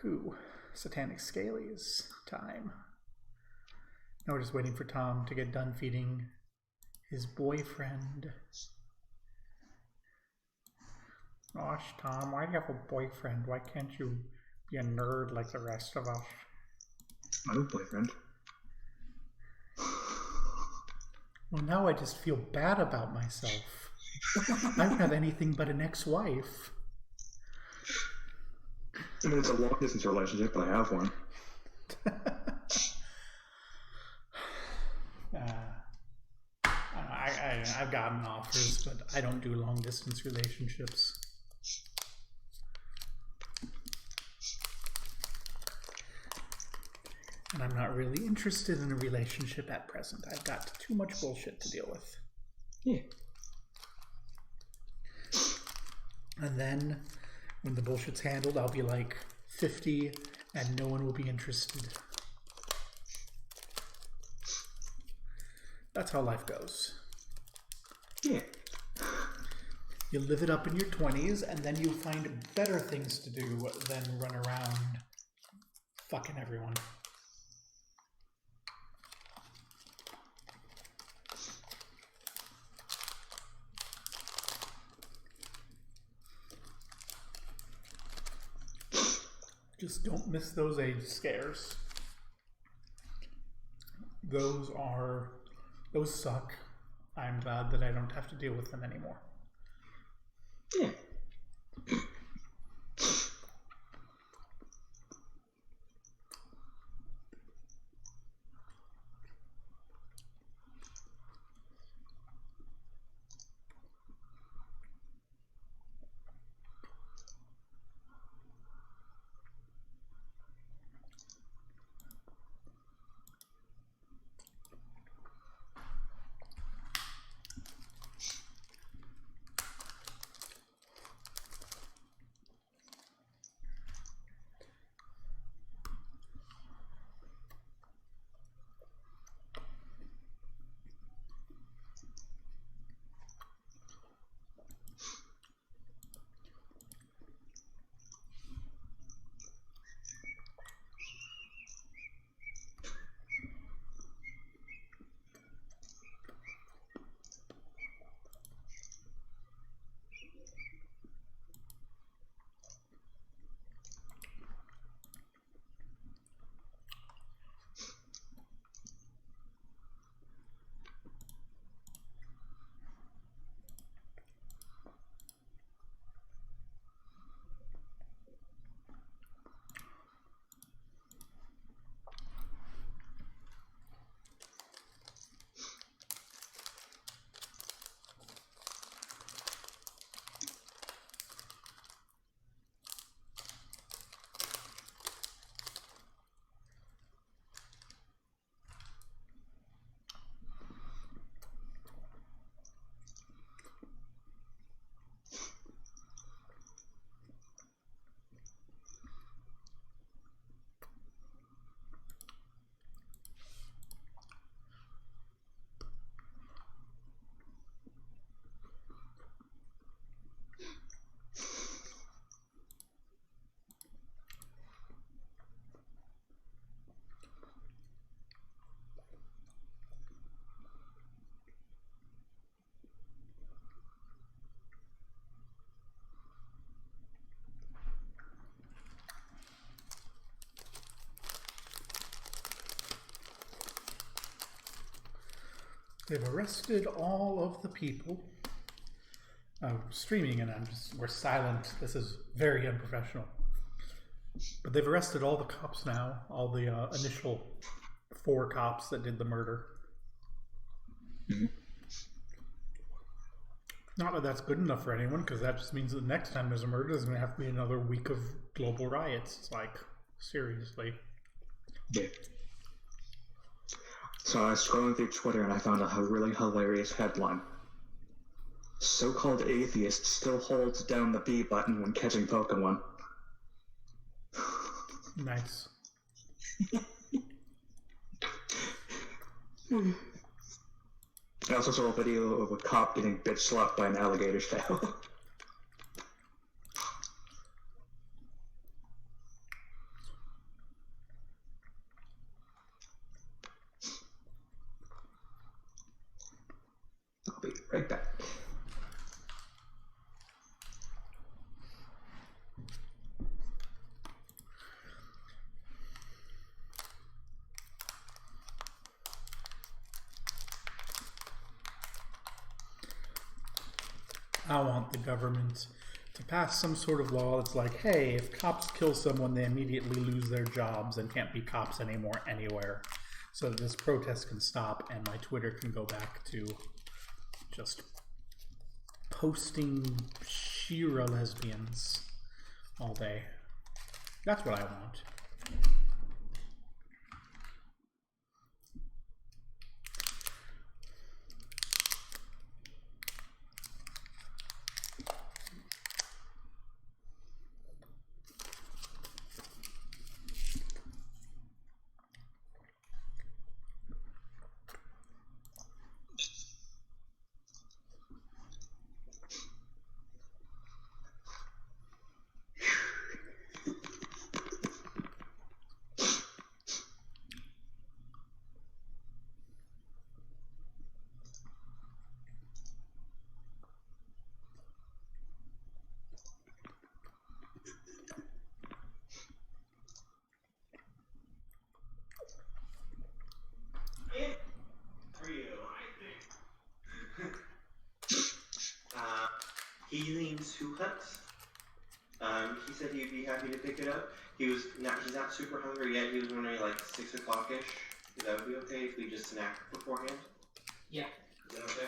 Whew. Satanic Scalies time. Now we're just waiting for Tom to get done feeding his boyfriend. Gosh, Tom, why do you have a boyfriend? Why can't you be a nerd like the rest of us? I have a boyfriend. Well, now I just feel bad about myself. I don't have anything but an ex-wife. I mean, it's a long-distance relationship, but I have one. I've gotten offers, but I don't do long-distance relationships. And I'm not really interested in a relationship at present. I've got too much bullshit to deal with. Yeah. And then, when the bullshit's handled, I'll be like 50 and no one will be interested. That's how life goes. Yeah. You live it up in your 20s and then you find better things to do than run around fucking everyone. Just don't miss those age scares. Those suck. I'm glad that I don't have to deal with them anymore. Yeah. They've arrested all of the people. Streaming and we're silent. This is very unprofessional. But they've arrested all the cops now, all the initial 4 cops that did the murder. Mm-hmm. Not that that's good enough for anyone, because that just means that the next time there's a murder, there's going to have to be another week of global riots. It's like, seriously. Yeah. So I was scrolling through Twitter and I found a really hilarious headline. So-called atheist still holds down the B button when catching Pokemon. Nice. I also saw a video of a cop getting bitch slapped by an alligator's tail. I want the government to pass some sort of law that's like, hey, if cops kill someone, they immediately lose their jobs and can't be cops anymore anywhere. So that this protest can stop and my Twitter can go back to just posting Shira lesbians all day. That's what I want. Healing Suhut. He said he'd be happy to pick it up. He's not super hungry yet. He was wondering like 6 o'clock-ish. That would be okay if we just snack beforehand? Yeah. Is that okay?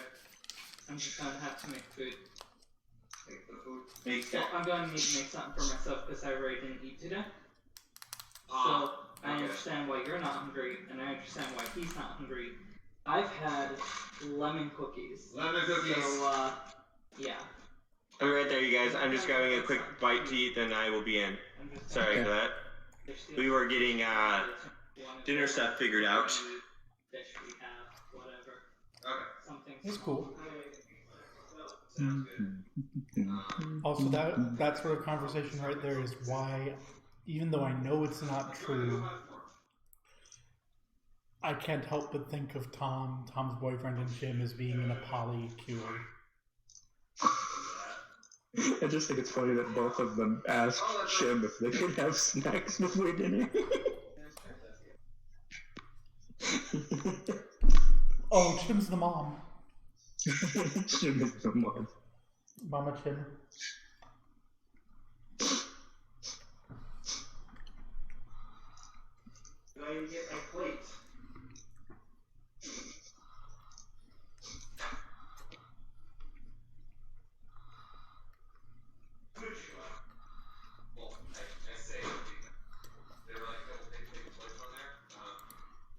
I'm just gonna have to make food. Make the food? Make Well, I'm going to need to make something for myself because I really didn't eat today. So, I understand why you're not hungry, and I understand why he's not hungry. I've had lemon cookies. Lemon cookies! So, yeah. I'll be right there, you guys. I'm just grabbing a quick bite to eat, then I will be in. Sorry for that. We were getting dinner stuff figured out. Fish we have, whatever. Okay. Something. It's cool. Sounds good. Also, that sort of conversation right there is why, even though I know it's not true, I can't help but think of Tom's boyfriend and Jim as being in a polycule. I just think it's funny that both of them asked Jim if they could have snacks before dinner. Oh, Jim's the mom. Jim is the mom. Mama Jim. I need to get my plate. Well, I say there were like a couple big plates on there.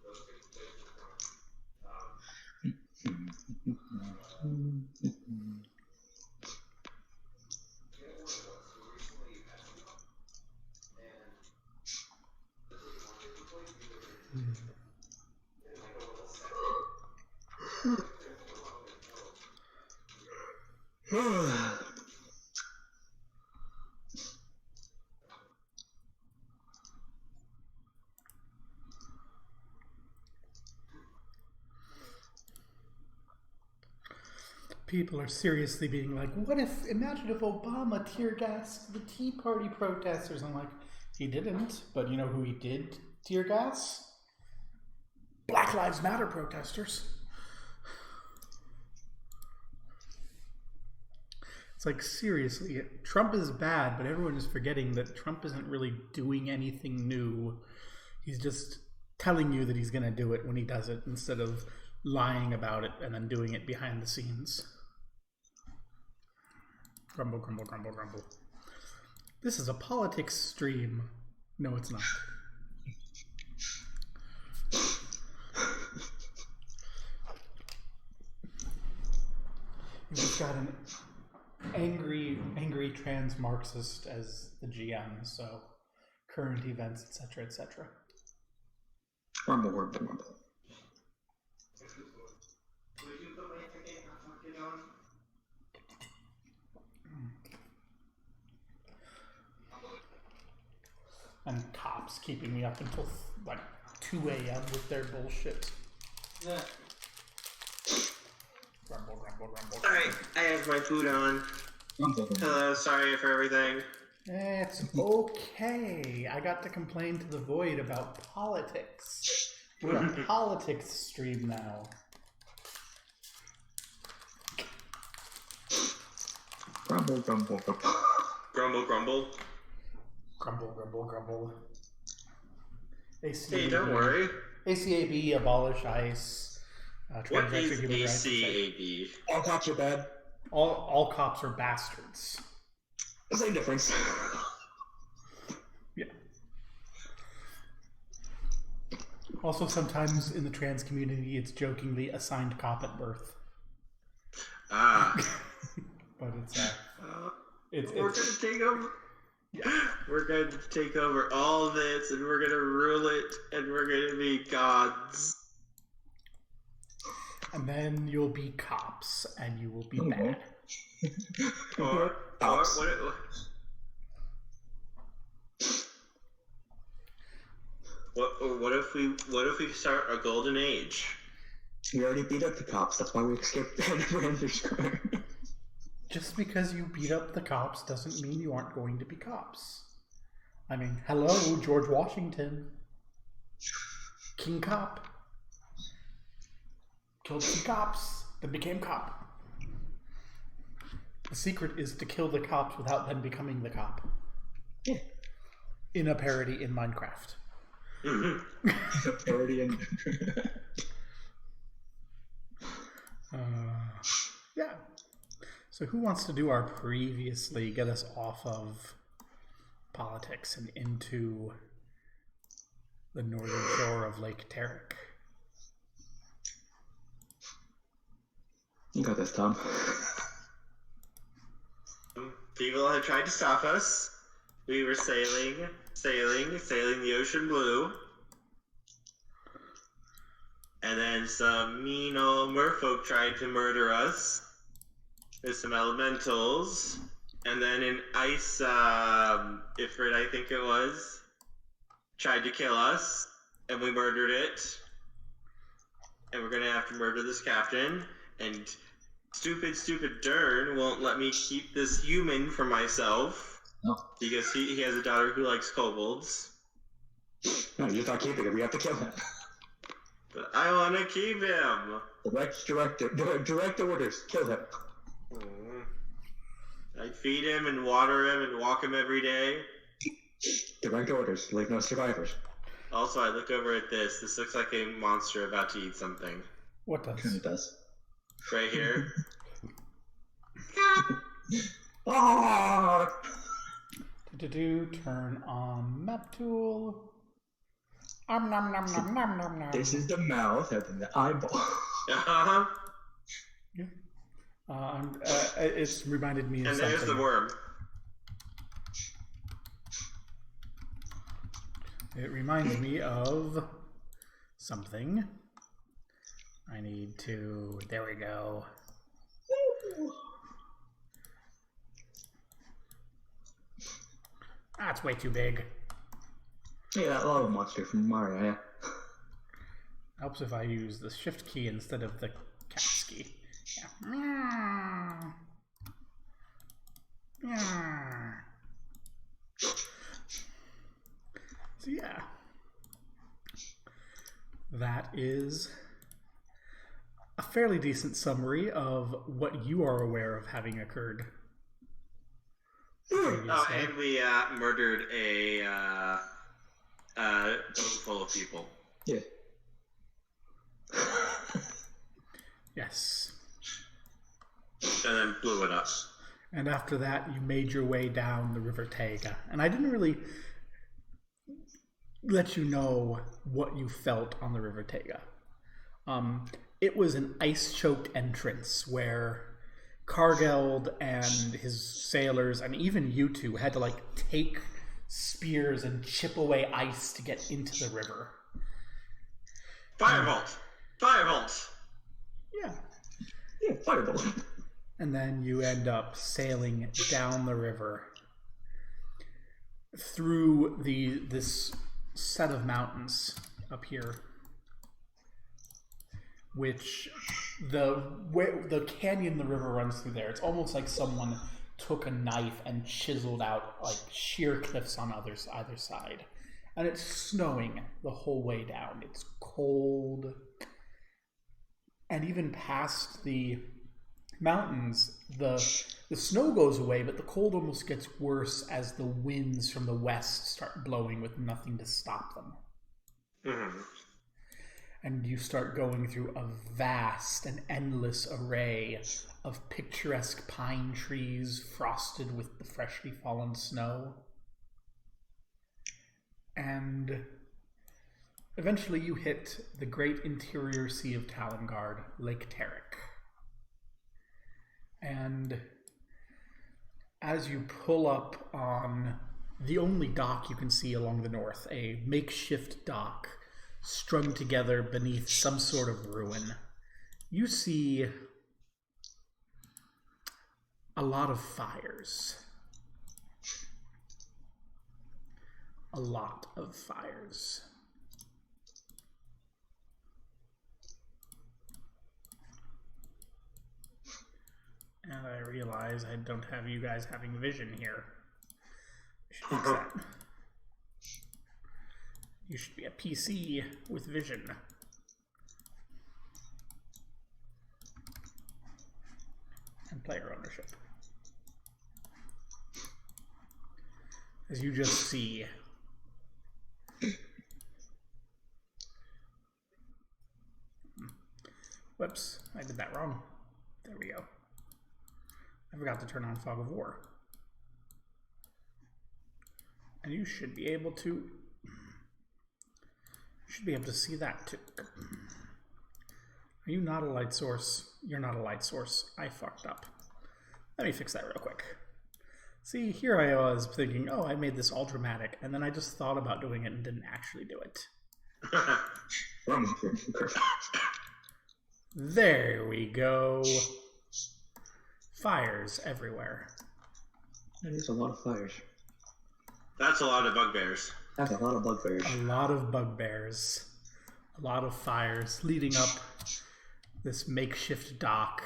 Those big plates were People are seriously being like, imagine if Obama tear gassed the Tea Party protesters? I'm like, he didn't, but you know who he did tear gas? Black Lives Matter protesters. It's like, seriously, Trump is bad, but everyone is forgetting that Trump isn't really doing anything new. He's just telling you that he's going to do it when he does it, instead of lying about it and then doing it behind the scenes. Grumble, grumble, grumble, grumble. This is a politics stream. No, it's not. We've just got an angry trans Marxist as the GM, so current events, etc., etc. Rumble, rumble, rumble. And cops keeping me up until like 2 a.m. with their bullshit. Yeah. Rumble, rumble, rumble. Alright, I have my food on. Hello, sorry for everything. It's okay. I got to complain to the void about politics. We're a politics stream now. Grumble, grumble, grumble. Grumble, grumble. Grumble, grumble, grumble. Hey, don't worry. ACAB, abolish ICE. What transgender is human rights. ACAB? All cops are bad. All cops are bastards. Same difference. Yeah. Also, sometimes in the trans community, it's jokingly assigned cop at birth. Ah. But it's We're gonna take over. We're going to take over all this, and we're gonna rule it, and we're gonna be gods. and then you'll be cops, and you will be bad. Or Cops. What if we start a golden age? We already beat up the cops. That's why we escaped Randers Square. Just because you beat up the cops doesn't mean you aren't going to be cops. I mean, hello, George Washington. King Cop. Killed some cops, then became cop. The secret is to kill the cops without them becoming the cop. Yeah. In a parody in Minecraft. A parody in... Yeah. So who wants to do our previously, get us off of politics and into the northern shore of Lake Tarek? You got this, Tom. People had tried to stop us. We were sailing the ocean blue. And then some mean old merfolk tried to murder us. There's some elementals. And then an ice, Ifrit, I think it was, tried to kill us. And we murdered it. And we're gonna have to murder this captain. And stupid Dern won't let me keep this human for myself. No. Because he has a daughter who likes kobolds. No, you're not keeping it. We have to kill him. But I want to keep him. Direct orders. Kill him. I feed him and water him and walk him every day. Direct orders. Leave no survivors. Also, I look over at this. This looks like a monster about to eat something. What does? It does. Right here. Ah! Turn on map tool. Nom nom nom nom nom nom nom. This is the mouth and then the eyeball. Uh-huh. Yeah. It's reminded me of And something. there's the worm. It reminds me of something. I need to... There we go. That's way too big. Yeah, that lava monster from Mario, yeah. Helps if I use the shift key instead of the caps key. Yeah. Yeah. So yeah. That is a fairly decent summary of what you are aware of having occurred. Oh, and we murdered a boat full of people. Yeah. Yes. And then blew it up. And after that, you made your way down the River Tega. And I didn't really let you know what you felt on the River Tega. It was an ice-choked entrance where Kargeld and his sailors, and even you two, had to take spears and chip away ice to get into the river. Firebolt! Firebolt! Yeah. Yeah, fireball. And then you end up sailing down the river through this set of mountains up here, which the canyon the river runs through there, it's almost like someone took a knife and chiseled out sheer cliffs on either side. And it's snowing the whole way down. It's cold. And even past the mountains, the The snow goes away, but the cold almost gets worse as the winds from the west start blowing with nothing to stop them. Mm-hmm. And you start going through a vast and endless array of picturesque pine trees frosted with the freshly fallen snow. And eventually you hit the great interior sea of Talongard, Lake Tarek. And as you pull up on the only dock you can see along the north, a makeshift dock strung together beneath some sort of ruin, you see a lot of fires. A lot of fires. And I realize I don't have you guys having vision here. I should fix that. You should be a PC with vision. And player ownership. As you just see whoops, I did that wrong. There we go. I forgot to turn on Fog of War. And you should be able to see that too. Are you not a light source? You're not a light source. I fucked up. Let me fix that real quick. See, here I was thinking, oh, I made this all dramatic, and then I just thought about doing it and didn't actually do it. There we go. Fires everywhere. There's a lot of fires. That's a lot of bugbears. That's a lot of bugbears. A lot of bugbears. A lot of fires leading up this makeshift dock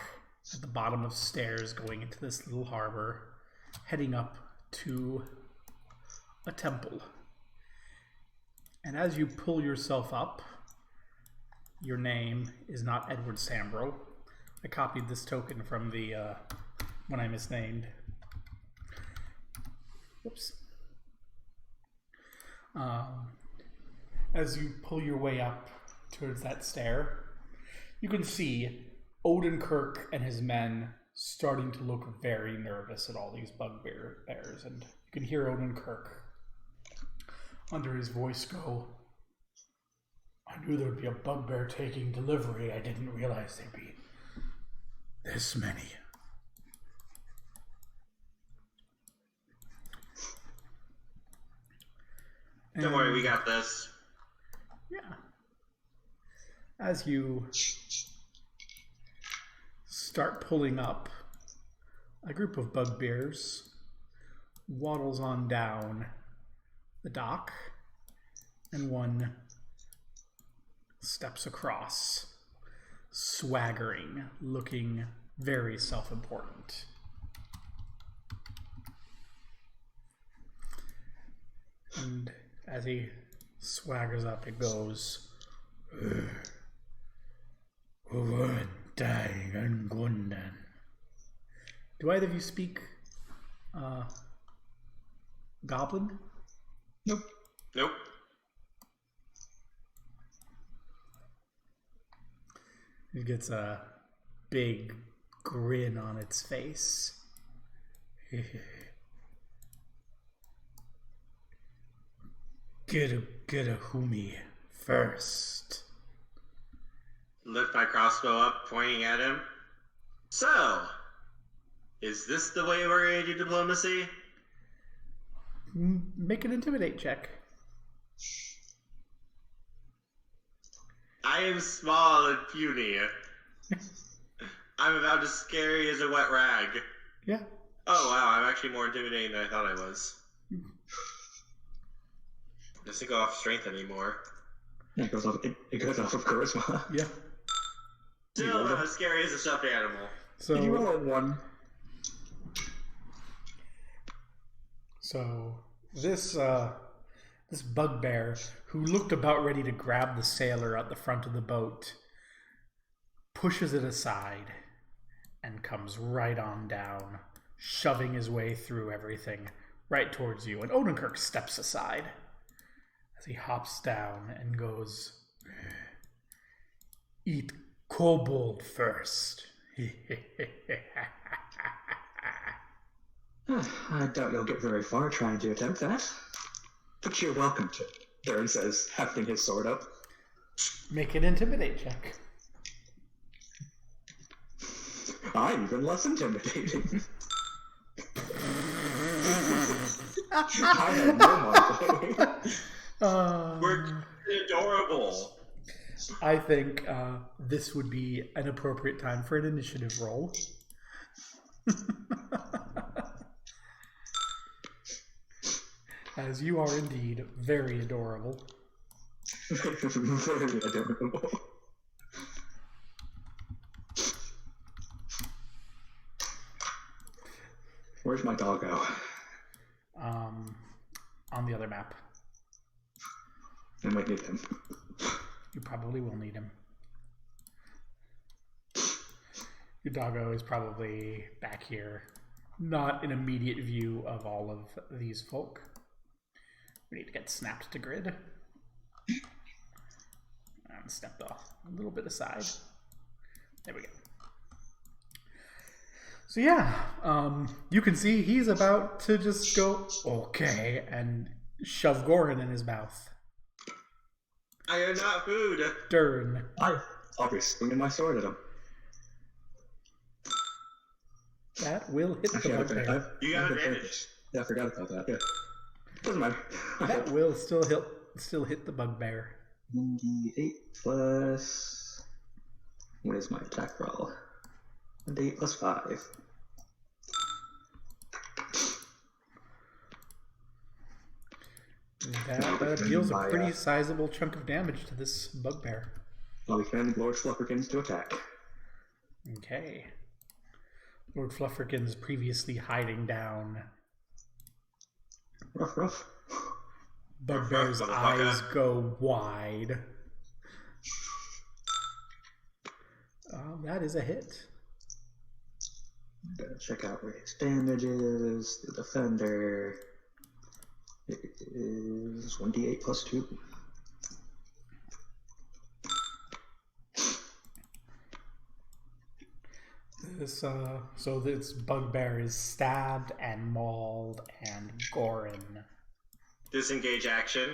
at the bottom of stairs going into this little harbor, heading up to a temple. And as you pull yourself up, your name is not Edward Sambro. I copied this token from the when I misnamed. Whoops. As you pull your way up towards that stair, you can see Odenkirk and his men starting to look very nervous at all these bugbears, and you can hear Odenkirk under his voice go, "I knew there would be a bugbear taking delivery. I didn't realize there'd be this many." Don't worry, we got this. Yeah. As you start pulling up, a group of bugbears waddles on down the dock, and one steps across, swaggering, looking very self-important. And as he swaggers up, it goes, do either of you speak Goblin? Nope. Nope. It gets a big grin on its face. Get a humi first. Lift my crossbow up, pointing at him. So, is this the way we're going to do diplomacy? Make an intimidate check. I am small and puny. I'm about as scary as a wet rag. Yeah. Oh wow, I'm actually more intimidating than I thought I was. Doesn't go off strength anymore. Yeah, it goes off of charisma. Yeah. Still not as scary as a stuffed animal. So Did you roll a 1? So this bugbear, who looked about ready to grab the sailor at the front of the boat, pushes it aside and comes right on down, shoving his way through everything right towards you. And Odenkirk steps aside as he hops down and goes, "Eat kobold first." I doubt you'll get very far trying to attempt that. But you're welcome to, Dern says, hefting his sword up. Make an intimidate check. I'm even less intimidating. I have no mind. We're adorable. I think this would be an appropriate time for an initiative roll. As you are indeed very adorable. Very adorable. Where's my doggo? On the other map. I might need him. You probably will need him. Your doggo is probably back here. Not an immediate view of all of these folk. We need to get snapped to grid. And stepped off a little bit aside. There we go. So yeah, you can see he's about to just go, okay, and shove Gorin in his mouth. I am not food. Dern. I'll be swinging my sword at him. That will hit the bugbear. You got advantage. Yeah, I forgot about that. Yeah. Doesn't matter. That will still hit the bugbear. 1d8 plus... What is my attack roll? 1d8 plus 5. That deals a pretty sizable chunk of damage to this bugbear. I'll be commanding Lord Flufferkins to attack. Okay. Lord Flufferkins previously hiding down. Ruff, ruff. Bugbear's eyes go wide. That is a hit. Gotta check out where his damage is. The defender. It is 1d8 plus 2. So this bugbear is stabbed and mauled and Gorin. Disengage action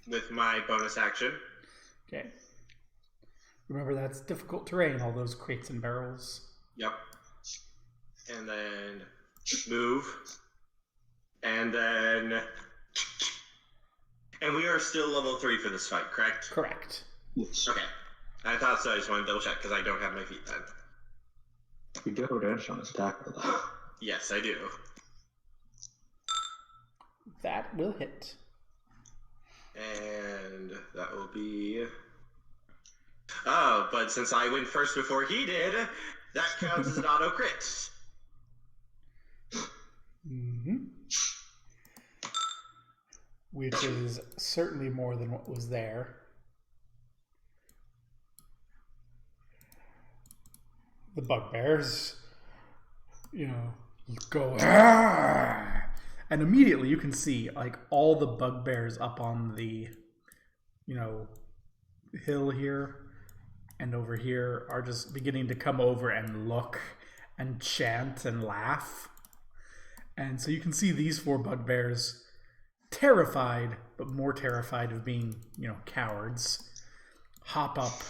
with my bonus action. Okay. Remember, that's difficult terrain, all those crates and barrels. Yep. And then move. And then... And we are still level 3 for this fight, correct? Correct. Yes. Okay. I thought so. I just wanted to double check because I don't have my feet then. You do have advantage on this attack, though. Yes, I do. That will hit. And that will be... Oh, but since I went first before he did, that counts as an auto crit. Mm-hmm. Which is certainly more than what was there. The bugbears, go, "Arr!" And immediately you can see, like, all the bugbears up on the, hill here and over here are just beginning to come over and look and chant and laugh. And so you can see these 4 bugbears, terrified, but more terrified of being, cowards, hop up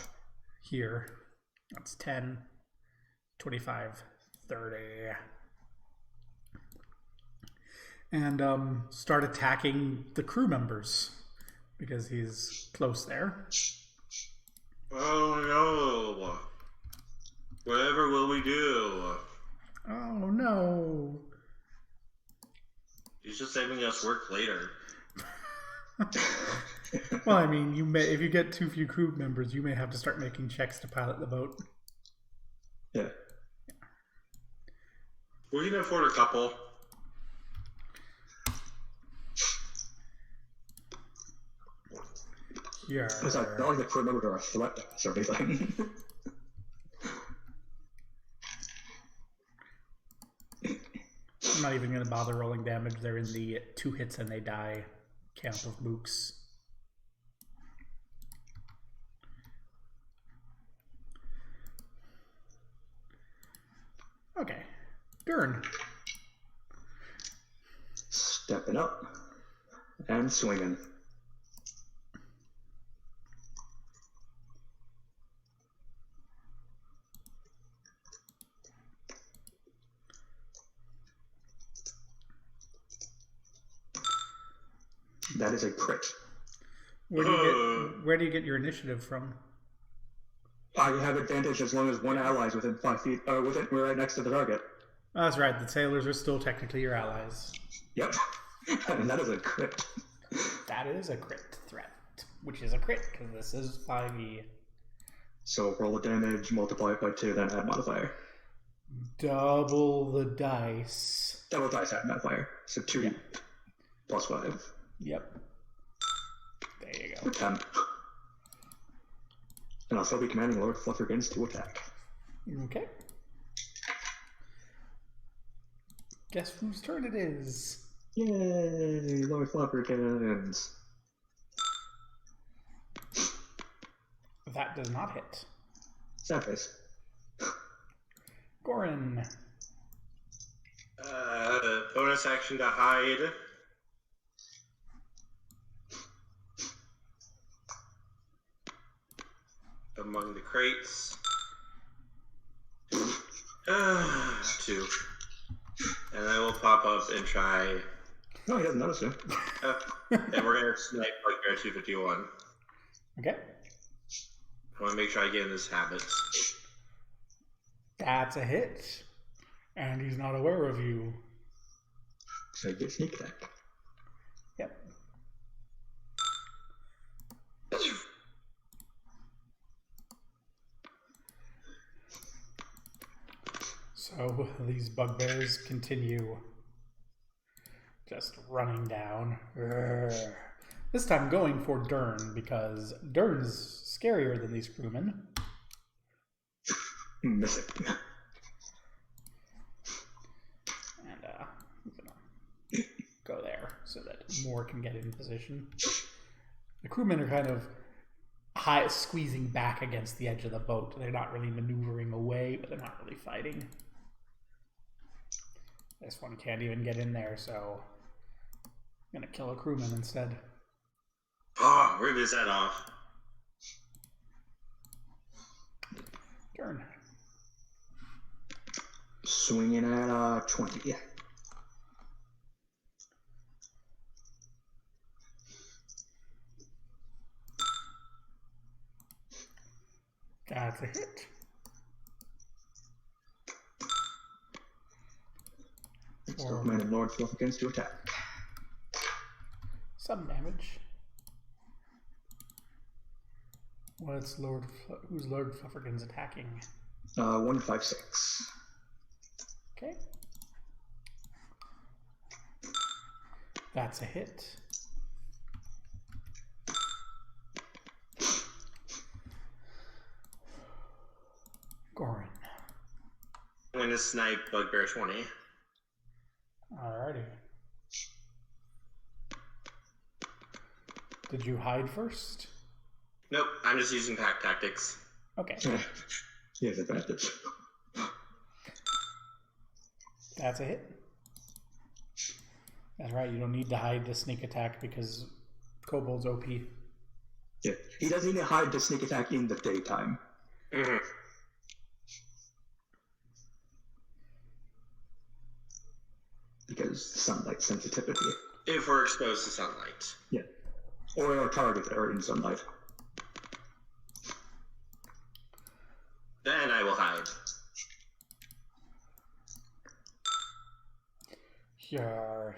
here. That's 10, 25, 30. And start attacking the crew members because he's close there. Oh no. Whatever will we do? Oh no. He's just saving us work later. Well, I mean, if you get too few crew members, you may have to start making checks to pilot the boat. Yeah. We can afford a couple. Yeah. It's not like the crew members are a threat to us or anything. I'm not even going to bother rolling damage. They're in the 2 hits and they die camp of mooks. Okay. Dern. Stepping up and swinging. That is a crit. Where do you get your initiative from? I have advantage as long as one ally is within 5 feet. We're right next to the target. Oh, that's right. The sailors are still technically your allies. Yep. And that is a crit. That is a crit threat, which is a crit because this is 5e. So roll the damage, multiply it by 2, then add modifier. Double the dice. Double dice add modifier. So 2 plus 5. Yep. There you go. 10. And I'll still be commanding Lord Flufferkins to attack. Okay. Guess whose turn it is? Yay, Lord Flufferkins. That does not hit. Sad face. Gorin. Bonus action to hide. Among the crates. 2. And I will pop up and try. No, he doesn't notice you. And we're gonna snipe Bugbear 251. Okay. I want to make sure I get in this habit. That's a hit. And he's not aware of you. So you get sneak attack. Yep. So these bugbears continue just running down. This time going for Dern, because Dern's scarier than these crewmen. Miss it. And I'm gonna go there so that more can get in position. The crewmen are kind of squeezing back against the edge of the boat. They're not really maneuvering away, but they're not really fighting. This one can't even get in there, so I'm gonna kill a crewman instead. Oh, rip his head off. Turn. Swinging at 20. Yeah. That's a hit. Still commanding Lord Flufferkins to attack. Some damage. Who's Lord Flufferkins attacking? 156. Okay. That's a hit. Gorin. I'm going to snipe Bugbear 20. Alrighty. Did you hide first? Nope, I'm just using pack tactics. Okay. He has advantage. That's a hit. That's right, you don't need to hide the sneak attack because Kobold's OP. Yeah. He doesn't need to hide the sneak attack in the daytime. Mm-hmm. Because sunlight sensitivity. If we're exposed to sunlight. Yeah. Or our targets that are in sunlight. Then I will hide. Sure.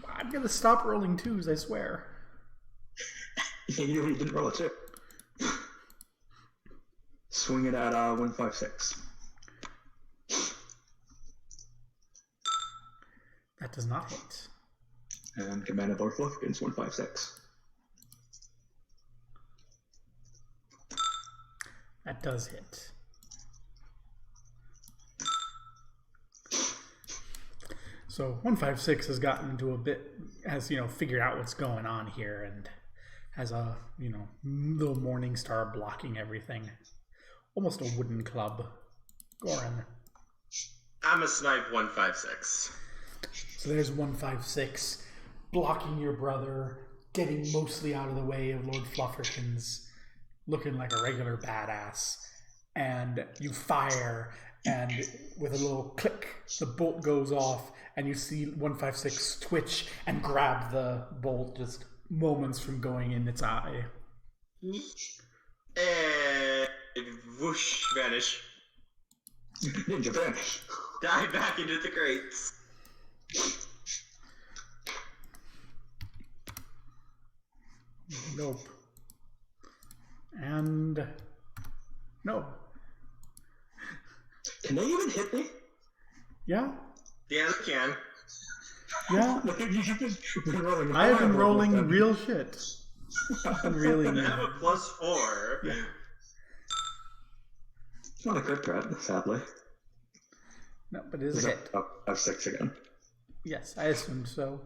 I'm gonna stop rolling twos, I swear. You didn't roll a 2. Swing it at 156. That does not hit. And Commander Lord Flufferkins 156. That That does hit. So 156 has gotten into a bit, has, figured out what's going on here and has a, little morning star blocking everything. Almost a wooden club. Goran. I'm a snipe 156. So there's 156 blocking your brother, getting mostly out of the way of Lord Flufferkins, looking like a regular badass. And you fire, and with a little click, the bolt goes off, and you see 156 twitch and grab the bolt just moments from going in its eye. And whoosh, vanish. Ninja vanish. Dive back into the crates. Nope. And no. Can they even hit me? Yeah? Yeah, they can. Yeah. Rolling I have been high rolling with them. real shit. I've been really They have a +4. Yeah. It's not a crit threat, sadly. No, but it is a hit. Oh, I have 6 again. Yes, I assumed so.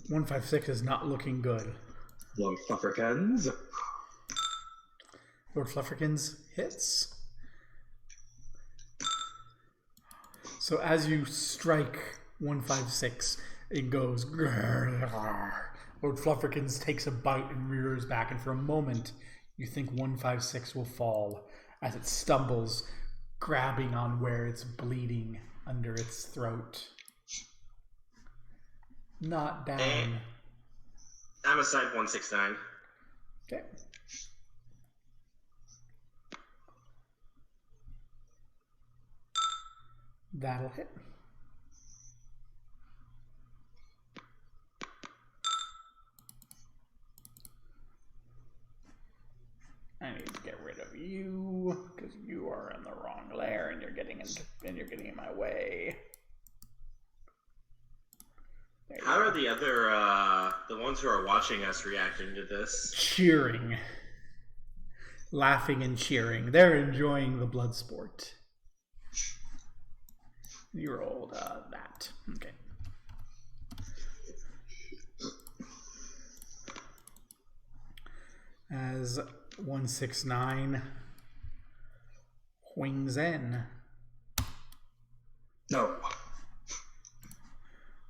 $156 is not looking good. Lord Flufferkins. Lord Flufferkins hits. So as you strike 156, it goes. Grrr. Lord Flufferkins takes a bite and rears back, and for a moment, you think 156 will fall as it stumbles, grabbing on where it's bleeding under its throat. Not down. I'm a snipe 169. Okay. That'll hit. I need to get rid of you because you are in the wrong lair and you're getting in my way. There you How go. are the other, the ones who are watching us reacting to this? Cheering, laughing and cheering? They're enjoying the blood sport. You rolled that. Okay. As 169 wings in, No.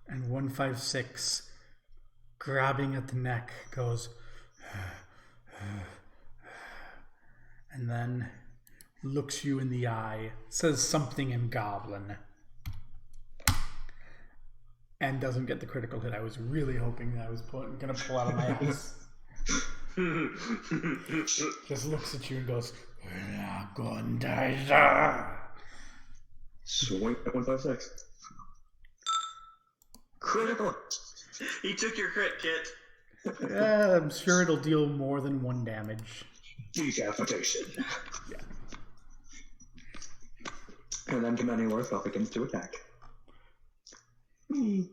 and 156 grabbing at the neck goes, and then looks you in the eye, says something in Goblin, and doesn't get the critical hit. I was really hoping that I was going to pull out of my ass. Just looks at you and goes, Swing at 156. Critical. He took your crit, Kit. Yeah, I'm sure it'll deal more than 1 damage. Decapitation. Yeah. And then commanding Lord Flufferkins to attack. Oh,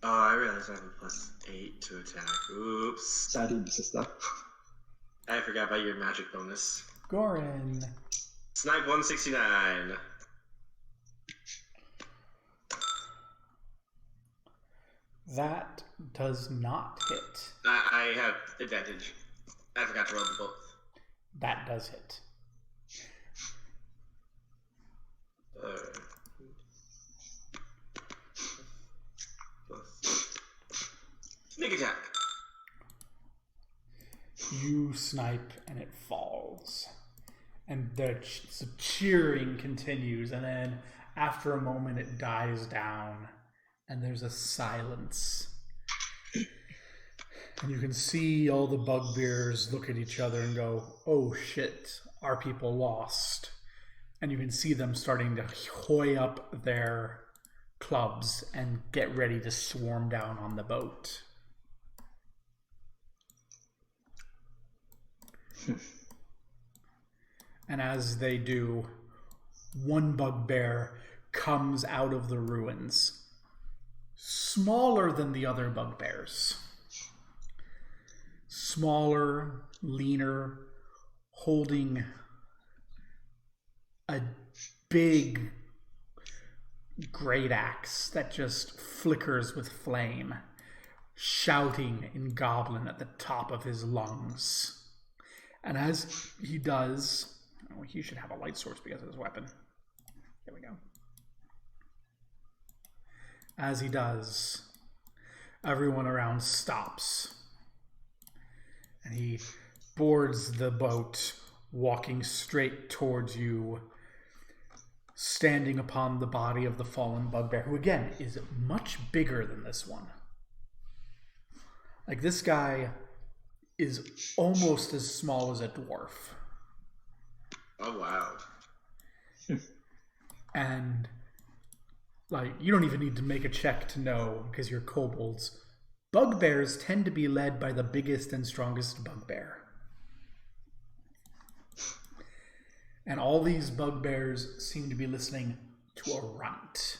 I realized I have a +8 to attack. Oops. Sad misses though. I forgot about your magic bonus. Goran. Snipe 169. That does not hit. I have advantage. I forgot to roll them both. That does hit. Sneak attack. You snipe and it falls. And the cheering continues, and then after a moment it dies down, and there's a silence. And you can see all the bugbears look at each other and go, oh shit, our people lost. And you can see them starting to hoy up their clubs and get ready to swarm down on the boat. And as they do, one bugbear comes out of the ruins, smaller than the other bugbears. Smaller, leaner, holding a big great axe that just flickers with flame, shouting in Goblin at the top of his lungs. And as he does, he should have a light source because of his weapon. There we go. As he does, everyone around stops. And he boards the boat, walking straight towards you, standing upon the body of the fallen bugbear, who again is much bigger than this one. Like, this guy is almost as small as a dwarf. Oh, wow. And, like, you don't even need to make a check to know, because you're kobolds. Bugbears tend to be led by the biggest and strongest bugbear. And all these bugbears seem to be listening to a runt.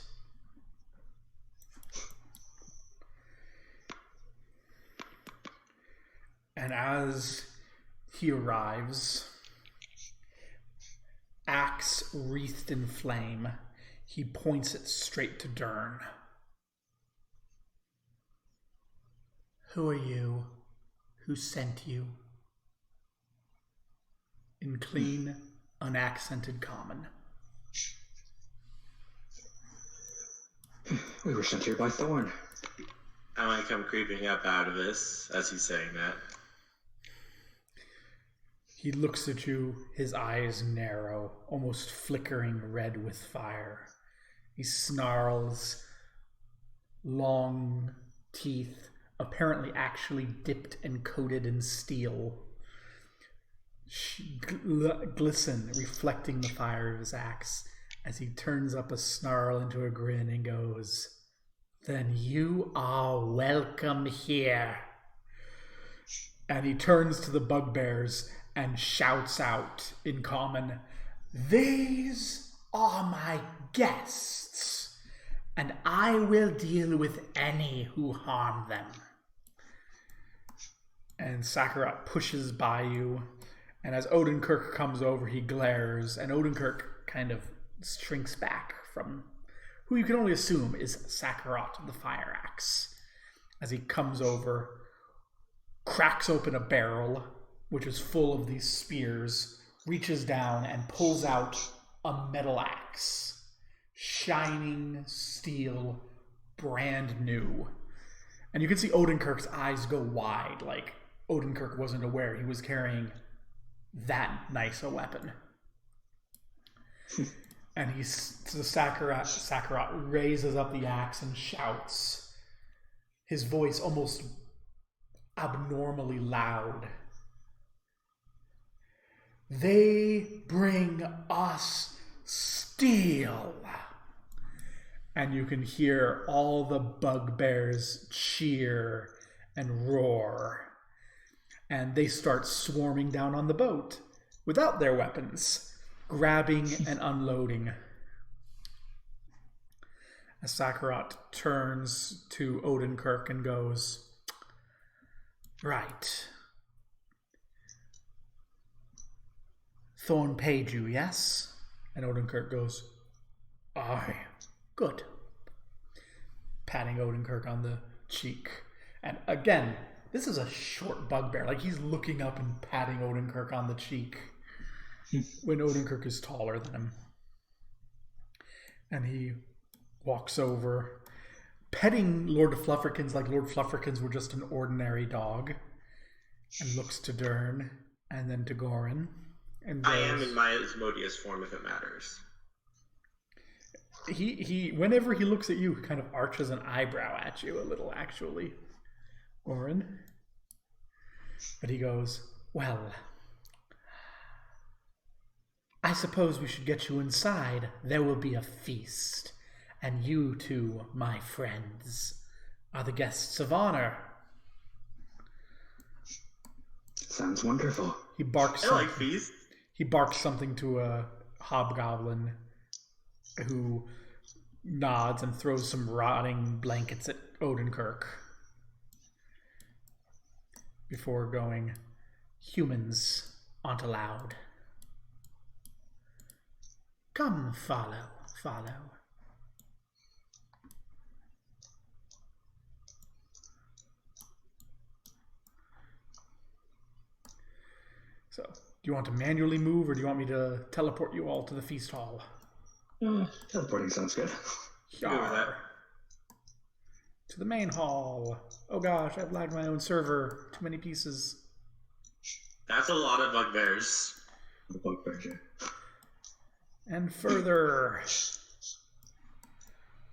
And as he arrives, axe wreathed in flame, he points it straight to Dern. Who are you? Who sent you? In clean, unaccented common. We were sent here by Thorn. I might come creeping up out of this as he's saying that. He looks at you, his eyes narrow, almost flickering red with fire. He snarls, long teeth, apparently actually dipped and coated in steel, glisten, reflecting the fire of his axe, as he turns up a snarl into a grin and goes, "Then you are welcome here." And he turns to the bugbears and shouts out in common, "These are my guests, and I will deal with any who harm them." And Sakurat pushes by you, and as Odenkirk comes over, he glares, and Odenkirk kind of shrinks back from who you can only assume is Sakurat the Fire Axe. As he comes over, cracks open a barrel, which is full of these spears, reaches down and pulls out a metal axe. Shining steel, brand new. And you can see Odenkirk's eyes go wide, like Odenkirk wasn't aware he was carrying that nice a weapon. And Sakurat raises up the axe and shouts, his voice almost abnormally loud. "They bring us steel." And you can hear all the bugbears cheer and roar. And they start swarming down on the boat without their weapons, grabbing and unloading. As Sakurat turns to Odenkirk and goes, "Right. Thorn paid you, yes?" And Odenkirk goes, "Aye. Good." Patting Odenkirk on the cheek. And again, this is a short bugbear. Like, he's looking up and patting Odenkirk on the cheek when Odenkirk is taller than him. And he walks over, petting Lord Flufferkins like Lord Flufferkins were just an ordinary dog, and looks to Dern and then to Gorin. And I am in my Asmodeus form if it matters. He whenever he looks at you, he kind of arches an eyebrow at you a little, actually, Gorin. But he goes, "Well, I suppose we should get you inside. There will be a feast. And you two, my friends, are the guests of honor." Sounds wonderful. He barks. I like feast. He barks something to a hobgoblin who nods and throws some rotting blankets at Odenkirk before going, "Humans aren't allowed. Come, follow. So, do you want to manually move, or do you want me to teleport you all to the feast hall? Teleporting sounds good. Yarr. To the main hall. Oh gosh, I've lagged my own server. Too many pieces. That's a lot of bugbears. The bugbear, yeah. And further.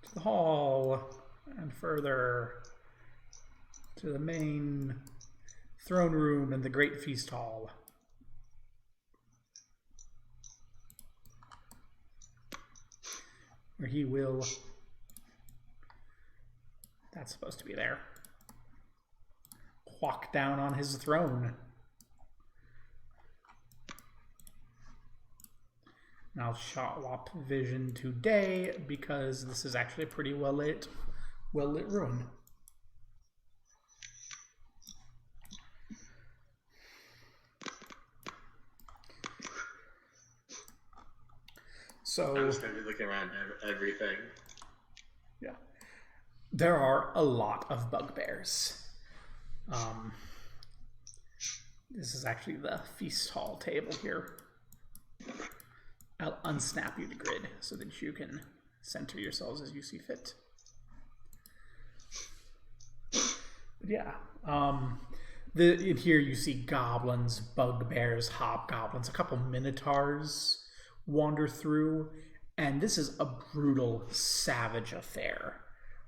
To the hall. And further. To the main throne room and the great feast hall. Where he will... That's supposed to be there. Walk down on his throne. And I'll swap vision to day because this is actually a pretty well lit room. So I'm just going to be looking around everything. Yeah. There are a lot of bugbears. This is actually the feast hall table here. I'll unsnap you the grid so that you can center yourselves as you see fit. But yeah, in here you see goblins, bugbears, hobgoblins, a couple minotaurs wander through, and this is a brutal, savage affair.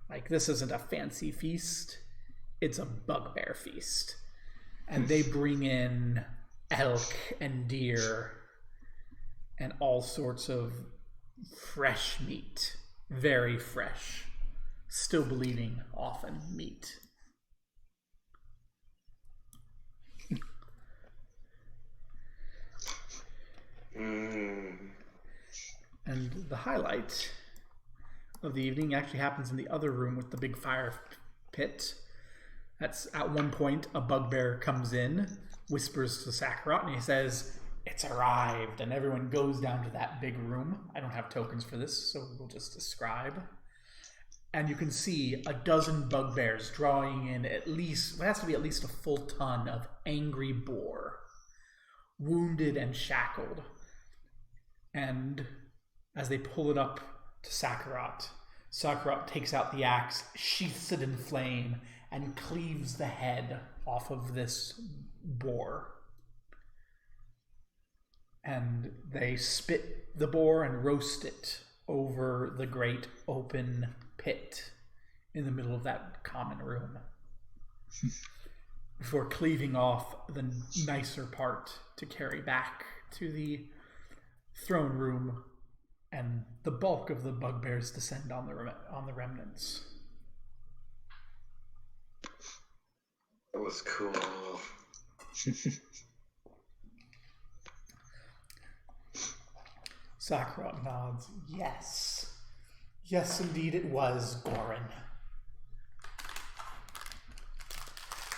Like, this isn't a fancy feast, it's a bugbear feast. And they bring in elk and deer and all sorts of fresh meat. Very fresh. Still bleeding, often, meat. And the highlight of the evening actually happens in the other room with the big fire pit. That's at one point a bugbear comes in, whispers to Sakurot, and he says, "It's arrived," and everyone goes down to that big room. I don't have tokens for this, so we'll just describe. And you can see a dozen bugbears drawing in it has to be at least a full ton of angry boar, wounded and shackled. And as they pull it up to Sakurot, Sakurot takes out the axe, sheaths it in flame, and cleaves the head off of this boar. And they spit the boar and roast it over the great open pit in the middle of that common room before cleaving off the nicer part to carry back to the throne room, and the bulk of the bugbears descend on the remnants. That was cool. Sakurot nods. Yes. Yes, indeed it was, Gorin.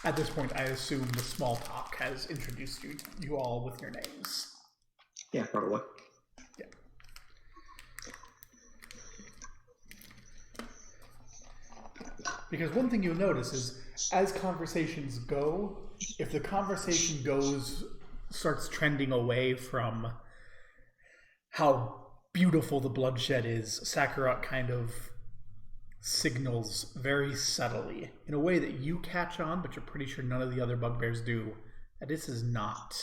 At this point, I assume the small talk has introduced you all with your names. Yeah, probably. Yeah. Because one thing you'll notice is, as conversations go, if the conversation starts trending away from how beautiful the bloodshed is, Sakurot kind of signals very subtly, in a way that you catch on, but you're pretty sure none of the other bugbears do, that this is not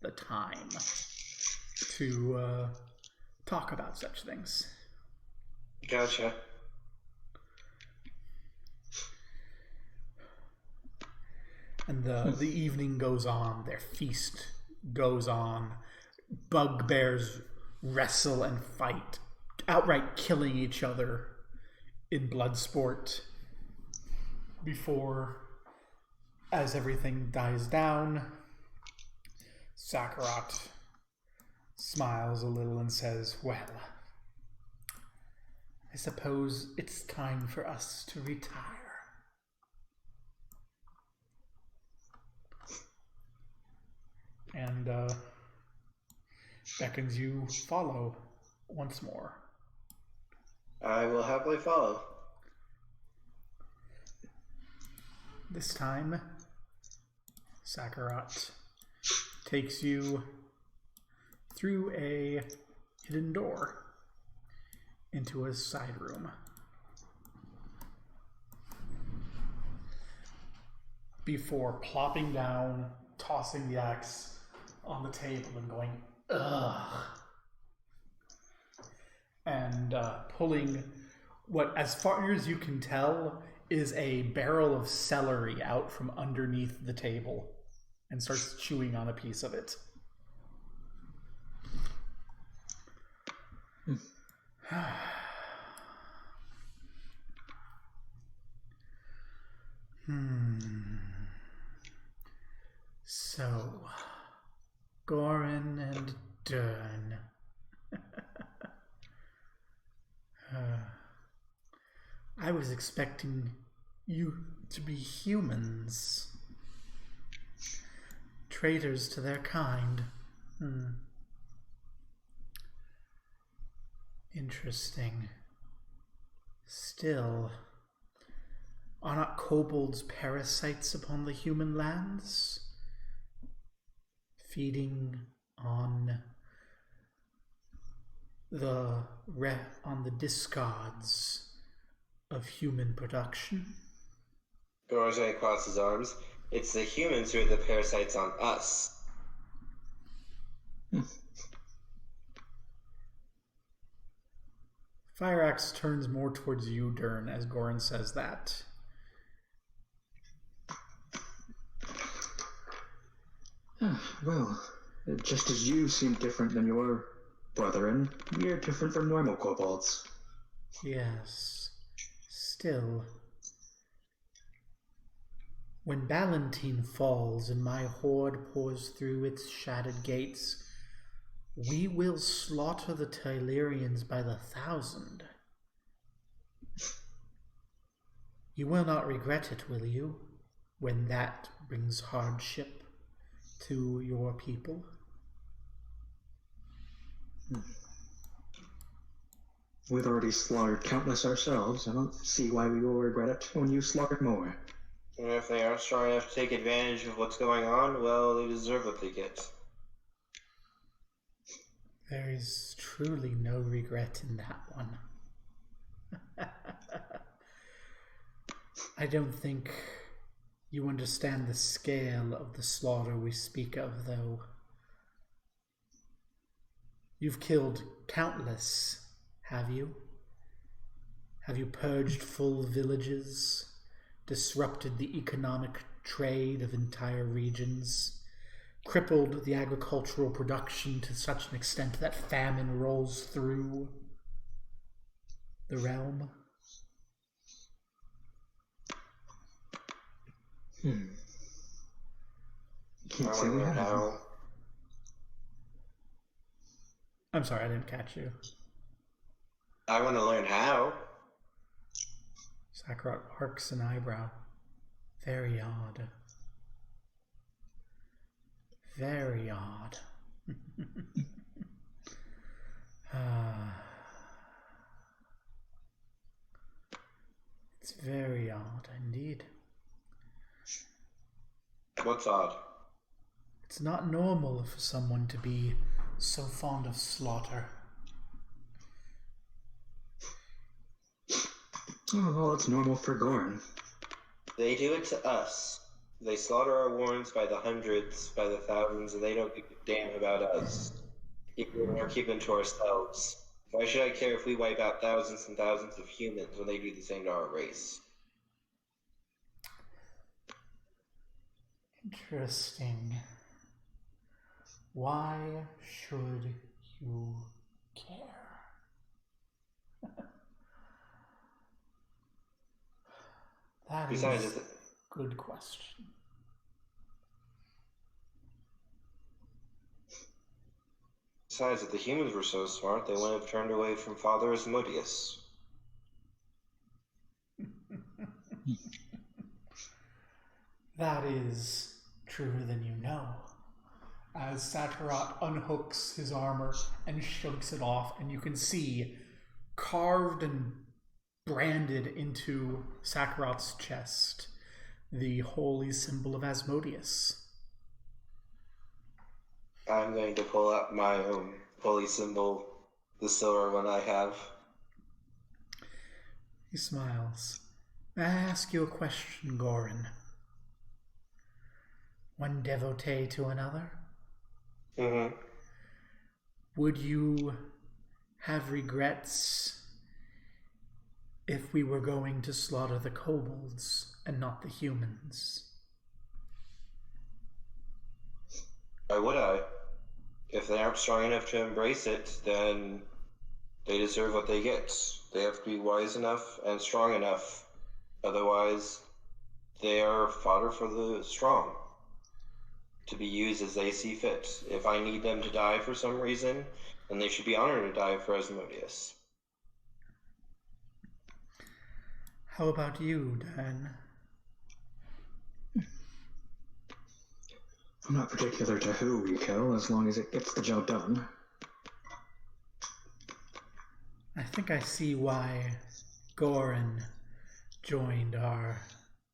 the time to talk about such things. Gotcha. And the evening goes on, their feast goes on, bugbears wrestle and fight, outright killing each other in blood sport before, as everything dies down, Sakurot smiles a little and says, "Well, I suppose it's time for us to retire. And beckons you follow once more. I will happily follow. This time, Sakarat takes you through a hidden door into a side room. Before plopping down, tossing the axe on the table and going, ugh. And pulling what, as far as you can tell, is a barrel of celery out from underneath the table and starts chewing on a piece of it. So, Gorin and Dern. I was expecting you to be humans. Traitors to their kind. Interesting. Still, are not kobolds parasites upon the human lands? Feeding on the discards of human production? Gorge across his arms. It's the humans who are the parasites on us. Fireaxe turns more towards you, Dern, as Gorin says that. Well, just as you seem different than your brethren, we are different from normal kobolds. Yes. Still, when Ballantine falls and my horde pours through its shattered gates, we will slaughter the Tylerians by the 1,000. You will not regret it, will you, when that brings hardship to your people? We've already slaughtered countless ourselves. I don't see why we will regret it when you slaughter more. And if they aren't strong enough to take advantage of what's going on, well, they deserve what they get. There is truly no regret in that one. I don't think you understand the scale of the slaughter we speak of, though. You've killed countless, have you? Have you purged full villages, disrupted the economic trade of entire regions, crippled the agricultural production to such an extent that famine rolls through the realm? Can't say we have. I'm sorry, I didn't catch you. I want to learn how. Sakarat arcs an eyebrow. Very odd. Very odd. It's very odd indeed. What's odd? It's not normal for someone to be so fond of slaughter. Oh, well, it's normal for Gorin. They do it to us. They slaughter our warrens by the hundreds, by the thousands, and they don't give a damn about us. We're keeping to ourselves. Why should I care if we wipe out thousands and thousands of humans when they do the same to our race? Interesting. Why should you care? That is Besides, a good question. if the humans were so smart, they wouldn't have turned away from Father Asmodeus. That is truer than you know. As Sakarat unhooks his armor and shakes it off, and you can see carved and branded into Sakarat's chest the holy symbol of Asmodeus. I'm going to pull up my own holy symbol, the silver one I have. He smiles. May I ask you a question, Gorin? One devotee to another? Mm-hmm. Would you have regrets if we were going to slaughter the kobolds and not the humans? Why would I? If they aren't strong enough to embrace it, then they deserve what they get. They have to be wise enough and strong enough. Otherwise, they are fodder for the strong, to be used as they see fit. If I need them to die for some reason, then they should be honored to die for Asmodeus. How about you, Dan? I'm not particular to who we kill, as long as it gets the job done. I think I see why Gorin joined our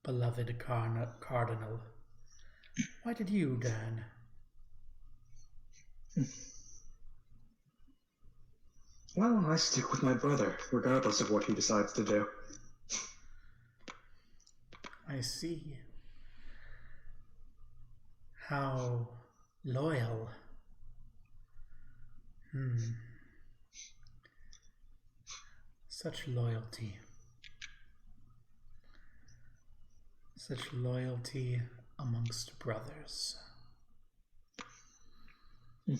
beloved cardinal. Why did you, Dan? Well, I stick with my brother, regardless of what he decides to do. I see. How loyal. Such loyalty. Such loyalty amongst brothers. I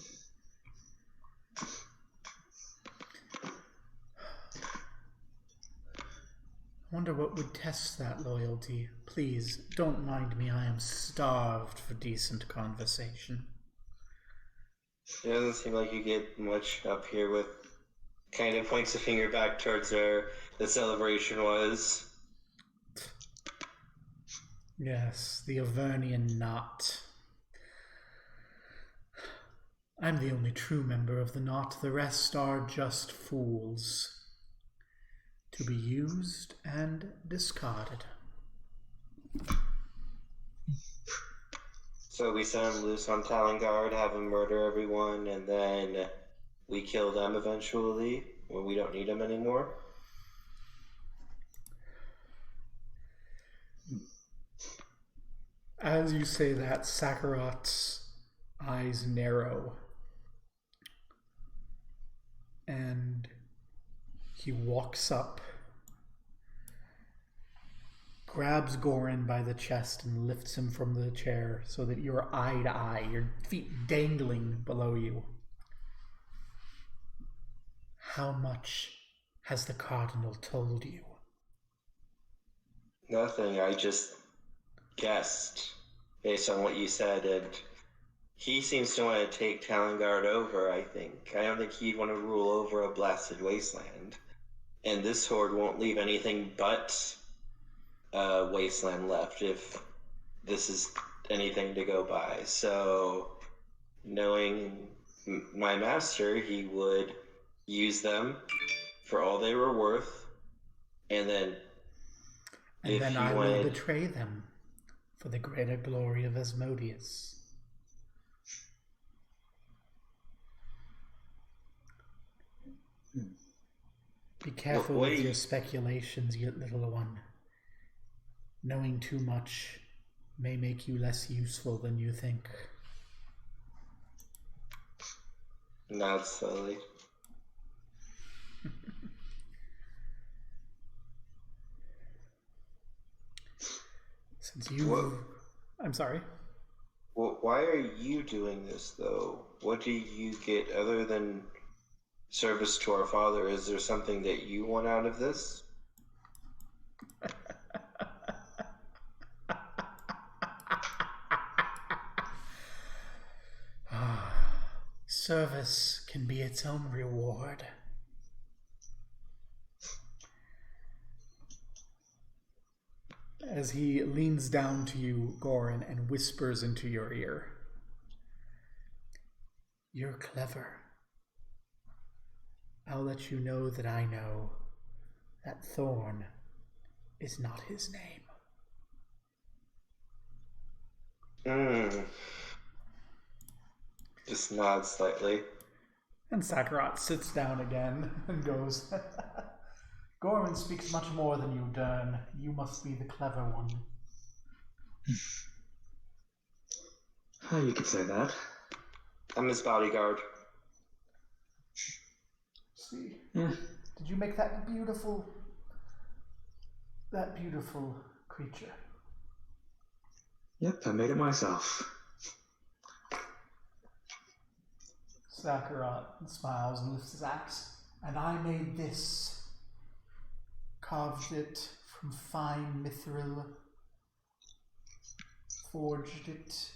wonder what would test that loyalty. Please, don't mind me. I am starved for decent conversation. It doesn't seem like you get much up here with kind of points a finger back towards where the celebration was. Yes, the Avernian knot. I'm the only true member of the knot. The rest are just fools, to be used and discarded. So we send him loose on Talongard, have him murder everyone, and then we kill them eventually when we don't need them anymore. As you say that, Sakarat's eyes narrow, and he walks up, grabs Gorin by the chest and lifts him from the chair so that you're eye to eye, your feet dangling below you. How much has the Cardinal told you? Nothing, I just guessed based on what you said, and he seems to want to take Talongard over, I think. I don't think he'd want to rule over a blasted wasteland. And this horde won't leave anything but wasteland left if this is anything to go by. So, knowing my master, he would use them for all they were worth, and then I will betray them for the greater glory of Asmodeus. Be careful with your speculations, you little one. Knowing too much may make you less useful than you think. Not slowly. Since you... I'm sorry. Well, why are you doing this, though? What do you get other than service to our father? Is there something that you want out of this? Service can be its own reward. as he leans down to you, Gorin, and whispers into your ear. You're clever. I'll let you know that I know that Thorn is not his name. Just nods slightly. And Sakarat sits down again and goes, Gorman speaks much more than you, Dern. You must be the clever one. You could say that. I'm his bodyguard. See? Yeah. Did you make that beautiful creature? Yep, I made it myself. Sakarat smiles and lifts his axe. And I made this. Carved it from fine mithril. Forged it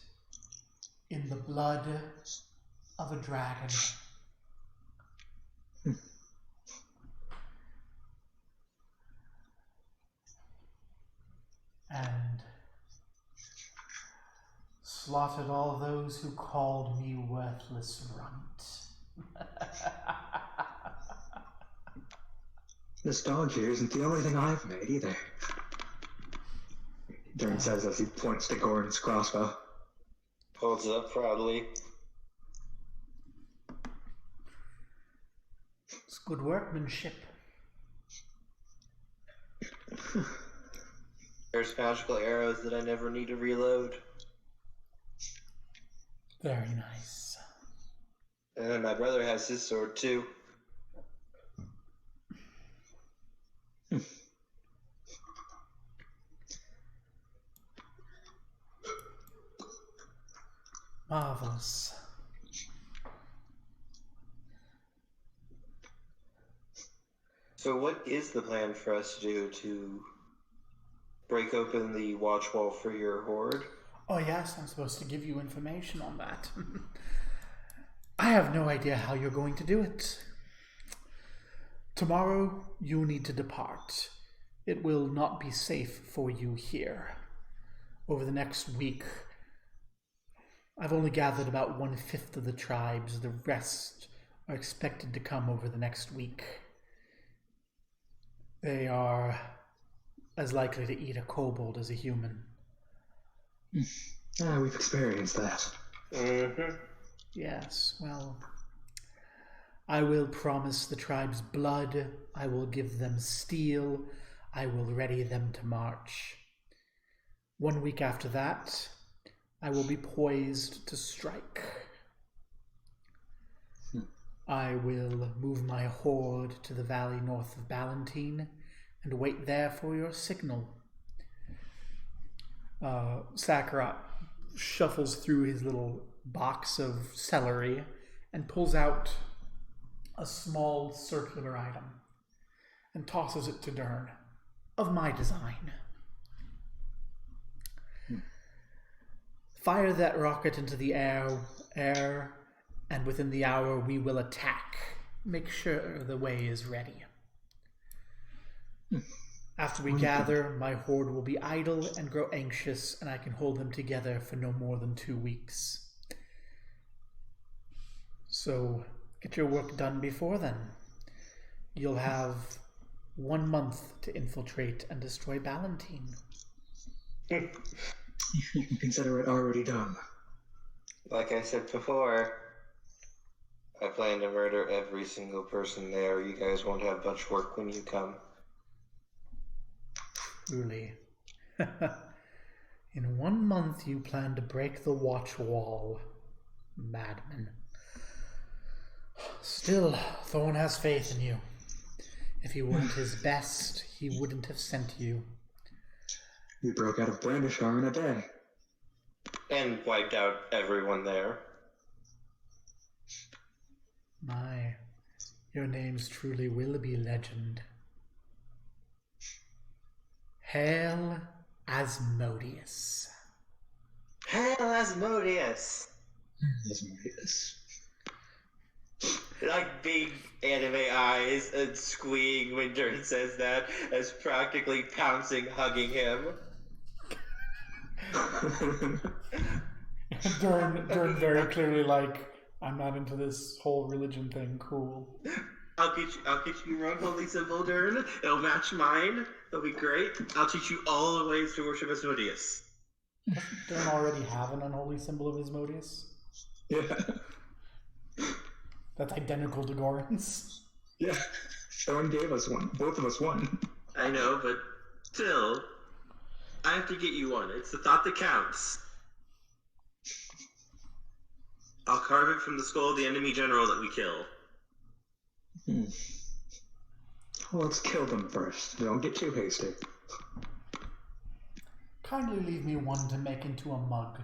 in the blood of a dragon. And slaughtered all those who called me worthless runt. This dog here isn't the only thing I've made either. Dern says as he points to Gorin's crossbow. Holds it up proudly. It's good workmanship. There's magical arrows that I never need to reload. Very nice. And then my brother has his sword too. Marvelous. So what is the plan for us to do to break open the watch wall for your horde? Oh yes, I'm supposed to give you information on that. I have no idea how you're going to do it. Tomorrow you need to depart. It will not be safe for you here. Over the next week, I've only gathered about 1/5 of the tribes. The rest are expected to come over the next week. They are as likely to eat a kobold as a human. We've experienced that. Mm-hmm. Yes, well, I will promise the tribe's blood. I will give them steel. I will ready them to march. 1 week after that, I will be poised to strike. I will move my horde to the valley north of Ballantine and wait there for your signal. Sakarat shuffles through his little box of celery and pulls out a small circular item and tosses it to Dern, of my design. Fire that rocket into the air, and within the hour we will attack. Make sure the way is ready. After we gather, my horde will be idle and grow anxious, and I can hold them together for no more than 2 weeks. So, get your work done before then. You'll have 1 month to infiltrate and destroy Ballantine. You can consider it already done. Like I said before, I plan to murder every single person there. You guys won't have much work when you come. Truly. In 1 month you plan to break the watch wall. Madman. Still, Thorn has faith in you. If he weren't his best, he wouldn't have sent you. We broke out of Brandishar in a day. And wiped out everyone there. My, your names truly will be legend. Hail Asmodeus. Hail Asmodeus! Asmodeus. Like big anime eyes and squeeing when Dern says that, as practically pouncing, hugging him. Dern very clearly like, I'm not into this whole religion thing. Cool. I'll get you your own holy symbol, Dern. It'll match mine. It'll be great. I'll teach you all the ways to worship Asmodeus. Doesn't Dern already have an unholy symbol of Asmodeus? Yeah. That's identical to Goran's. Yeah. Sean gave us one. Both of us one. I know, but still, I have to get you one. It's the thought that counts. I'll carve it from the skull of the enemy general that we kill. Well, let's kill them first. Don't get too hasty. Kindly leave me one to make into a mug.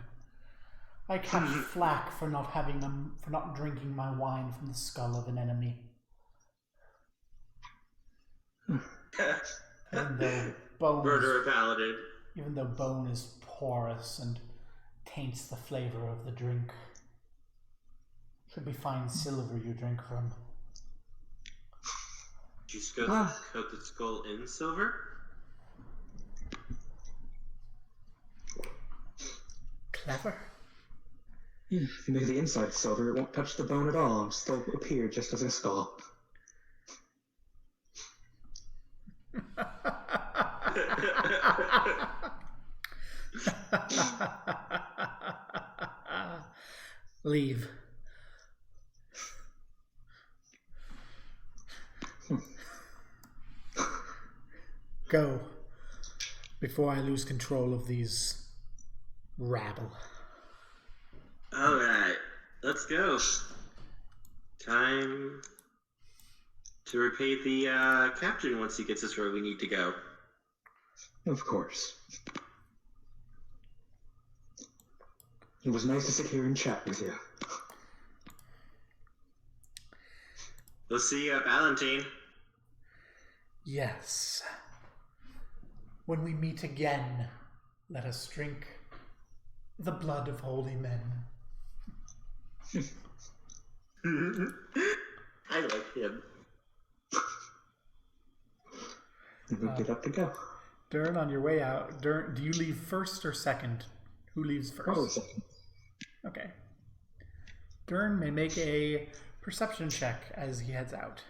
I catch flack for not drinking my wine from the skull of an enemy. Murder a paladin. Even though bone is porous and taints the flavor of the drink. Should be fine silver you drink from. You coat the skull in silver? Clever. If you make the inside silver, it won't touch the bone at all and still appear just as a skull. Leave. Go, before I lose control of these rabble. Alright, let's go. Time to repay the captain once he gets us where we need to go. Of course. It was nice to sit here and chat with you. We'll see you at Valentine. Yes. When we meet again, let us drink the blood of holy men. I like him. We'll get up to go. Dern, on your way out, Dern, do you leave first or second? Who leaves first? Probably second. Okay. Dern may make a perception check as he heads out.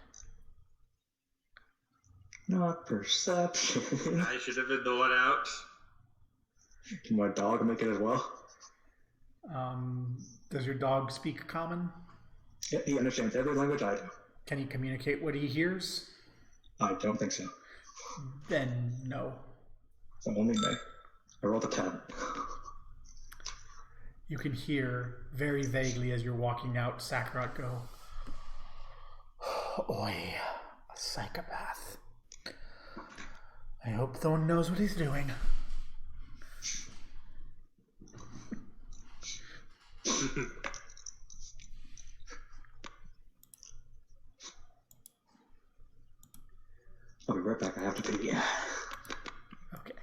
Not perception. I should have been the one out. Can my dog make it as well? Does your dog speak common? Yeah, he understands every language I do. Can he communicate what he hears? I don't think so. Then no. So only me. I rolled a 10. You can hear very vaguely as you're walking out Sakurat go, "Oi, a psychopath. I hope Thorn knows what he's doing." I'll be right back. I have to pee. Okay.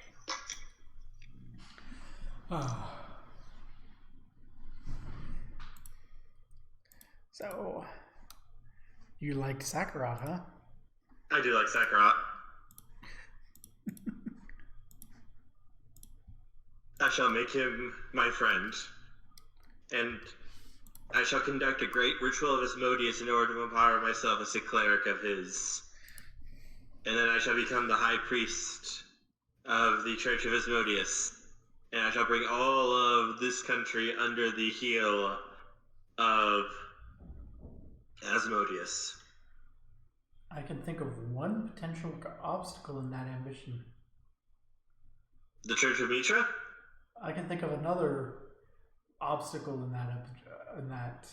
Oh. So, you liked Sakurat, huh? I do like Sakurat. I shall make him my friend, and I shall conduct a great ritual of Asmodeus in order to empower myself as a cleric of his. And then I shall become the high priest of the Church of Asmodeus. And I shall bring all of this country under the heel of Asmodeus. I can think of one potential obstacle in that ambition. The Church of Mitra? I can think of another obstacle in that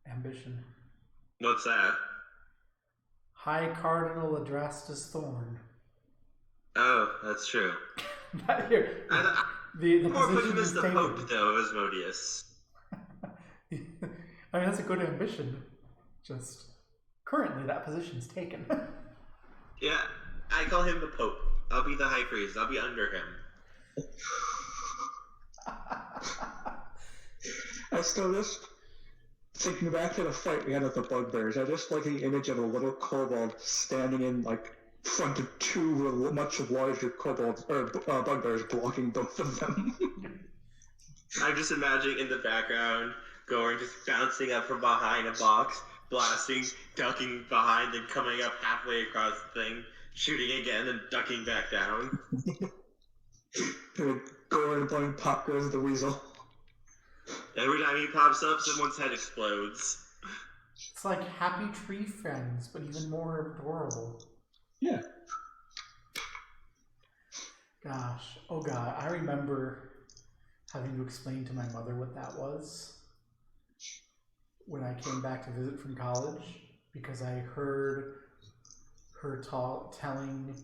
ambition. What's that? High Cardinal addressed as Thorn. Oh, that's true. Here, the Or put position him as is the taken. Pope, though, of Asmodeus. I mean, that's a good ambition. Just currently, that position's taken. Yeah, I call him the Pope. I'll be the high priest. I'll be under him. I still just thinking back to the fight we had with the bugbears. I just like the image of a little kobold standing in like front of two much larger kobolds or bugbears blocking both of them. I'm just imagining in the background, Goring just bouncing up from behind a box, blasting, ducking behind, then coming up halfway across the thing, shooting again, and ducking back down. Goring playing Pop Goes the Weasel. Every time he pops up, someone's head explodes. It's like Happy Tree Friends, but even more adorable. Yeah. Gosh. Oh god, I remember having to explain to my mother what that was when I came back to visit from college, because I heard her telling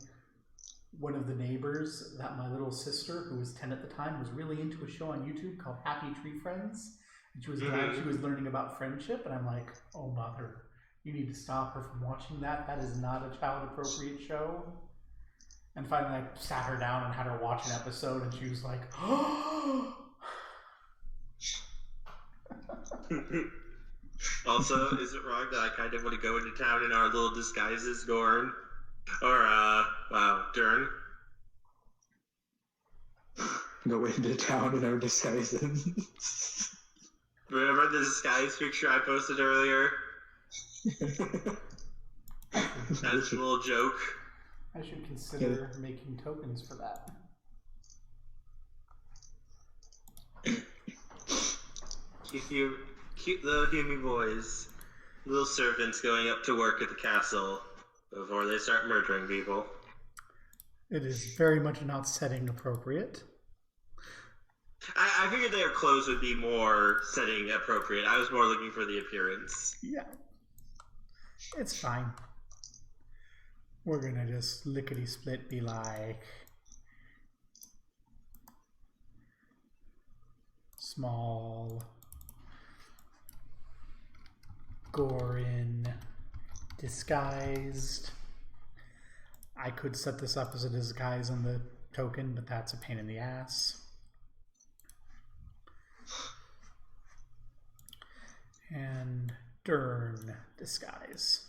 one of the neighbors that my little sister, who was 10 at the time, was really into a show on YouTube called Happy Tree Friends. And she was glad she was learning about friendship. And I'm like, oh, mother, you need to stop her from watching that. That is not a child-appropriate show. And finally, I sat her down and had her watch an episode, and she was like, oh! Also, is it wrong that I kind of want to go into town in our little disguises, Gorn? Or, Dern? Go into town in our disguises. Remember the disguise picture I posted earlier? That's a little joke. I should consider making tokens for that. Cute little Humy boys. Little servants going up to work at the castle before they start murdering people. It is very much not setting appropriate. I figured their clothes would be more setting appropriate. I was more looking for the appearance. Yeah. It's fine. We're gonna just lickety-split be like... small... Gorin... disguised. I could set this up as a disguise on the token, but that's a pain in the ass. And Dern disguise.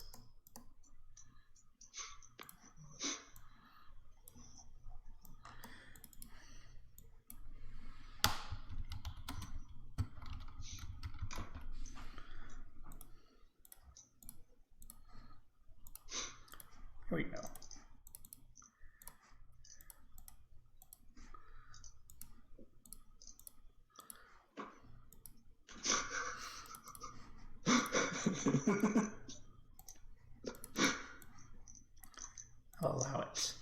Here we go. I'll allow it.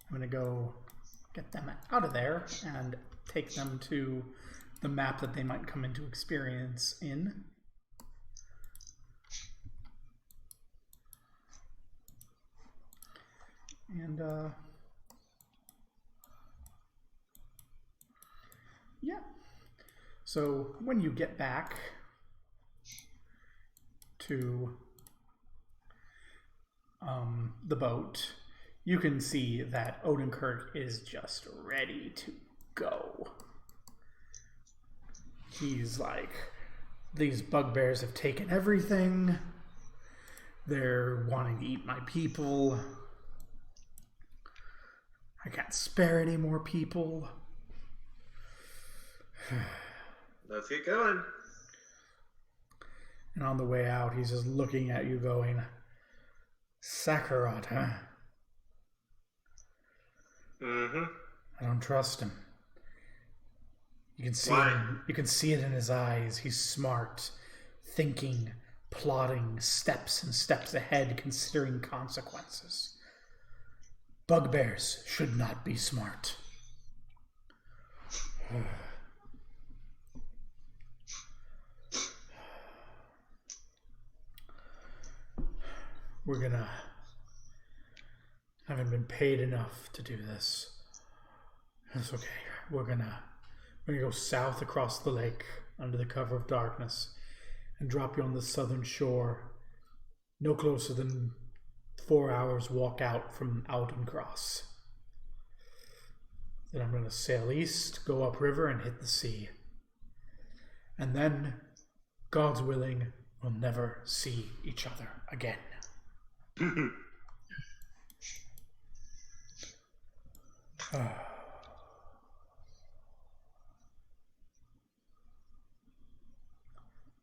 I'm going to go get them out of there and take them to the map that they might come into experience in. And, yeah. So when you get back to the boat, you can see that Odenkirk is just ready to go. He's like, these bugbears have taken everything. They're wanting to eat my people. I can't spare any more people. Let's get going. And on the way out, he's just looking at you going, Sakurot, huh? Mm-hmm. I don't trust him. You can see Why? you can see it in his eyes. He's smart, thinking, plotting, steps and steps ahead, considering consequences. Bugbears should not be smart. We're gonna... haven't been paid enough to do this. That's okay. We're gonna go south across the lake under the cover of darkness and drop you on the southern shore, no closer than 4 hours walk out from Aldencross. Then I'm going to sail east, go upriver, and hit the sea. And then, God's willing, we'll never see each other again.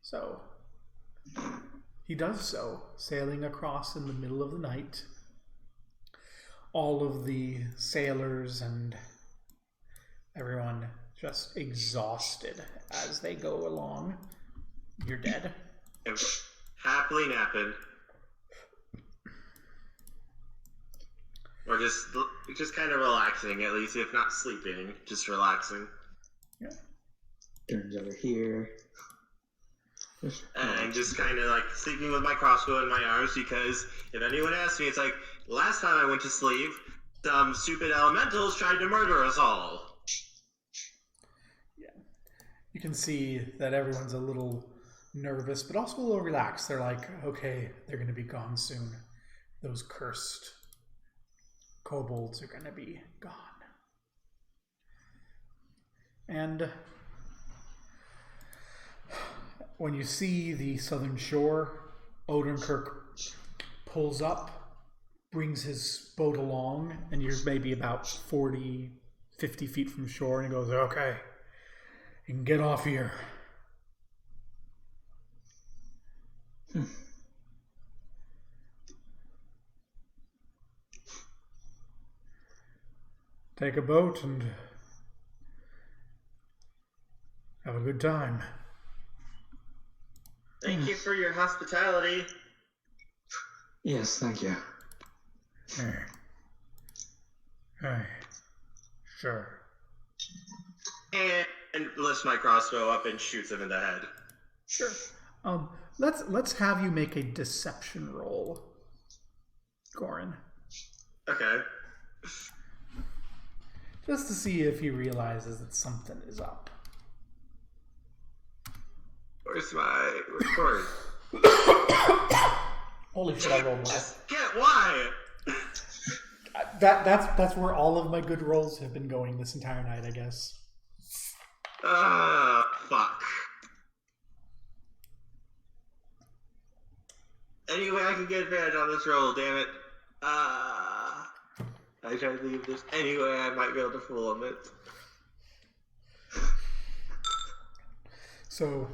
So he does so, sailing across in the middle of the night. All of the sailors and everyone just exhausted as they go along. You're dead. Happily napping. Or just kind of relaxing, at least, if not sleeping, just relaxing. Yeah. Turns over here. And just kind of like sleeping with my crossbow in my arms, because if anyone asks me, it's like, last time I went to sleep, some stupid elementals tried to murder us all. Yeah. You can see that everyone's a little nervous, but also a little relaxed. They're like, okay, they're going to be gone soon. Those cursed kobolds are going to be gone. And when you see the southern shore, Odenkirk pulls up, brings his boat along, and you're maybe about 40, 50 feet from shore, and he goes, okay, you can get off here. Take a boat and have a good time. Thank you for your hospitality. Yes, thank you. Hey. Sure. And lifts my crossbow up and shoots him in the head. Sure. Let's have you make a deception roll, Gorin. Okay. Just to see if he realizes that something is up. Where's my record? Holy shit, I rolled well. Just get why? That's where all of my good rolls have been going this entire night, I guess. Fuck. Anyway, I can get advantage on this roll, damn it. I try to leave this anyway, I might be able to fool him it. So,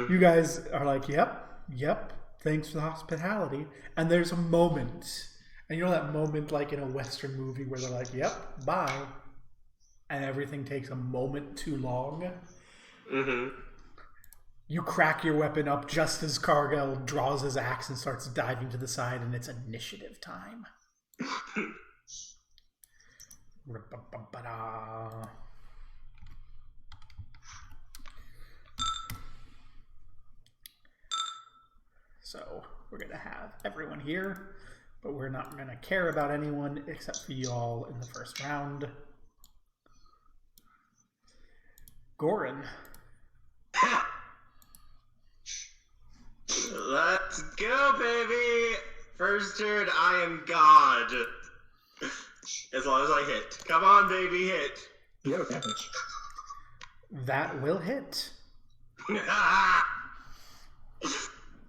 you guys are like, yep, thanks for the hospitality. And there's a moment, and you know that moment like in a Western movie where they're like, yep, bye. And everything takes a moment too long. Mm-hmm. You crack your weapon up just as Cargill draws his axe and starts diving to the side, and it's initiative time. So we're going to have everyone here, but we're not going to care about anyone except for you all in the first round. Gorin. Let's go, baby! First turn, I am God. As long as I hit. Come on, baby, hit. You have advantage. That will hit.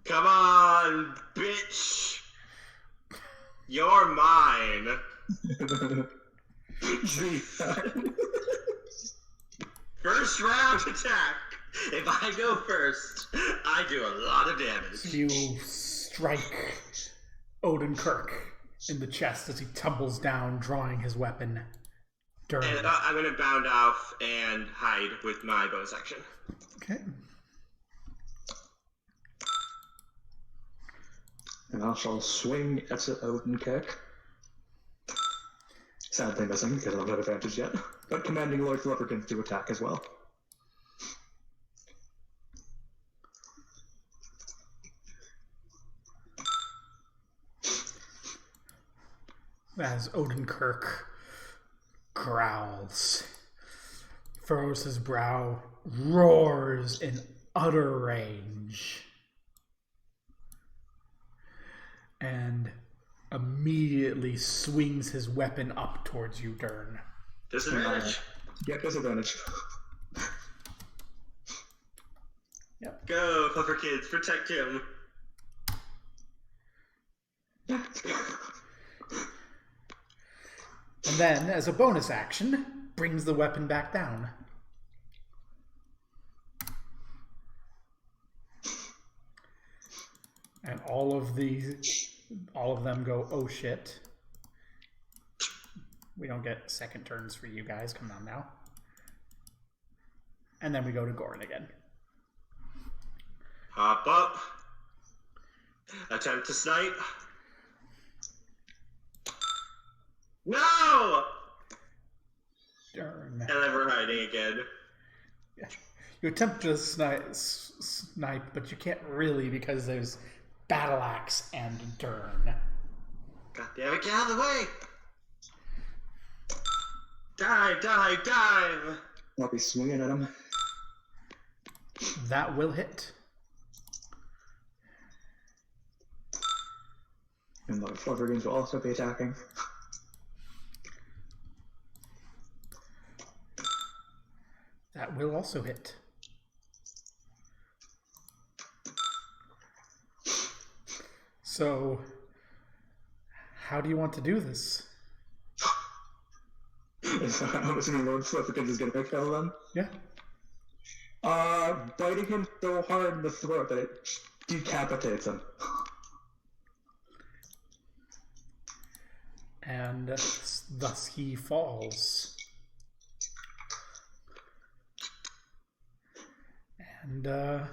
Come on, bitch. You're mine. First round attack. If I go first, I do a lot of damage. You strike Odenkirk in the chest as he tumbles down, drawing his weapon. And I'm going to bound off and hide with my bonus action. Okay. And I shall swing at Odenkirk. Sadly missing because I don't have advantage yet. But commanding Lord Leprechaun to attack as well. As Odenkirk growls, furrows his brow, roars in utter rage, and immediately swings his weapon up towards you, Dern. Disadvantage. Get disadvantage. Yep. Go, Puffer Kids, protect him. And then, as a bonus action, brings the weapon back down. And all of them go, oh shit. We don't get second turns for you guys. Come on now. And then we go to Gorin again. Hop up. Attempt to snipe. No! Darn. And then we're hiding again. Yeah. You attempt to snipe, but you can't really because there's Battle Axe and Dern. God damn it, get out of the way! Dive, dive, dive! I'll be swinging at him. That will hit. And the Flufferkins will also be attacking. That will also hit. So, how do you want to do this? I'm assuming Lord Flufferkins is going to kill them. Yeah. Biting him so hard in the throat that it decapitates him. And thus he falls. And the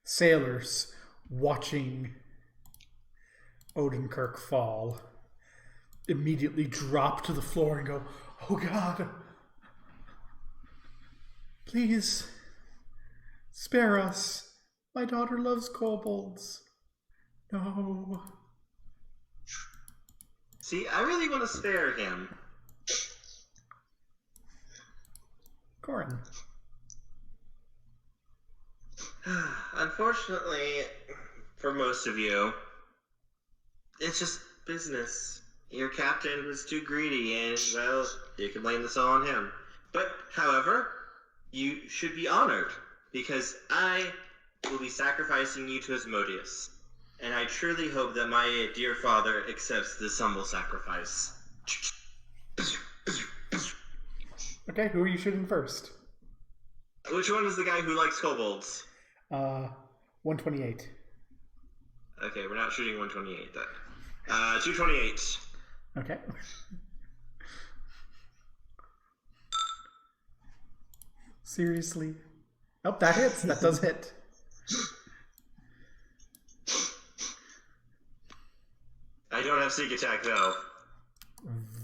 sailors watching Odenkirk fall immediately drop to the floor and go, "Oh God, please spare us. My daughter loves kobolds. No." See, I really want to spare him. Gorin. Unfortunately, for most of you, it's just business. Your captain was too greedy, and, well, you can blame this all on him. But, however, you should be honored, because I will be sacrificing you to Asmodeus. And I truly hope that my dear father accepts this humble sacrifice. Okay, who are you shooting first? Which one is the guy who likes kobolds? 128. Okay, we're not shooting 128 then. 228. Okay. Seriously? Oh, that hits. That does hit. I don't have sneak attack though.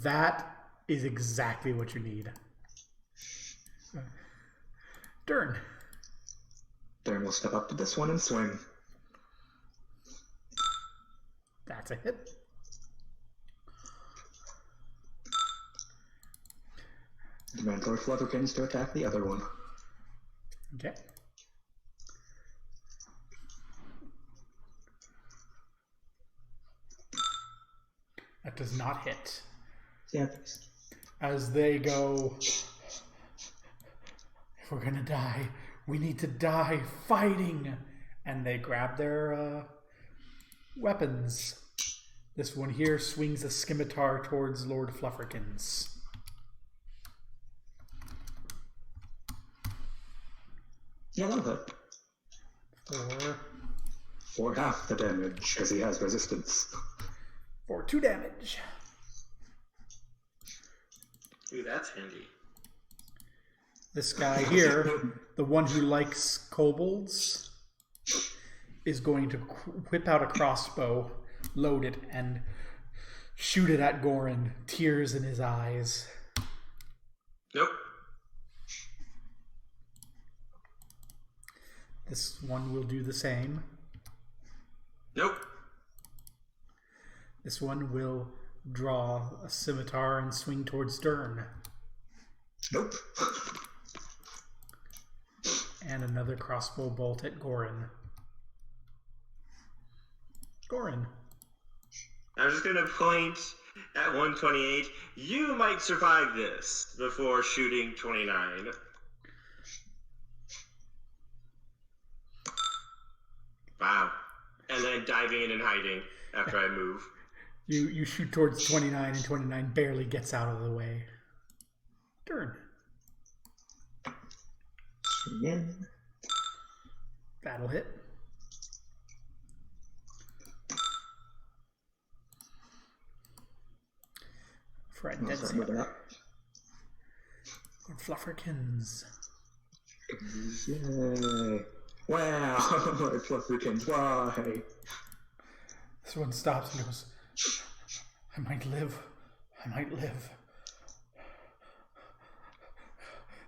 That is exactly what you need. Dern. Dern will step up to this one and swing. That's a hit. Demand Lord Flutterkins to attack the other one. Okay. That does not hit. Yeah, thanks. As they go, if we're gonna die, we need to die fighting. And they grab their weapons. This one here swings a scimitar towards Lord Flufferkins. Yeah, that'll hit. For half the damage, because he has resistance. For 2 damage. Ooh, that's handy. This guy here, the one who likes kobolds, is going to whip out a crossbow, load it, and shoot it at Gorin, tears in his eyes. Nope. This one will do the same. Nope. This one will draw a scimitar and swing towards Dern. Nope. And another crossbow bolt at Gorin. Gorin. I'm just gonna point at 128. You might survive this before shooting 29. Wow. And then diving in and hiding after I move. You shoot towards 29 and 29 barely gets out of the way. Dern. Again. That'll hit. For a dead Sorry about sailor. that. Or Flufferkins. Yay. Wow. Flufferkins, why? This one stops and goes, I might live. I might live.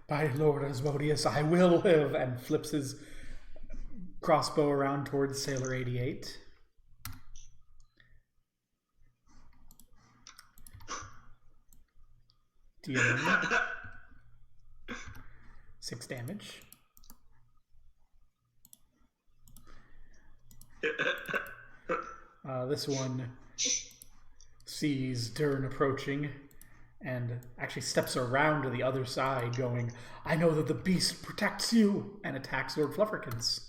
By Lord Asmodeus, I will live. And flips his crossbow around towards Sailor 88. Dealing 6 damage. This one sees Dern approaching and actually steps around to the other side going, I know that the beast protects you, and attacks Lord Flufferkins.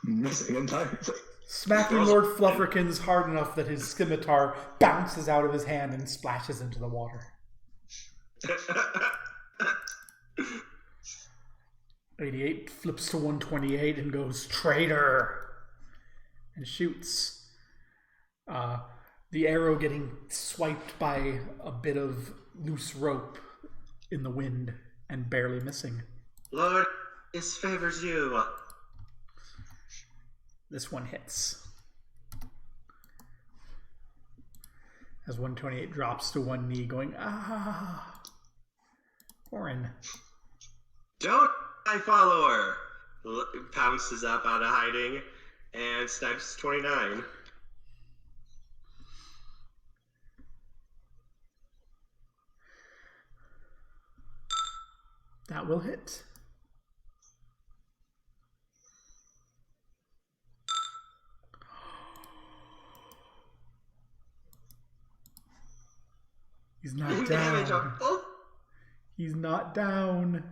Missing entirely. Smacking Lord Flufferkins hard enough that his scimitar bounces out of his hand and splashes into the water. 88 flips to 128 and goes, traitor! And shoots. The arrow getting swiped by a bit of loose rope in the wind and barely missing. Lord, this favors you. This one hits. As 128 drops to one knee going, ah! Orin. Don't, my follower! Pounces up out of hiding and snipes 29. That will hit. He's not Damage on down. both. He's not down.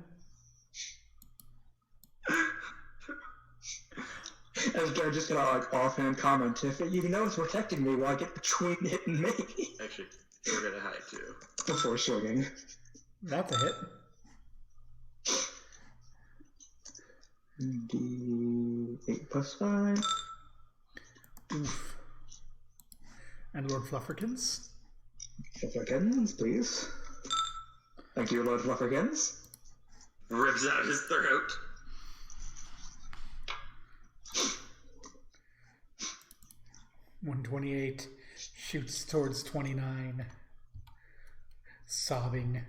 As Jared just got like offhand comment, if it even though it's protecting me, why get between it and me? Actually, we're gonna hide too. Before swinging. That's a hit. D8 plus 5. Oof. And Lord Flufferkins. Flufferkins, please. Thank you, Lord Flufferkins. Rips out his throat. $128 shoots towards 29, sobbing.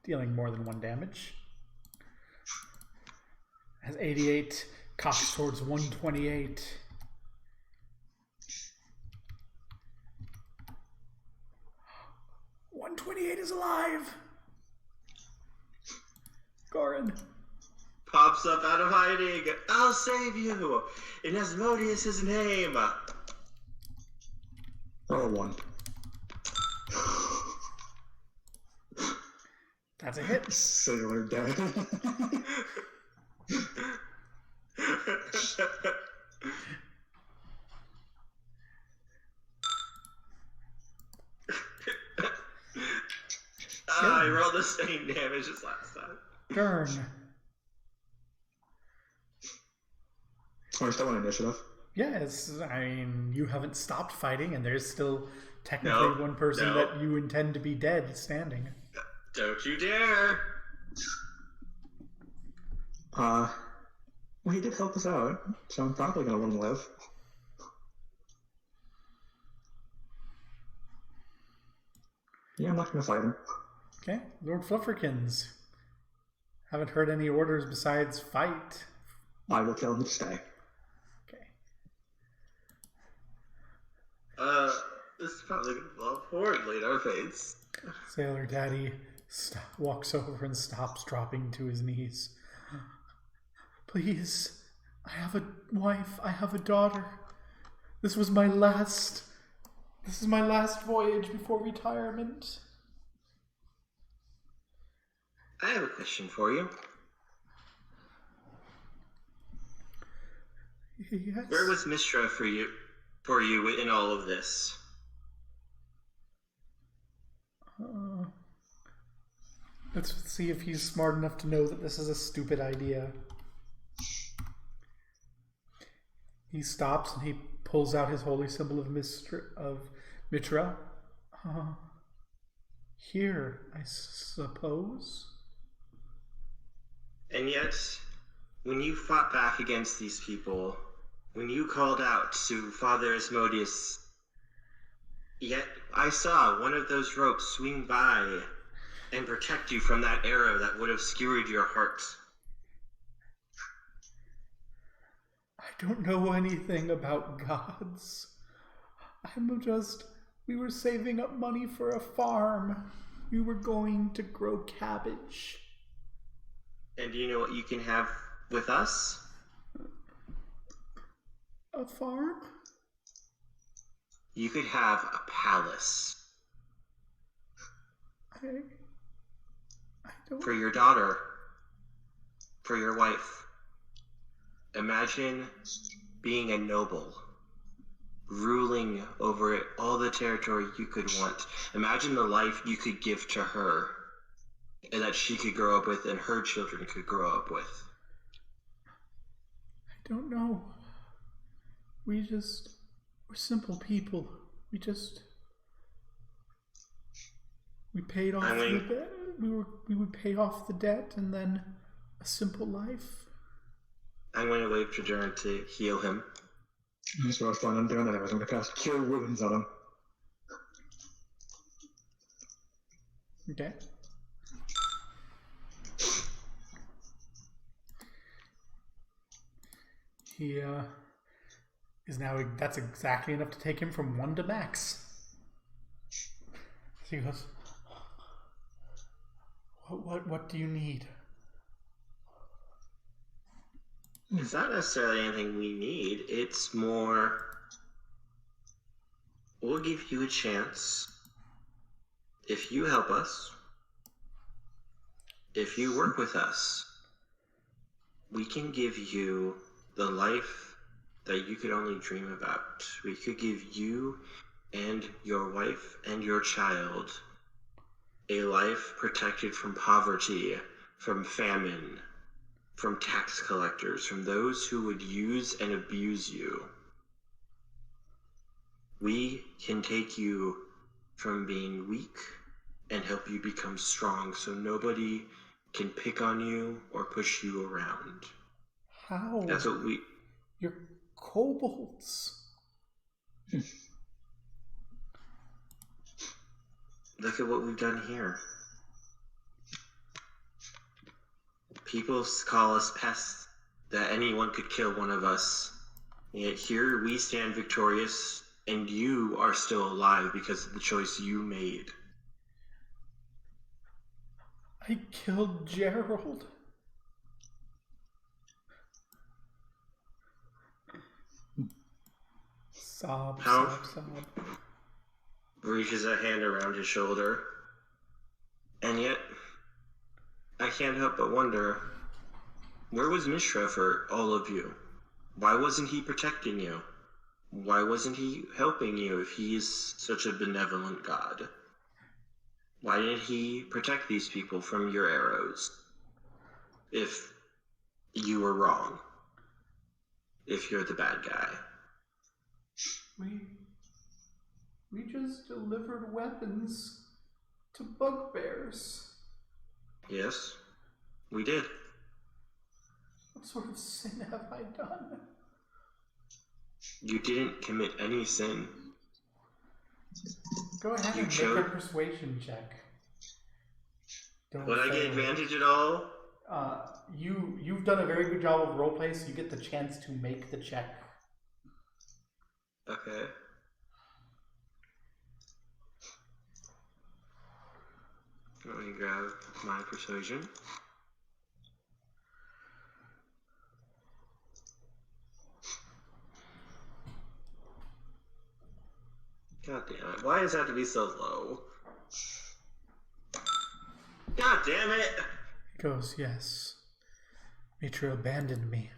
Dealing more than 1 damage. As 88 cocks towards 128. $128 is alive! Gorin. Pops up out of hiding. I'll save you. In Asmodeus' name. Roll 1. That's a hit. Sailor dead. I rolled the same damage as last time. Dern. We're still on initiative. Yes, I mean, you haven't stopped fighting, and there's still technically one person that you intend to be dead standing. Don't you dare! Well, he did help us out, so I'm probably gonna let him live. Yeah, I'm not gonna fight him. Okay, Lord Flufferkins. Haven't heard any orders besides fight. I will tell him to stay. Okay. This is probably gonna blow up horribly in our face. Sailor Daddy walks over and stops, dropping to his knees. Please, I have a wife, I have a daughter. This is my last voyage before retirement. I have a question for you. Yes. Where was Mistra for you in all of this? Let's see if he's smart enough to know that this is a stupid idea. He stops and he pulls out his holy symbol of Mitra. Here, I suppose. And yet, when you fought back against these people, when you called out to Father Asmodeus, yet I saw one of those ropes swing by and protect you from that arrow that would have skewered your heart. I don't know anything about gods. We were saving up money for a farm. We were going to grow cabbage. And do you know what you can have with us? A farm? You could have a palace. I don't... For your daughter. For your wife. Imagine being a noble. Ruling over all the territory you could want. Imagine the life you could give to her. And that she could grow up with and her children could grow up with. I don't know. We're simple people. We paid off the debt. We would pay off the debt and then a simple life. I'm going to wave to Duran to heal him. That's what I was planning on doing, and I was going to cast Cure Wounds on him. Okay. He is now. That's exactly enough to take him from 1 to max. So he goes, What do you need? It's not necessarily anything we need. It's more, we'll give you a chance if you help us, if you work with us. We can give you the life that you could only dream about. We could give you and your wife and your child a life protected from poverty, from famine, from tax collectors, from those who would use and abuse you. We can take you from being weak and help you become strong so nobody can pick on you or push you around. How? That's what we... You're kobolds. Look at what we've done here. People call us pests, that anyone could kill one of us. Yet here we stand victorious, and you are still alive because of the choice you made. I killed Gerald. Sob. Reaches a hand around his shoulder. And yet, I can't help but wonder, where was Mishra for all of you? Why wasn't he protecting you? Why wasn't he helping you if he's such a benevolent god? Why didn't he protect these people from your arrows? If you were wrong. If you're the bad guy. We just delivered weapons to bugbears. Yes, we did. What sort of sin have I done? You didn't commit any sin. Go ahead and make a persuasion check. Would I get advantage at all? You've done a very good job of roleplay, so you get the chance to make the check. Okay. Let me grab my persuasion. God damn it. Why does it have to be so low? God damn it! He goes, yes. Mitra abandoned me.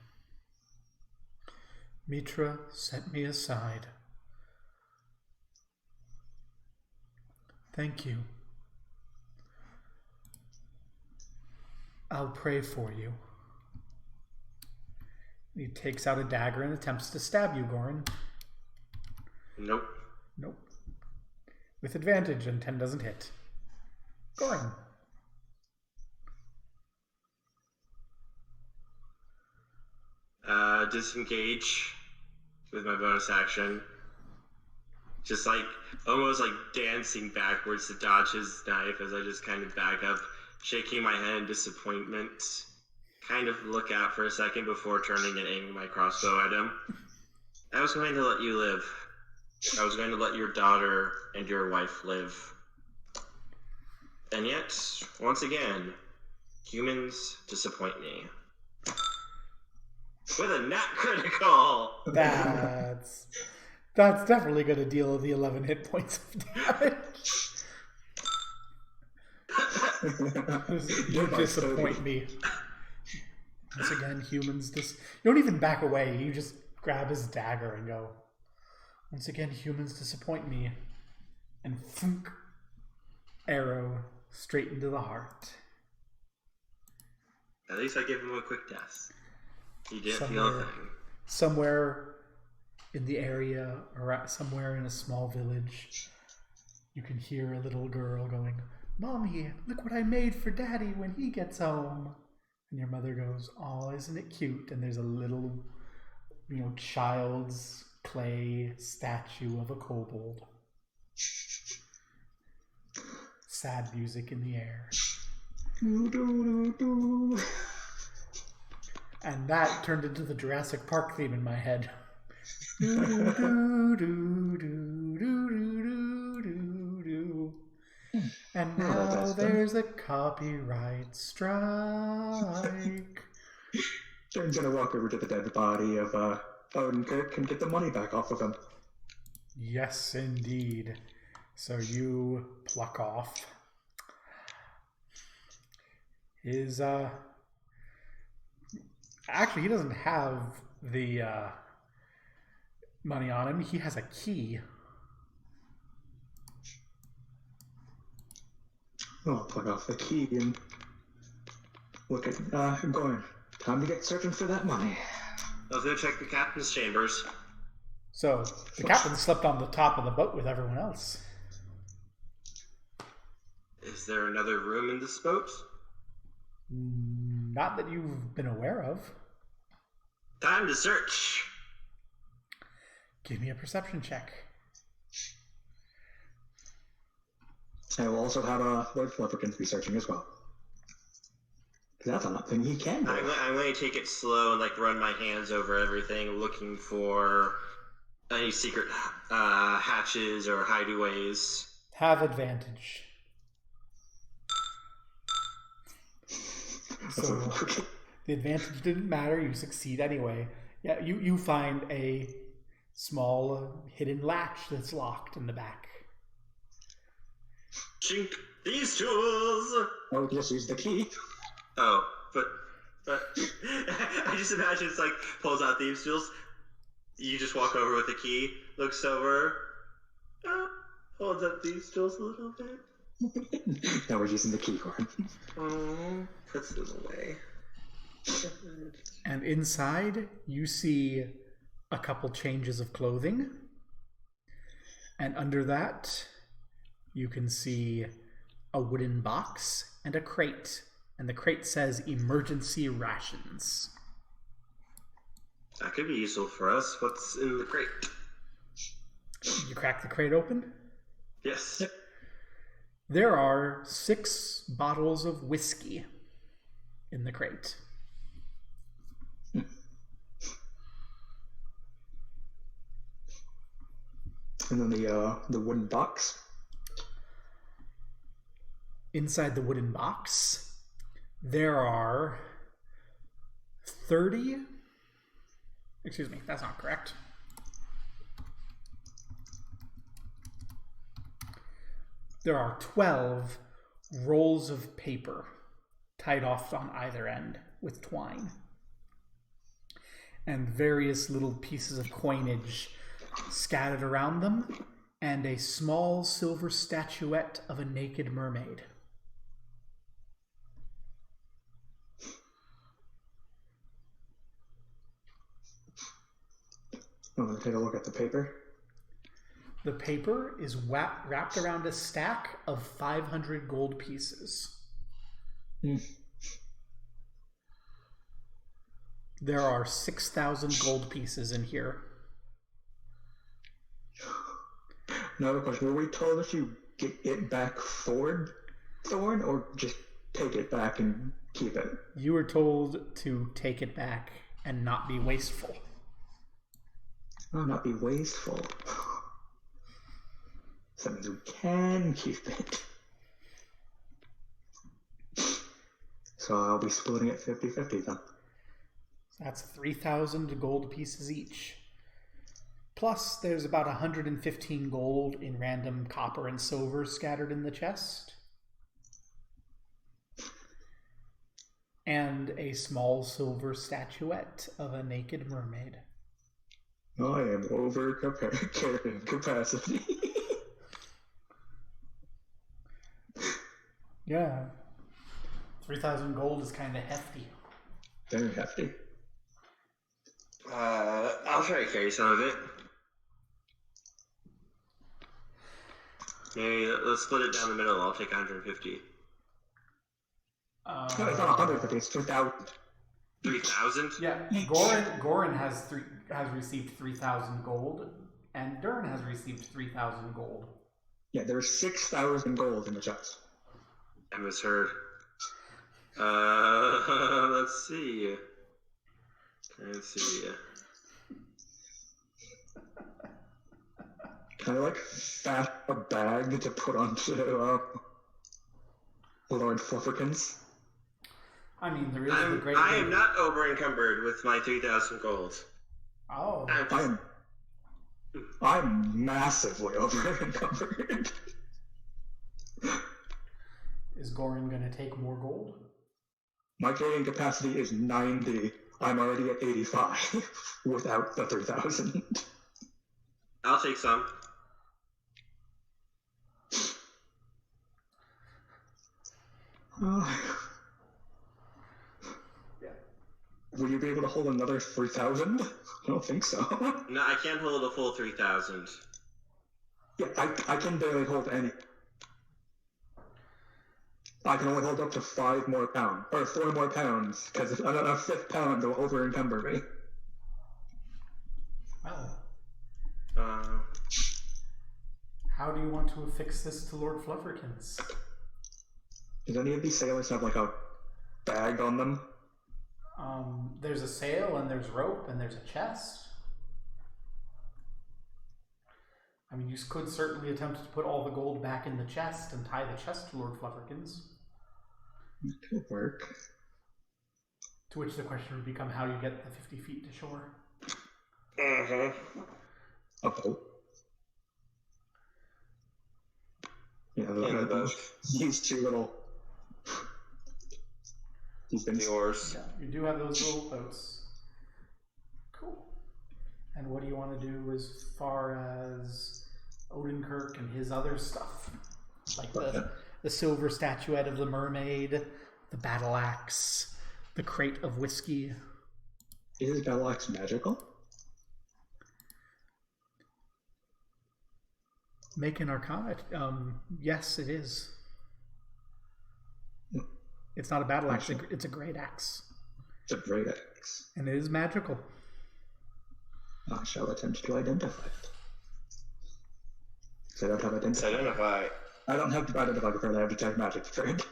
Mitra set me aside. Thank you. I'll pray for you. He takes out a dagger and attempts to stab you, Goran. Nope. Nope. With advantage, and 10 doesn't hit. Goran. Disengage with my bonus action. Just like, almost like dancing backwards to dodge his knife as I just kind of back up, shaking my head in disappointment. Kind of look out for a second before turning and aiming my crossbow at him. I was going to let you live. I was going to let your daughter and your wife live. And yet, once again, humans disappoint me. With a nat critical! That's definitely going to deal the 11 hit points of damage. You disappoint me. Once again, humans you don't even back away. You just grab his dagger and go. Once again, humans disappoint me. And thunk, arrow straight into the heart. At least I give him a quick death. He didn't feel a thing. Somewhere in the area, or somewhere in a small village, you can hear a little girl going, "Mommy, look what I made for Daddy when he gets home." And your mother goes, "Oh, isn't it cute?" And there's a little, child's clay statue of a kobold. Sad music in the air. And that turned into the Jurassic Park theme in my head. And now there's a copyright strike. Jane's gonna walk over to the dead body of Odenkirk and get the money back off of him. Yes, indeed. So you pluck off his, actually, he doesn't have the money on him. He has a key. I'll pluck off the key and look at going. Time to get searching for that money. I was gonna check the captain's chambers. So the captain slept on the top of the boat with everyone else. Is there another room in this boat? Not that you've been aware of. Time to search. Give me a perception check. I will also have Lord Flipperkins be searching as well. That's not thing he can do. I'm going to take it slow and run my hands over everything, looking for any secret hatches or hideaways. Have advantage. So the advantage didn't matter. You succeed anyway. Yeah, you find a small hidden latch that's locked in the back. Chink these tools! Oh, just use the key. Oh, but I just imagine it's pulls out thieves' tools. You just walk over with the key, looks over, holds up thieves' tools a little bit. Now we're using the key card. Oh, puts them away. And inside, you see a couple changes of clothing. And under that, you can see a wooden box and a crate. And the crate says emergency rations. That could be useful for us. What's in the crate? You crack the crate open? Yes. There are 6 bottles of whiskey in the crate. And then the wooden box. Inside the wooden box, there are 30... Excuse me, that's not correct. There are 12 rolls of paper tied off on either end with twine. And various little pieces of coinage scattered around them, and a small silver statuette of a naked mermaid. I'm going to take a look at the paper. The paper is wrapped around a stack of 500 gold pieces. There are 6,000 gold pieces in here. Another question. Were we told if you get it back for Thorn, or just take it back and keep it? You were told to take it back and not be wasteful. Oh, not be wasteful. So that means we can keep it. So I'll be splitting it 50-50 then. That's 3,000 gold pieces each. Plus, there's about 115 gold in random copper and silver scattered in the chest. And a small silver statuette of a naked mermaid. I am over carrying capacity. Yeah. 3,000 gold is kind of hefty. Very hefty. I'll try to carry some of it. Maybe let's split it down the middle. I'll take 150. No, it's not 150, it's 2,000. 3,000? Yeah, Goran has received 3,000 gold, and Dern has received 3,000 gold. Yeah, there's 6,000 gold in the chest. I misheard. Let's see. Can I like fat a bag to put onto Lord Flufferkins? I mean, there is the great. I am not over encumbered with my 3,000 gold. Oh. I'm massively over encumbered. Is Goran going to take more gold? My carrying capacity is 90. I'm already at 85 without the 3,000. I'll take some. Will you be able to hold another 3,000? I don't think so. No, I can't hold a full 3,000. Yeah, I can barely hold any. I can only hold up to 5 more pounds, or 4 more pounds, because if a 5th pound will over encumber me. Well. How do you want to affix this to Lord Flufferkins? Does any of these sailors have like a bag on them? There's a sail, and there's rope, and there's a chest. I mean, you could certainly attempt to put all the gold back in the chest and tie the chest to Lord Flufferkins. It could work. To which the question would become how you get the 50 feet to shore. A boat. Yeah, these two little. The oars. Yeah, you do have those little boats. Cool. And what do you want to do as far as Odenkirk and his other stuff? Like the silver statuette of the mermaid, the battle axe, the crate of whiskey. Is battle axe magical? Make an arcana. Yes, it is. It's not a battle axe, it's a great axe. It's a great axe. And it is magical. I shall attempt to identify it. So I don't have identify. I don't have to identify before I have detect magic for it.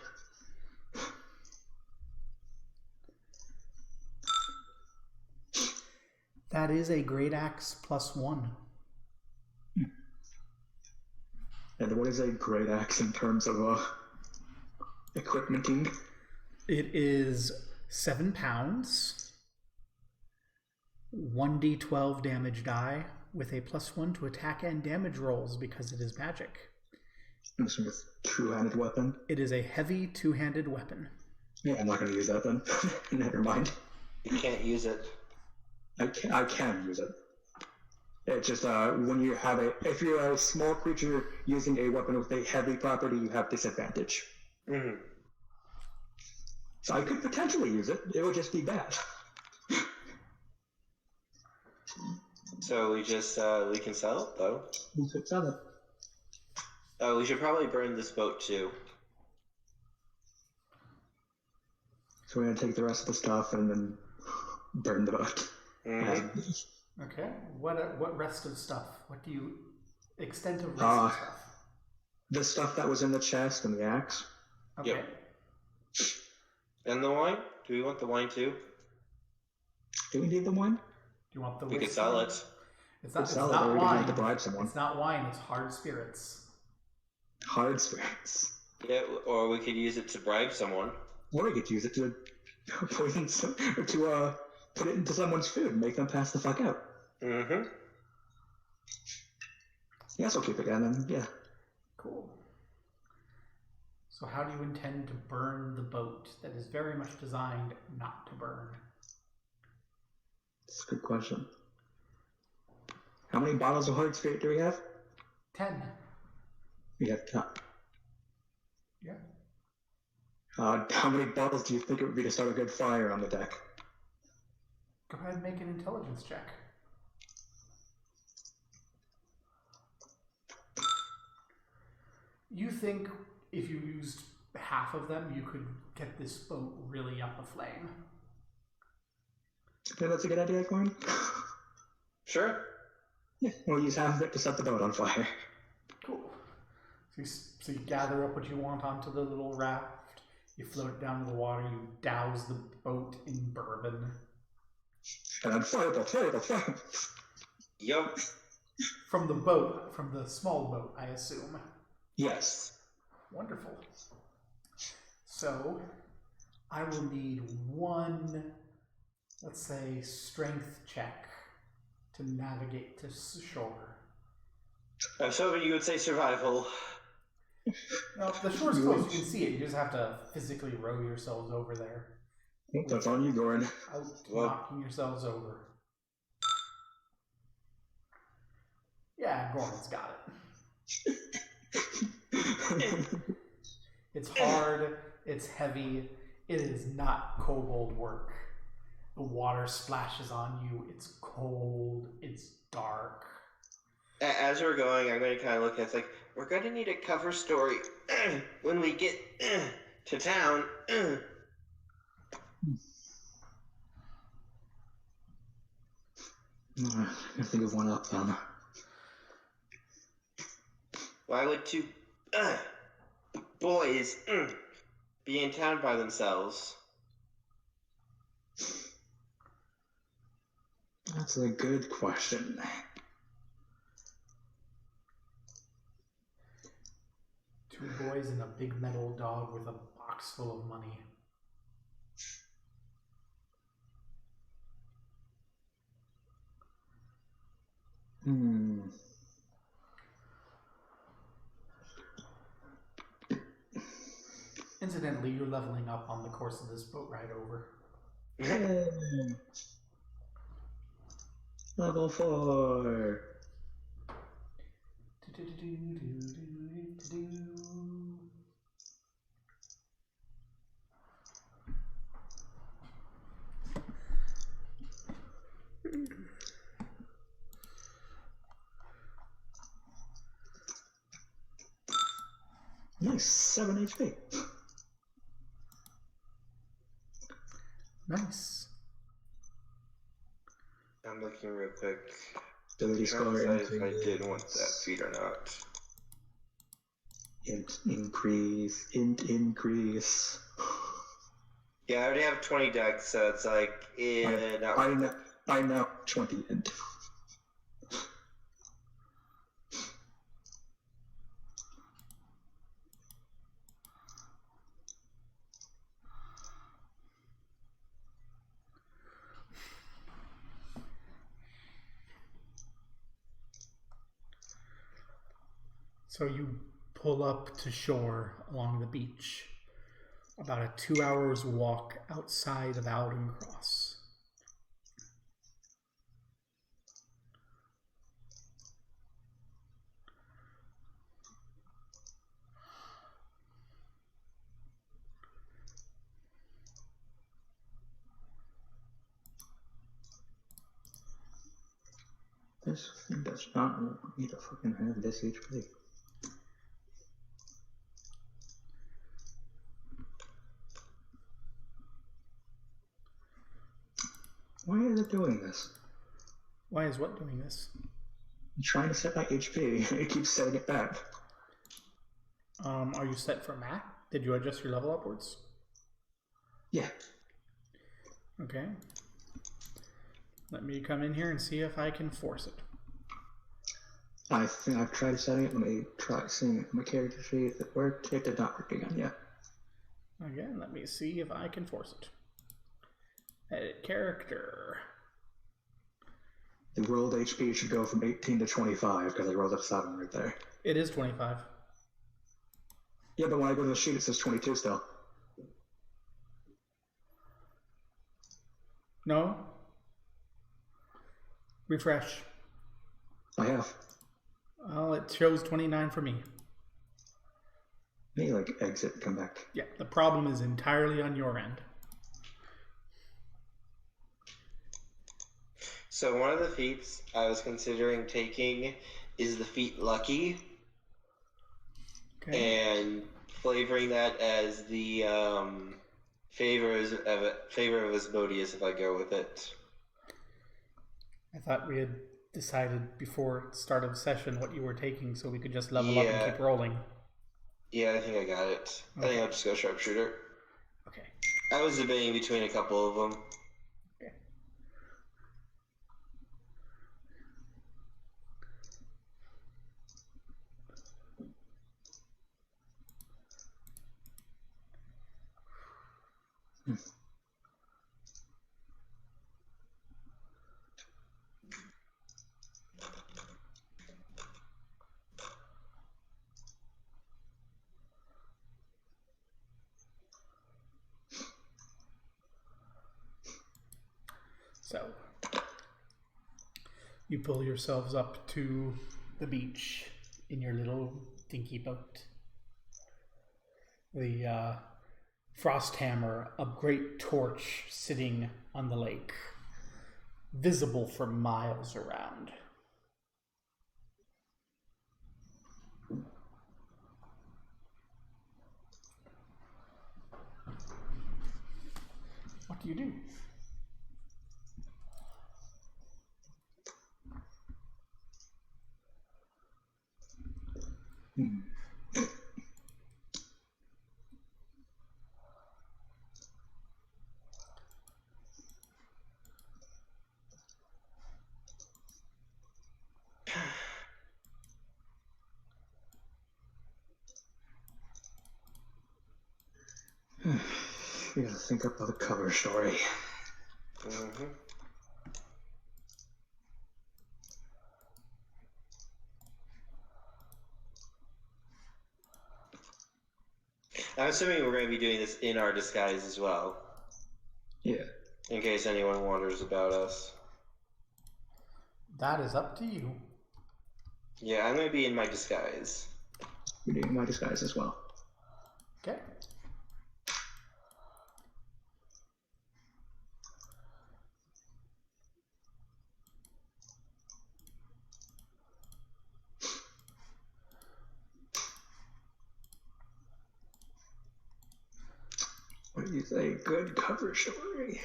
That is a great axe +1. And what is a great axe in terms of equipmenting? It is 7 pounds, 1d12 damage die with a +1 to attack and damage rolls because it is magic. I'm assuming it's a two-handed weapon. It is a heavy two-handed weapon. Yeah, I'm not going to use that then. Never mind. You can't use it. I can use it. It's just when you have if you're a small creature using a weapon with a heavy property, you have disadvantage. Mm-hmm. So I could potentially use it. It would just be bad. So we just we can sell it though. We could sell it. Oh, we should probably burn this boat too. So we're gonna take the rest of the stuff and then burn the boat. Mm-hmm. Okay. What rest of stuff? What do you extent of rest of stuff? The stuff that was in the chest and the axe. Okay. Yep. And the wine? Do we want the wine too? Do we need the wine? Do you want the We whiskey? could sell it. It's not, it's sell it, not or we can wine. have to bribe someone. It's not wine, it's hard spirits. Hard spirits. Yeah, or we could use it to bribe someone. Or we could use it to poison or to put it into someone's food and make them pass the fuck out. Mm-hmm. Yes, I'll keep it down then, yeah. Cool. So how do you intend to burn the boat that is very much designed not to burn? That's a good question. How many bottles of hard spirit do we have? 10. We have 10. Yeah. How many bottles do you think it would be to start a good fire on the deck? Go ahead and make an intelligence check. You think if you used half of them, you could get this boat really up aflame? I think that's a good idea, Corn. Sure. Yeah, we'll use half of it to set the boat on fire. Cool. So you gather up what you want onto the little raft, you float it down to the water, you douse the boat in bourbon. And then fireball. Yup. From the boat, from the small boat, I assume. Yes. Wonderful. So, I will need one, let's say, strength check to navigate to shore. I was hoping you would say survival. No, the shore's close, you can see it, you just have to physically row yourselves over there. That's on you, Goran. Out Well- knocking yourselves over. Yeah, Gorman's got it. It's hard, it's heavy, it is not kobold work. The water splashes on you, it's cold, it's dark. As we're going, I'm going to kind of look at it, it's like, we're going to need a cover story when we get to town. I can think of one up then. Why would two boys be in town by themselves? That's a good question. Two boys and a big metal dog with a box full of money. Incidentally, you're leveling up on the course of this boat ride over. Yay. Level 4. Nice, 7 HP. Nice. I'm looking real quick. Ability Trying to score decide if I did want that feat or not. Int increase. Yeah, I already have 20 decks, so it's like, I know 20 int. So you pull up to shore along the beach. About a 2 hours walk outside of Alden Cross. This thing does not want me to fucking have this HP. Why is it doing this? Why is what doing this? I'm trying to set my HP. It keeps setting it back. Are you set for max? Did you adjust your level upwards? Yeah. Okay. Let me come in here and see if I can force it. I think I've tried setting it. Let me try seeing it in my character sheet. It worked. It did not work again yet. Again, let me see if I can force it. Edit character. The rolled HP should go from 18 to 25 because I rolled a 7 right there. It is 25. Yeah, but when I go to the sheet, it says 22 still. No? Refresh. I have. Well, it shows 29 for me. I need to, like, exit and come back. Yeah, the problem is entirely on your end. So one of the feats I was considering taking is the feat Lucky, and flavoring that as the favor of Asmodeus if I go with it. I thought we had decided before start of session what you were taking, so we could just level up and keep rolling. Yeah, I think I got it. Okay. I think I'll just go Sharpshooter. Okay. I was debating between a couple of them. Okay. So, you pull yourselves up to the beach in your little dinky boat. The frost hammer, a great torch sitting on the lake, visible for miles around. What do you do? We gotta think up of the cover story. Mm-hmm. I'm assuming we're going to be doing this in our disguise as well. Yeah. In case anyone wonders about us. That is up to you. Yeah, I'm going to be in my disguise. You're doing my disguise as well. Okay. What do you say? Good cover story.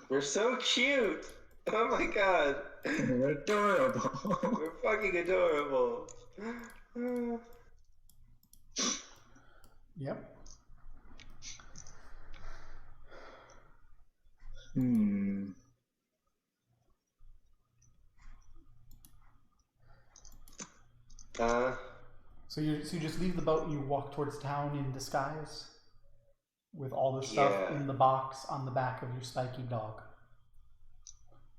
We're so cute! Oh my god! We're adorable. We're fucking adorable! Yep. So you just leave the boat and you walk towards town in disguise with all the stuff in the box on the back of your spiky dog.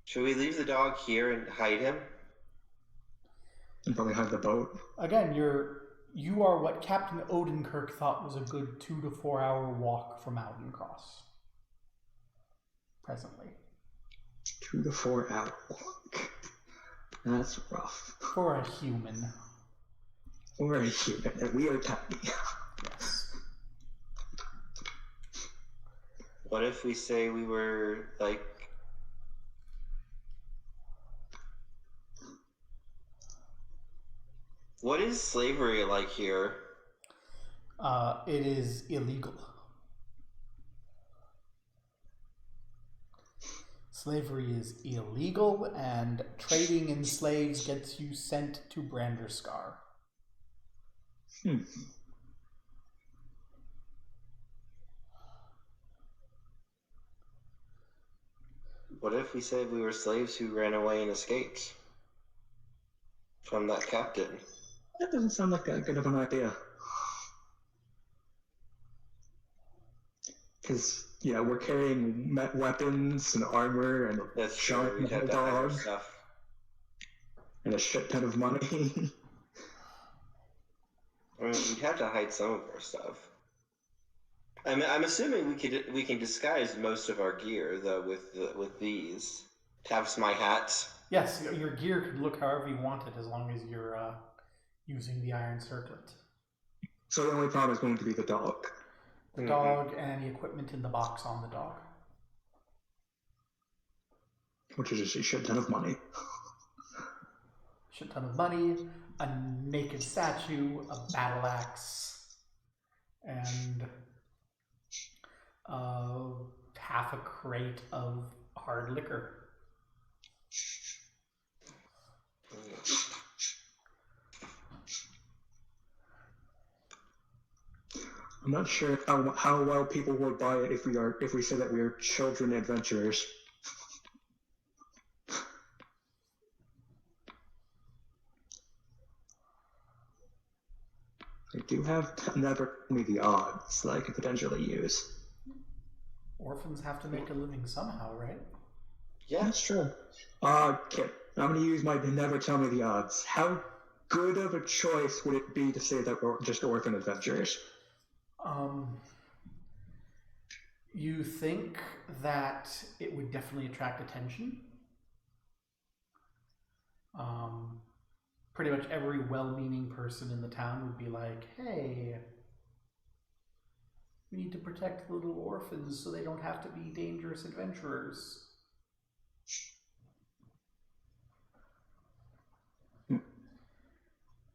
Should we leave the dog here and hide him? And probably hide the boat. Again, you are what Captain Odenkirk thought was a good 2 to 4 hour walk from Aldencross. Presently. 2 to 4 hour walk. That's rough. For a human. For a human, and we are tiny. Yes. What if we say we were, like... What is slavery like here? It is illegal. Slavery is illegal, and trading in slaves gets you sent to Branderskar. What if we said we were slaves who ran away and escaped from that captain? That doesn't sound like that good of an idea. Because, we're carrying weapons and armor and That's sharp true. We'd have to hide our dog stuff. and a shit ton of money. I mean, we'd have to hide some of our stuff. I'm assuming we can disguise most of our gear though with these. Taps my hat. Yes, your gear could look however you want it as long as you're using the iron circlet. So the only problem is going to be the dog. The dog and any equipment in the box on the dog. Which is just a shit ton of money. Shit ton of money, a naked statue, a battle axe, and half a crate of hard liquor. I'm not sure how well people would buy it if we say that we are children adventurers. I do have never told me the odds that I could potentially use. Orphans have to make a living somehow, right? Yeah. That's true. Kit, I'm going to use my never tell me the odds. How good of a choice would it be to say that we're just orphan adventurers? You think that it would definitely attract attention. Pretty much every well-meaning person in the town would be like, hey, we need to protect the little orphans so they don't have to be dangerous adventurers.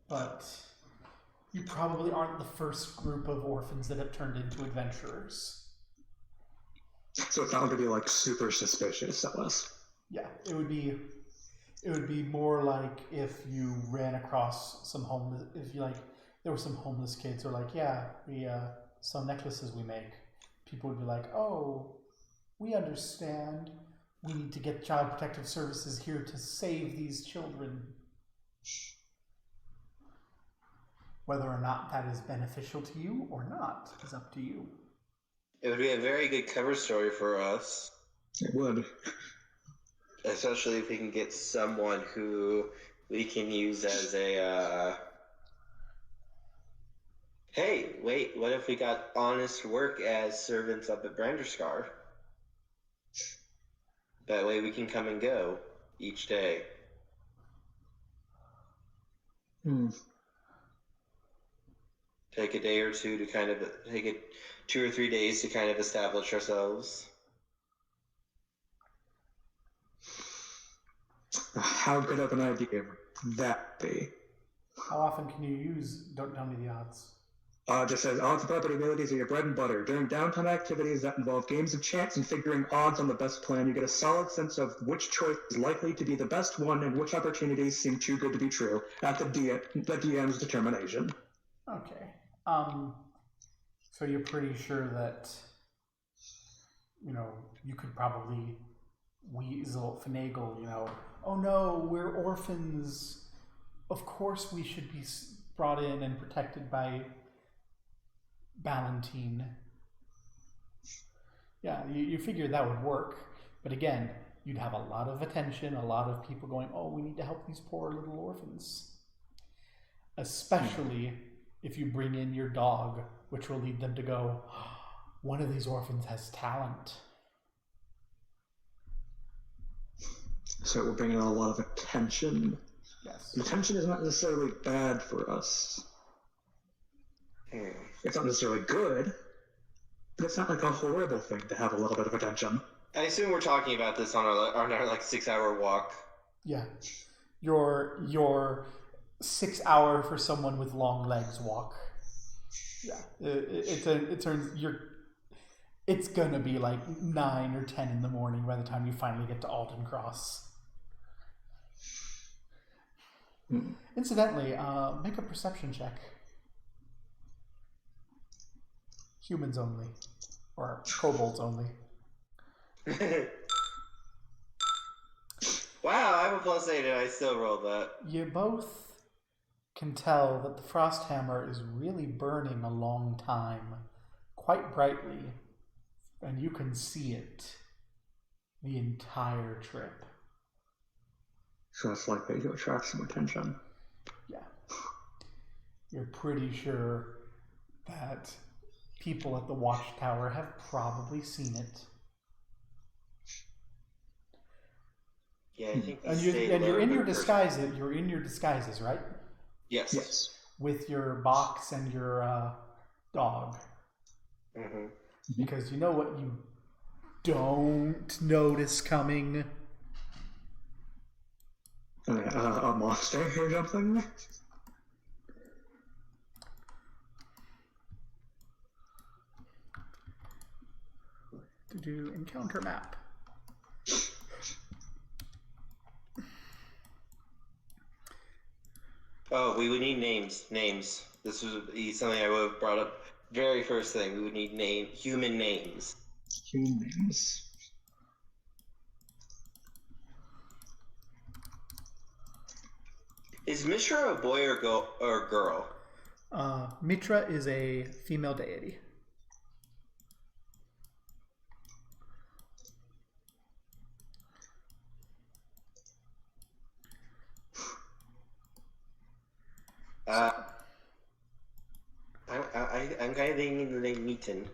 But you probably aren't the first group of orphans that have turned into adventurers. So it's not going to be like super suspicious of us. Yeah, it would be more like if you ran across some homeless, there were some homeless kids who are like, yeah, we some necklaces we make. People would be like, oh, we understand. We need to get Child Protective Services here to save these children. Whether or not that is beneficial to you or not is up to you. It would be a very good cover story for us. It would. Especially if we can get someone who we can use as a, hey, wait, what if we got honest work as servants up at Branderskar? That way we can come and go each day. Take a day or two to take it 2 or 3 days to kind of establish ourselves. How good of an idea would that be? How often can you use Don't Tell Me the Odds? Just says, odds and probabilities are your bread and butter. During downtime activities that involve games of chance and figuring odds on the best plan, you get a solid sense of which choice is likely to be the best one and which opportunities seem too good to be true at the DM's determination. Okay. So you're pretty sure that, you could probably finagle, oh no, we're orphans. Of course we should be brought in and protected by Ballantine. Yeah, you figured that would work. But again, you'd have a lot of attention, a lot of people going, oh, we need to help these poor little orphans. Especially if you bring in your dog, which will lead them to go, one of these orphans has talent. So we're bringing a lot of attention. Yes. The attention is not necessarily bad for us. It's not necessarily good, but it's not like a horrible thing to have a little bit of attention. I assume we're talking about this on our 6-hour walk. Yeah. Your 6 hour for someone with long legs walk. Yeah, it turns it's gonna be like 9 or 10 in the morning by the time you finally get to Alden Cross. Incidentally, make a perception check. Humans only, or kobolds only. Wow, I have a +8 and I still rolled that. You both can tell that the frost hammer is really burning a long time, quite brightly, and you can see it the entire trip. So it's likely to attract some attention. Yeah. You're pretty sure that people at the watchtower have probably seen it. Yeah, I think And you're in your disguises. You're in your disguises, right? Yes. Yes. With your box and your dog. Mm-hmm. Because you know what you don't notice coming? A monster or something? To do encounter map. Oh, we would need names. Names. This would be something I would have brought up. Very first thing, we would need human names. Humans. Is Mishra a boy or girl? Mitra is a female deity. I'm kind of thinking the name Meaton.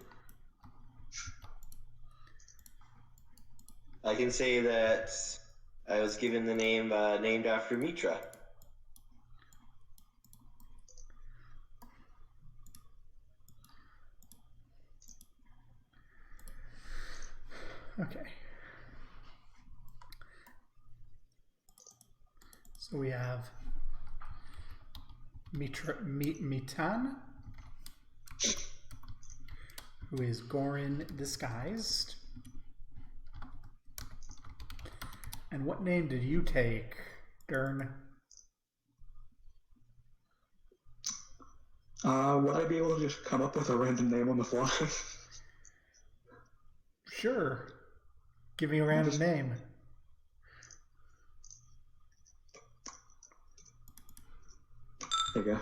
I can say that I was given the name named after Mitra. Okay. So we have Mitan, who is Gorin disguised. And what name did you take, Dern? Would I be able to just come up with a random name on the fly? Sure. Give me a random name. There you go.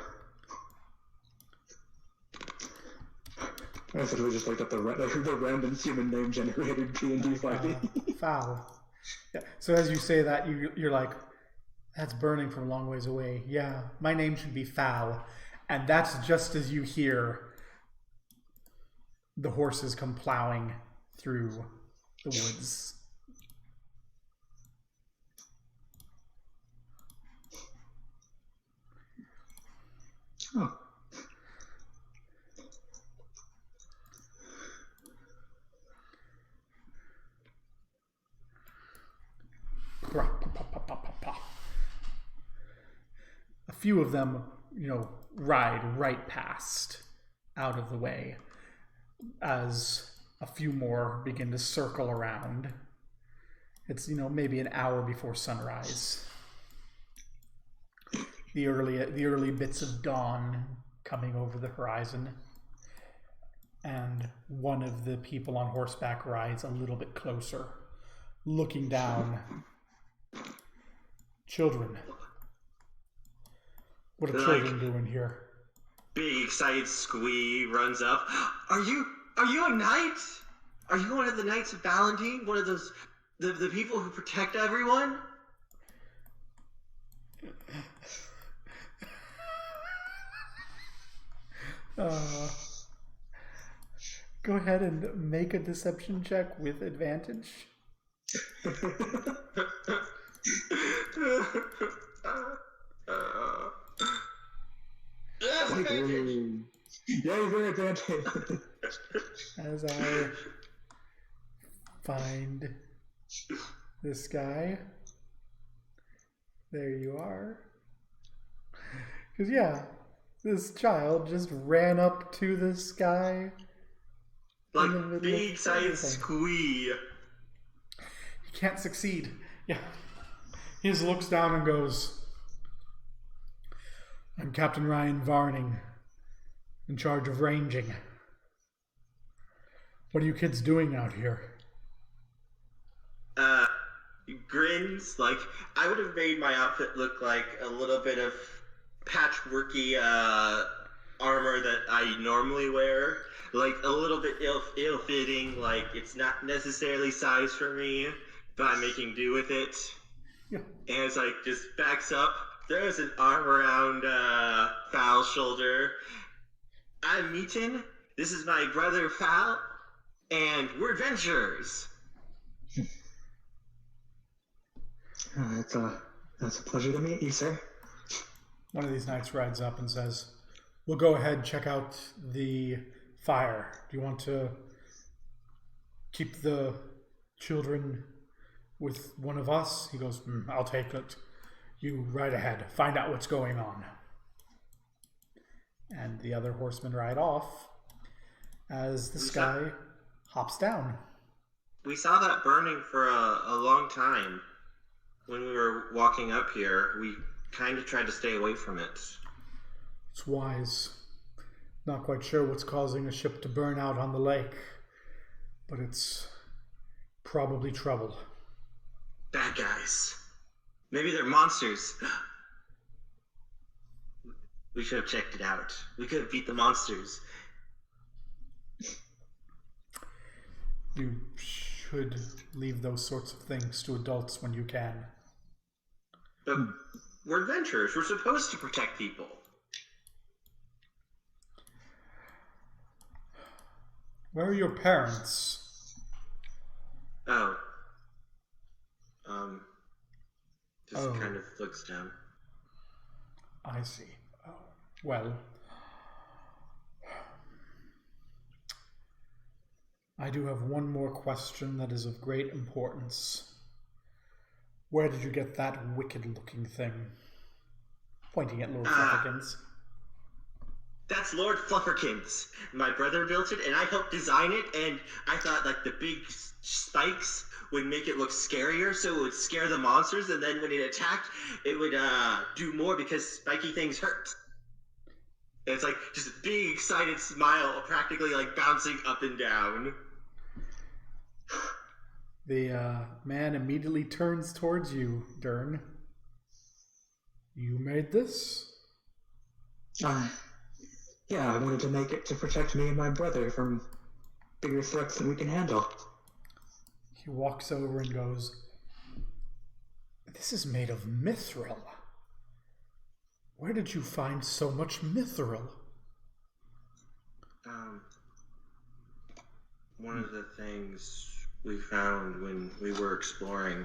I literally just looked up the random human name generated D&D 5e. Foul. Yeah. So as you say that, you're like, that's burning from a long ways away. Yeah, my name should be Foul. And that's just as you hear the horses come plowing through the woods. Oh. A few of them, ride right past, out of the way, as a few more begin to circle around. It's, maybe an hour before sunrise. The early bits of dawn coming over the horizon. And one of the people on horseback rides a little bit closer, looking down. Children. What are children doing here? Big excited Squee runs up. Are you a knight? Are you one of the Knights of Valentine? One of those the people who protect everyone? Go ahead and make a deception check with advantage. Yeah, very advantage. As I find this guy. There you are. Because, yeah, this child just ran up to this guy. Like, big side squee. He can't succeed. Yeah. He just looks down and goes, I'm Captain Ryan Varning, in charge of ranging. What are you kids doing out here? Grins, like, I would have made my outfit look like a little bit of patchworky, armor that I normally wear. Like, a little bit ill-fitting, like, it's not necessarily size for me, but I'm making do with it. Yeah. And it's like, just backs up, throws an arm around, Fal's shoulder. I'm Meaton, this is my brother Fal, and we're adventurers. That's a pleasure to meet you, sir. One of these knights rides up and says, we'll go ahead, check out the fire. Do you want to keep the children with one of us? He goes, I'll take it. You ride ahead. Find out what's going on. And the other horsemen ride off as this guy hops down. We saw that burning for a long time. When we were walking up here, we kind of tried to stay away from it. It's wise. Not quite sure what's causing a ship to burn out on the lake, but it's probably trouble. Bad guys. Maybe they're monsters. We should have checked it out. We could have beat the monsters. You should leave those sorts of things to adults when you can. But we're adventurers. We're supposed to protect people. Where are your parents? Oh. Just kind of looks down. I see. Oh, well, I do have one more question that is of great importance. Where did you get that wicked-looking thing? Pointing at Lord Flufferkins. That's Lord Flufferkins. My brother built it, and I helped design it, and I thought, like, the big spikes would make it look scarier, so it would scare the monsters, and then when it attacked, it would do more because spiky things hurt. And it's like just a big excited smile, practically like bouncing up and down. The man immediately turns towards you, Dern. You made this? Yeah, I wanted to make it to protect me and my brother from bigger threats than we can handle. He walks over and goes, this is made of mithril. Where did you find so much mithril? One of the things we found when we were exploring,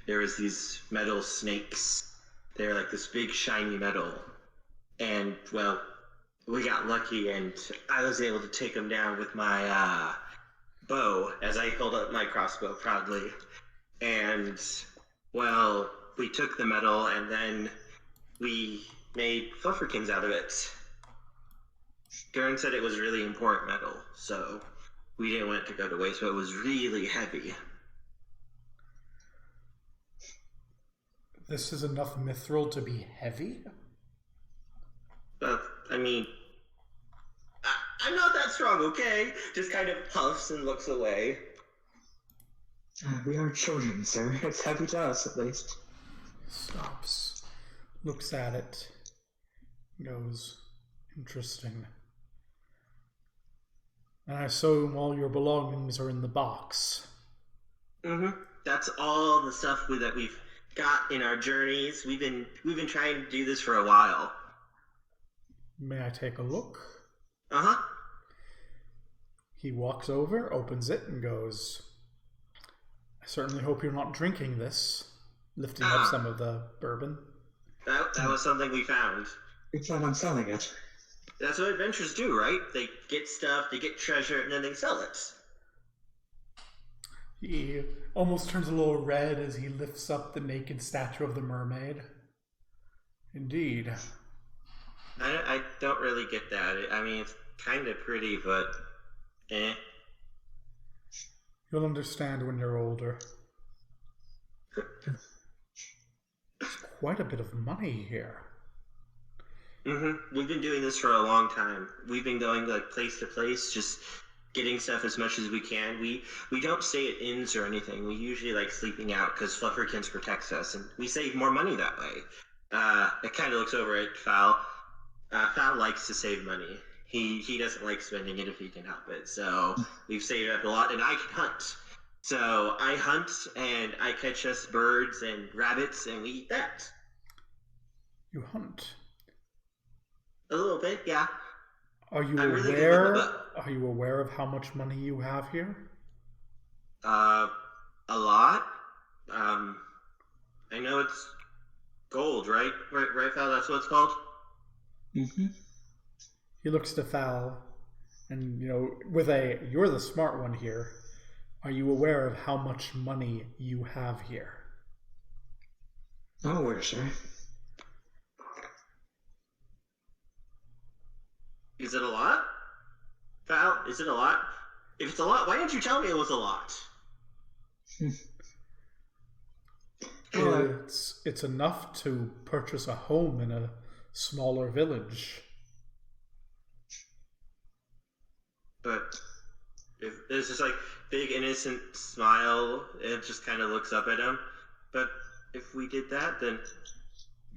there was these metal snakes. They're like this big shiny metal. And, well, we got lucky and I was able to take them down with my, bow as I held up my crossbow proudly. And, well, we took the metal and then we made flufferkins out of it. Garen said it was really important metal, so we didn't want it to go to waste, but it was really heavy. This is enough mithril to be heavy? But, I mean, I'm not that strong, okay? Just kind of puffs and looks away. We are children, sir. It's heavy to us, at least. Stops, looks at it, goes, interesting. And I assume all your belongings are in the box. Mm-hmm. That's all the stuff that we've got in our journeys. We've been trying to do this for a while. May I take a look? Uh-huh. He walks over, opens it, and goes, I certainly hope you're not drinking this, lifting up some of the bourbon. That was something we found. We plan on selling it. That's what adventurers do, right? They get stuff, they get treasure, and then they sell it. He almost turns a little red as he lifts up the naked statue of the mermaid. Indeed. I don't really get that. I mean, it's kind of pretty, but eh. You'll understand when you're older. There's quite a bit of money here. We've been doing this for a long time. We've been going like place to place, just getting stuff as much as we can. We don't stay at inns or anything. We usually like sleeping out because Flufferkins protects us, and we save more money that way. It kind of looks over at Fowl. Fowl likes to save money. He doesn't like spending it if he can help it. So we've saved up a lot, and I can hunt. So I hunt and I catch us birds and rabbits, and we eat that. You hunt? A little bit, yeah. Are you I'm really good with aware? my bow. Are you aware of how much money you have here? A lot. I know it's gold, right? Right, Val? That's what it's called. He looks to Fowl, and you're the smart one here. Are you aware of how much money you have here? I'm aware, sir. Is it a lot? Val, is it a lot? If it's a lot, why didn't you tell me it was a lot? It's enough to purchase a home in a smaller village. But if there's this like big innocent smile, it just kind of looks up at him. But if we did that, then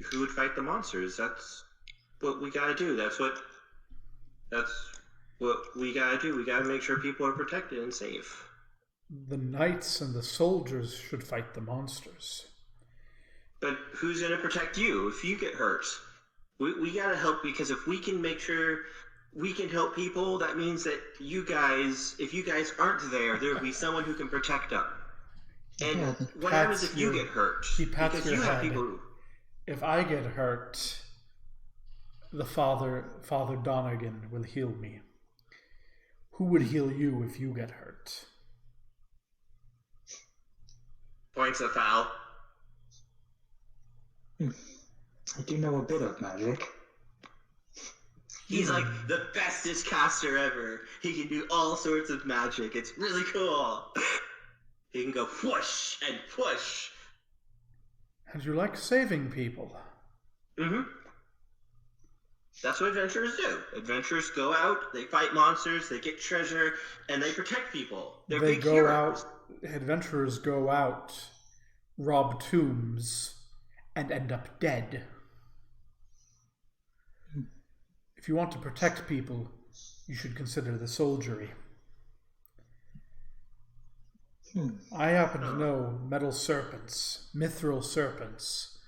who would fight the monsters? That's what we gotta do. That's what we gotta do. We gotta make sure people are protected and safe. The knights and the soldiers should fight the monsters. But who's gonna protect you if you get hurt? We gotta help, because if we can make sure we can help people, that means that you guys, if you guys aren't there, there'll be someone who can protect them. And what happens if you get hurt? He pats Because your you have head. people who... If I get hurt, the Father Donegan will heal me. Who would heal you if you get hurt? Points of Fowl. I do know a bit of magic. He's like the bestest caster ever. He can do all sorts of magic. It's really cool. He can go whoosh and push. And you like saving people. That's what adventurers do. Adventurers go out, they fight monsters, they get treasure, and they protect people. They're big heroes. Adventurers go out, rob tombs, and end up dead. If you want to protect people, you should consider the soldiery. I happen to know metal serpents, mithril serpents.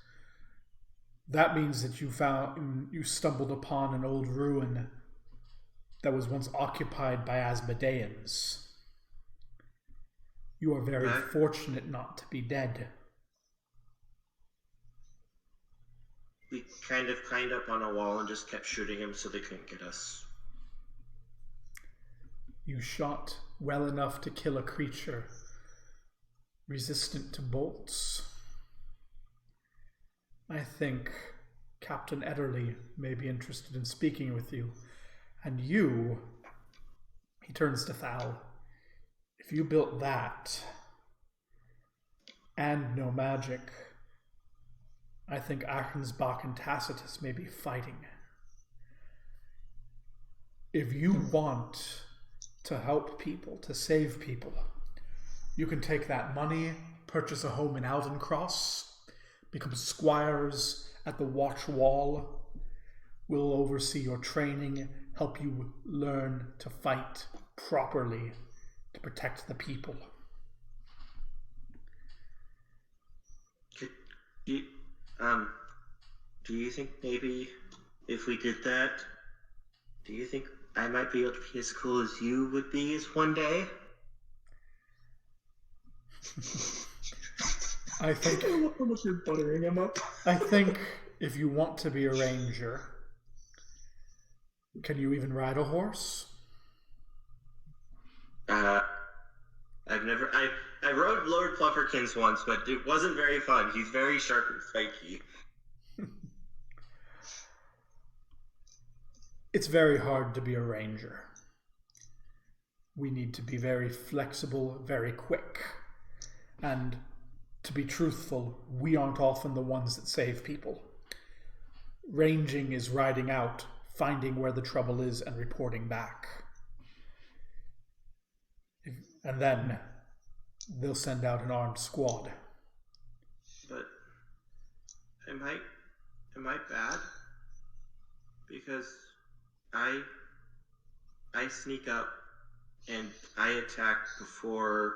That means that you stumbled upon an old ruin that was once occupied by Asmodeans. You are very fortunate not to be dead. We kind of climbed up on a wall and just kept shooting him so they couldn't get us. You shot well enough to kill a creature resistant to bolts. I think Captain Ederly may be interested in speaking with you. And you, he turns to Fowl, if you built that and no magic, I think Archensbach and Tacitus may be fighting. If you want to help people, to save people, you can take that money, purchase a home in Aldencross, become squires at the Watch Wall. We'll oversee your training, help you learn to fight properly to protect the people. Do you think maybe if we did that, do you think I might be able to be as cool as you would be as one day? I think How much you're buttering him up. I think if you want to be a ranger, can you even ride a horse? I rode Lord Flufferkins once, but it wasn't very fun. He's very sharp and spiky. It's very hard to be a ranger. We need to be very flexible, very quick. And to be truthful, we aren't often the ones that save people. Ranging is riding out, finding where the trouble is, and reporting back. And then they'll send out an armed squad. But am I bad? Because I sneak up and I attack before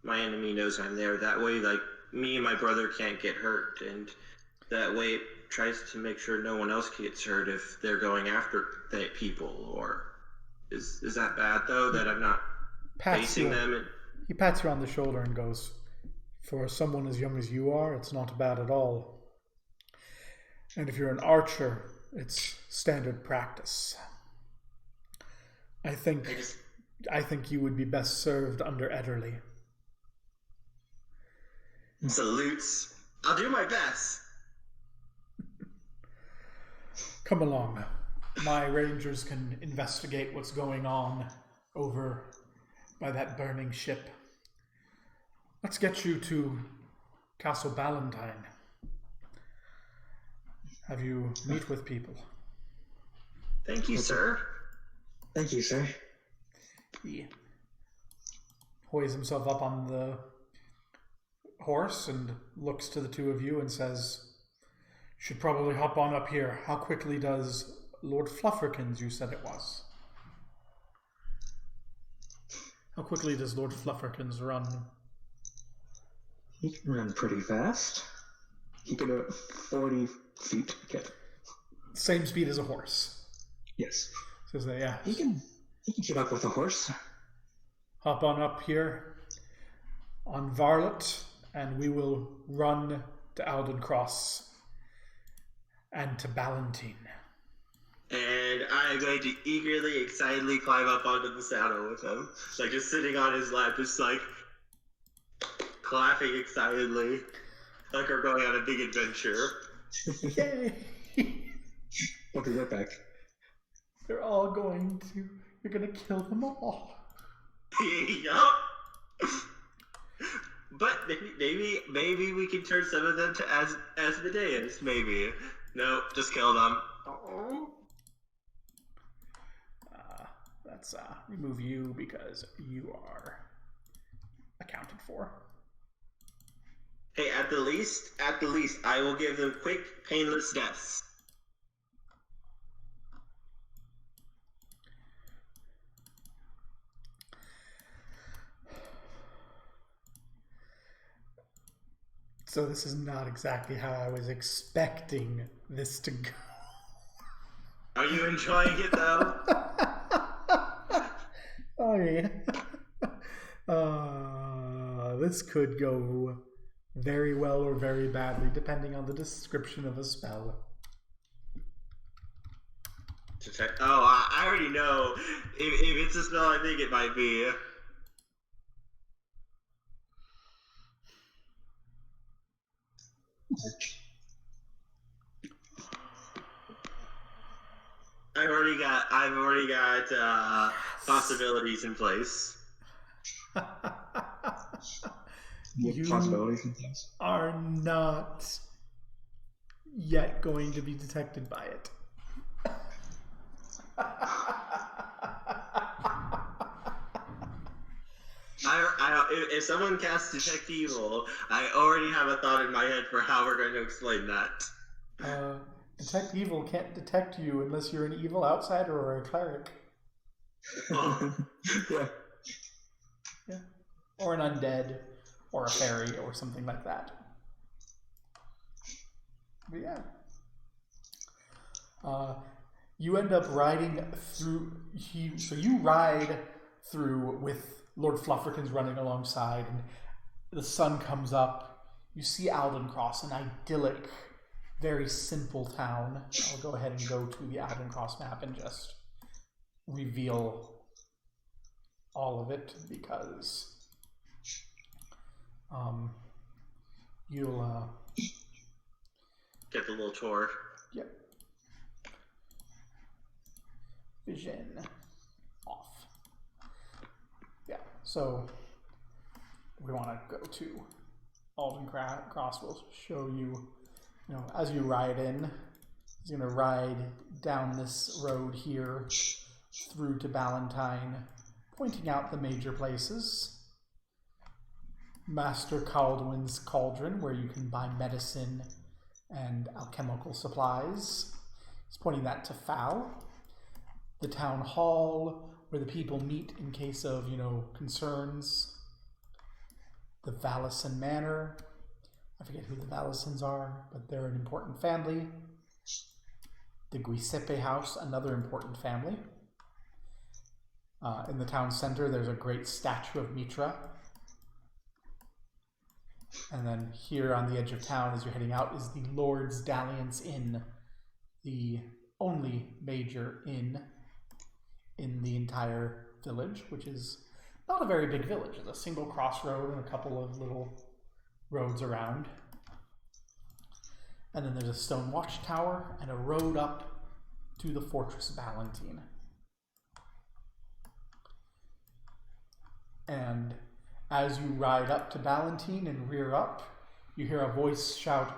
my enemy knows I'm there. That way, like, me and my brother can't get hurt, and that way it tries to make sure no one else gets hurt if they're going after the people. Or is that bad though, that I'm not facing them? He pats you on the shoulder and goes, "For someone as young as you are, it's not bad at all. And if you're an archer, it's standard practice. I think you would be best served under Ederly." Salutes. I'll do my best. Come along. My rangers can investigate what's going on over by that burning ship. Let's get you to Castle Ballantine. Have you meet with people? Thank you, sir. Thank you, sir. He hoists himself up on the horse and looks to the two of you and says, "Should probably hop on up here. How quickly does Lord Flufferkins, you said it was? How quickly does Lord Flufferkins run?" He can run pretty fast. He can do 40 feet. Okay. Same speed as a horse. Yes. Says that, yeah. He can keep up with a horse. Hop on up here on Varlet, and we will run to Alden Cross and to Ballantine. And I'm going to eagerly, excitedly climb up onto the saddle with him. Like, just sitting on his lap, just like clapping excitedly. Like we're going on a big adventure. Yay! I'll be right back. You're gonna kill them all. Yup. But maybe we can turn some of them to Asmodeus, maybe. No, just kill them. Let's remove you because you are accounted for. Hey, at the least, I will give them quick, painless deaths. So this is not exactly how I was expecting this to go. Are you enjoying it, though? Oh, yeah. This could go very well or very badly, depending on the description of a spell. I already know. If it's a spell, I think it might be. I've already got possibilities in place. You possibilities and things. are not yet going to be detected by it. If someone casts Detect Evil, I already have a thought in my head for how we're going to explain that. Detect Evil can't detect you unless you're an evil outsider or a cleric. Oh. Yeah. Yeah. Or an undead, or a fairy, or something like that. But yeah. You end up riding through... So you ride through with Lord Flufferkins running alongside, and the sun comes up. You see Alden Cross, an idyllic, very simple town. I'll go ahead and go to the Alden Cross map and just reveal all of it, because you'll get the little tour. Yep. vision off. Yeah, so we want to go to Alden Cross. Will show you, as you ride in, he's going to ride down this road here through to Ballantine, pointing out the major places. Master Caldwin's Cauldron, where you can buy medicine and alchemical supplies. He's pointing that to Fowl. The town hall, where the people meet in case of, concerns. The Valison Manor. I forget who the Valisons are, but they're an important family. The Giuseppe House, another important family. In the town center, there's a great statue of Mitra. And then here on the edge of town, as you're heading out, is the Lord's Dalliance Inn, the only major inn in the entire village, which is not a very big village. It's a single crossroad and a couple of little roads around. And then there's a stone watchtower and a road up to the Fortress Ballantine. And as you ride up to Ballantine and rear up, you hear a voice shout,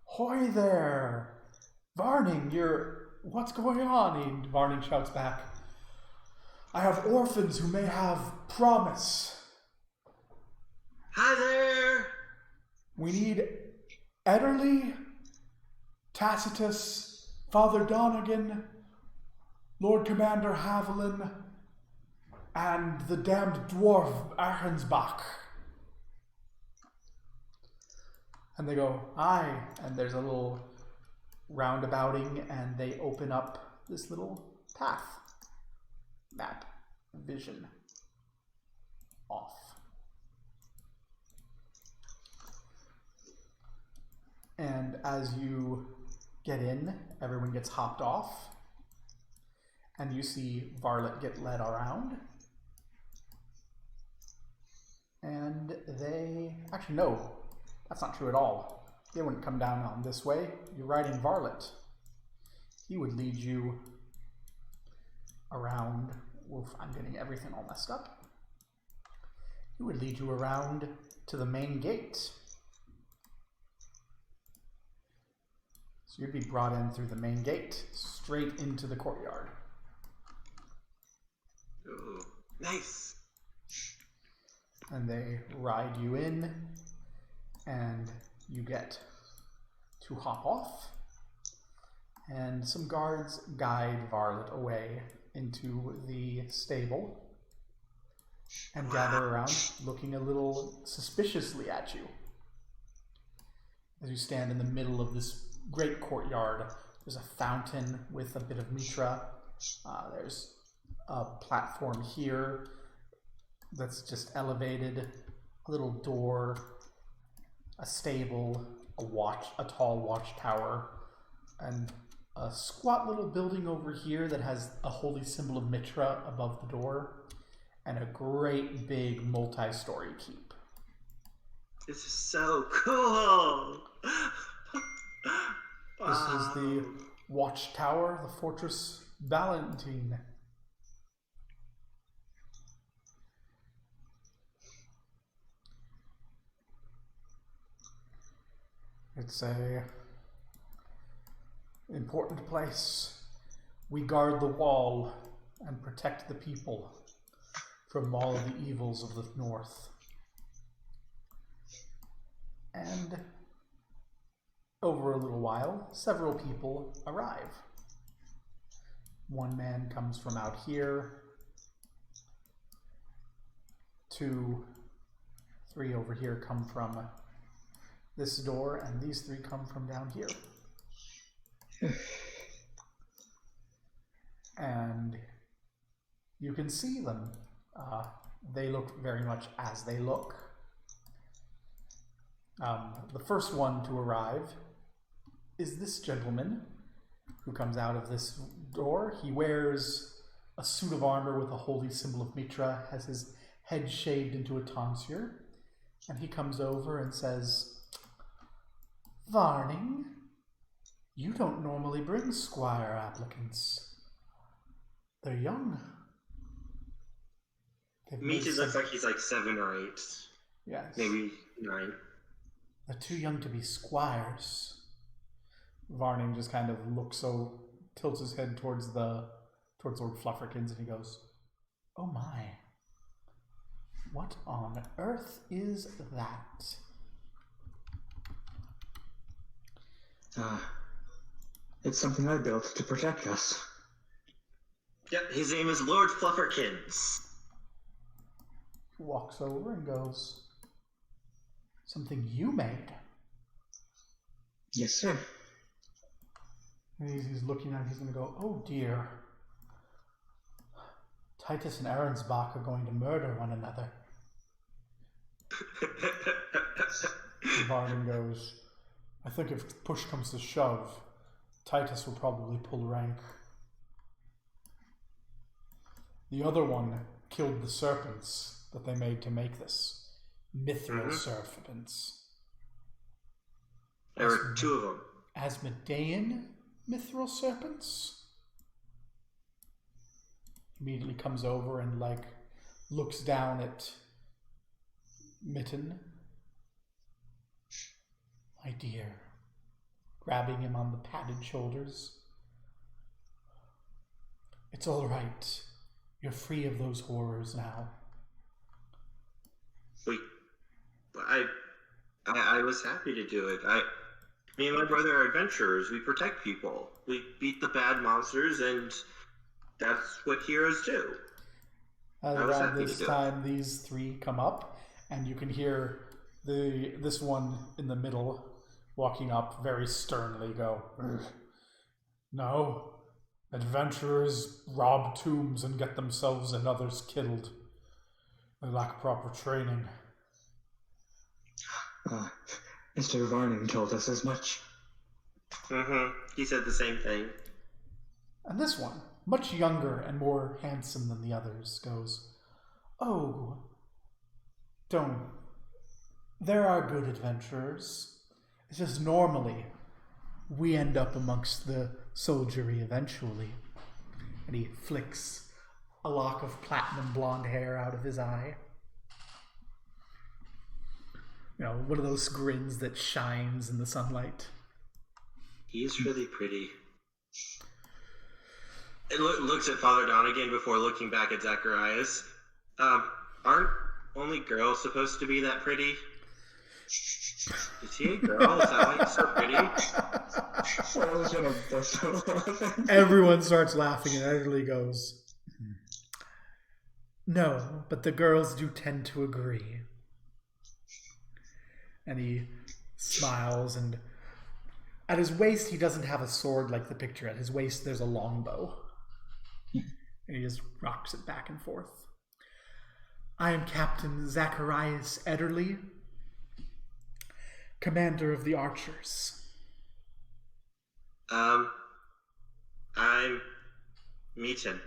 "Hoy there! Varning, what's going on?" And Varning shouts back, "I have orphans who may have promise." Hi there! "We need Ederly, Tacitus, Father Donegan, Lord Commander Haviland, and the damned dwarf Arhensbach." And they go, "Aye," and there's a little roundabouting, and they open up this little path. Map, vision, off. And as you get in, everyone gets hopped off, and you see Varlet get led around. And actually no, that's not true at all. They wouldn't come down on this way. You're riding Varlet. He would lead you around. Oof, I'm getting everything all messed up. He would lead you around to the main gate. So you'd be brought in through the main gate, straight into the courtyard. Ooh, nice. And they ride you in, and you get to hop off, and some guards guide Varlet away into the stable and gather around, looking a little suspiciously at you. As you stand in the middle of this great courtyard, there's a fountain with a bit of Mitra. There's a platform here that's just elevated, a little door, a stable, a tall watchtower, and a squat little building over here that has a holy symbol of Mitra above the door, and a great big multi-story keep. This is so cool! This is the watchtower, the Fortress Ballantine. It's a important place. We guard the wall and protect the people from all the evils of the north. And over a little while, several people arrive. One man comes from out here. 2, 3 over here come from this door, and these 3 come from down here. And you can see them. They look very much as they look. The first one to arrive is this gentleman who comes out of this door. He wears a suit of armor with a holy symbol of Mitra, has his head shaved into a tonsure, and he comes over and says, "Varning, you don't normally bring squire applicants." They're young. Meaty looks like he's like 7 or 8. Yes. Maybe 9. They're too young to be squires. Varning just kind of tilts his head towards Lord Flufferkins, and he goes, "Oh my. What on earth is that?" It's something I built to protect us. Yep, his name is Lord Flufferkins. He walks over and goes, "Something you made?" Yes, sir. And he's looking at it, he's going to go, "Oh dear. Titus and Arensbach are going to murder one another." And Varden goes, "I think if push comes to shove, Titus will probably pull rank. The other one killed the serpents that they made to make this. Mithril serpents. There were 2 of them. Asmodean mithril serpents?" Immediately comes over and looks down at Mitten. "My dear," grabbing him on the padded shoulders. "It's all right. You're free of those horrors now." I was happy to do it. Me and my brother are adventurers. We protect people. We beat the bad monsters, and that's what heroes do. Around this time, these 3 come up, and you can hear this one in the middle walking up very sternly go, "No, adventurers rob tombs and get themselves and others killed. They lack proper training." Mr. Varning told us as much. He said the same thing. And this one, much younger and more handsome than the others, goes, "Oh, don't. There are good adventurers. It's just normally we end up amongst the soldiery eventually." And he flicks a lock of platinum blonde hair out of his eye. One of those grins that shines in the sunlight. He's really pretty. It looks at Father Donegan before looking back at Zacharias. Aren't only girls supposed to be that pretty? Is he a girl? Is that why he's so pretty? Everyone starts laughing, and Ederly goes, "No, but the girls do tend to agree." And he smiles, and at his waist he doesn't have a sword like the picture. At his waist there's a longbow. And he just rocks it back and forth. "I am Captain Zacharias Ederly, commander of the archers." I'm Meaton.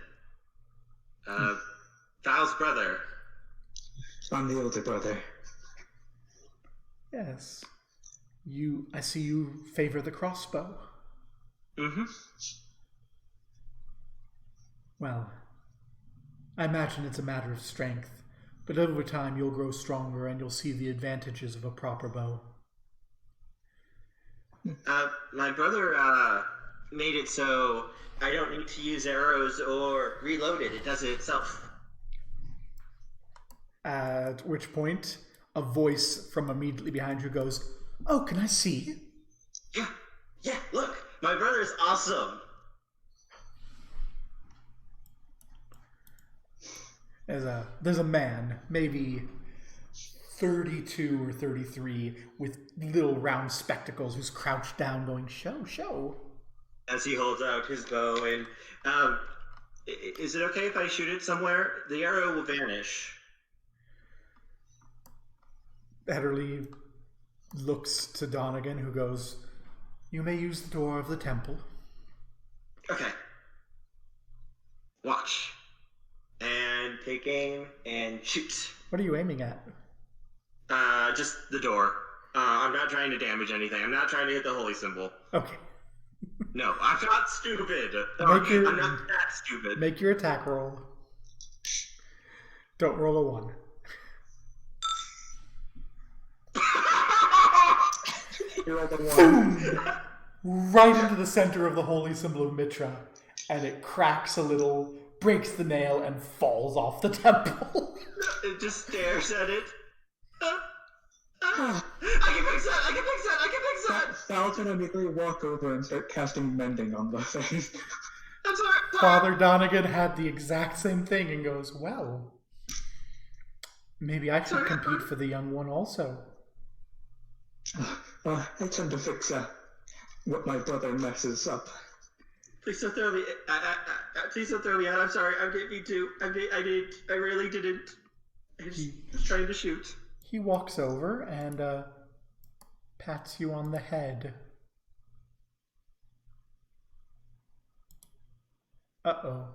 Val's brother. I'm the older brother. "Yes. I see you favor the crossbow." "Well, I imagine it's a matter of strength, but over time you'll grow stronger and you'll see the advantages of a proper bow." My brother made it so I don't need to use arrows or reload it. It does it itself. At which point, a voice from immediately behind you goes, "Oh, can I see?" Yeah, look, my brother's awesome. There's a man, maybe 32 or 33, with little round spectacles, who's crouched down going, "Show." As he holds out his bow, and is it okay if I shoot it somewhere? The arrow will vanish. Ederly looks to Donegan, who goes, "You may use the door of the temple." Okay. Watch. And take aim and shoot. What are you aiming at? Just the door. I'm not trying to damage anything. I'm not trying to hit the holy symbol. Okay. No, I'm not stupid. I'm not that stupid. Make your attack roll. Don't roll a 1. You're all the one. Boom! Right into the center of the holy symbol of Mitra, and it cracks a little, breaks the nail, and falls off the temple. It just stares at it. I can fix that! I can fix that! I can fix that! Falcon immediately walk over and start casting mending on the thing. I'm sorry! Father Donegan had the exact same thing and goes, well, maybe I should compete for the young one also. I tend to fix what my brother messes up. Please don't throw me. Please don't throw me out. I'm sorry. I didn't mean to. I really didn't. I just was trying to shoot. He walks over and pats you on the head. Uh-oh.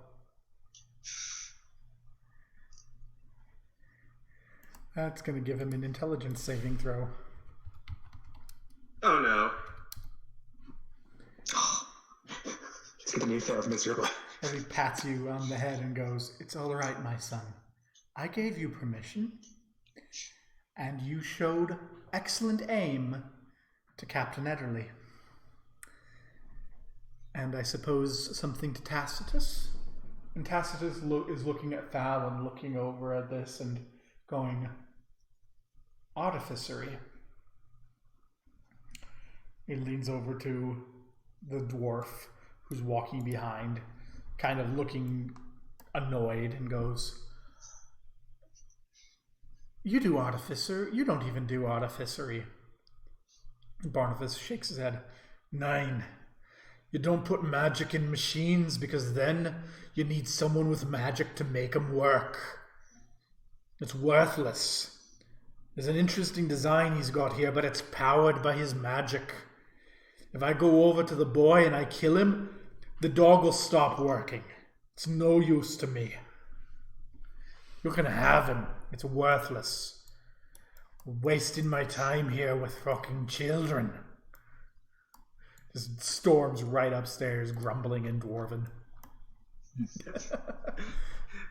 That's going to give him an intelligence saving throw. Oh no. It's going to be failed miserably. And he pats you on the head and goes, it's all right, my son. I gave you permission, and you showed excellent aim to Captain Ederly. And I suppose something to Tacitus? And Tacitus is looking at Fallon, looking over at this and going, artificery. He leans over to the dwarf who's walking behind, kind of looking annoyed, and goes, you do artificer, you don't even do artificery. Barnabas shakes his head. 9. You don't put magic in machines because then you need someone with magic to make them work. It's worthless. There's an interesting design he's got here, but it's powered by his magic. If I go over to the boy and I kill him, the dog will stop working. It's no use to me. You can have him. It's worthless. Wasting my time here with fucking children. Just storms right upstairs, grumbling in Dwarven.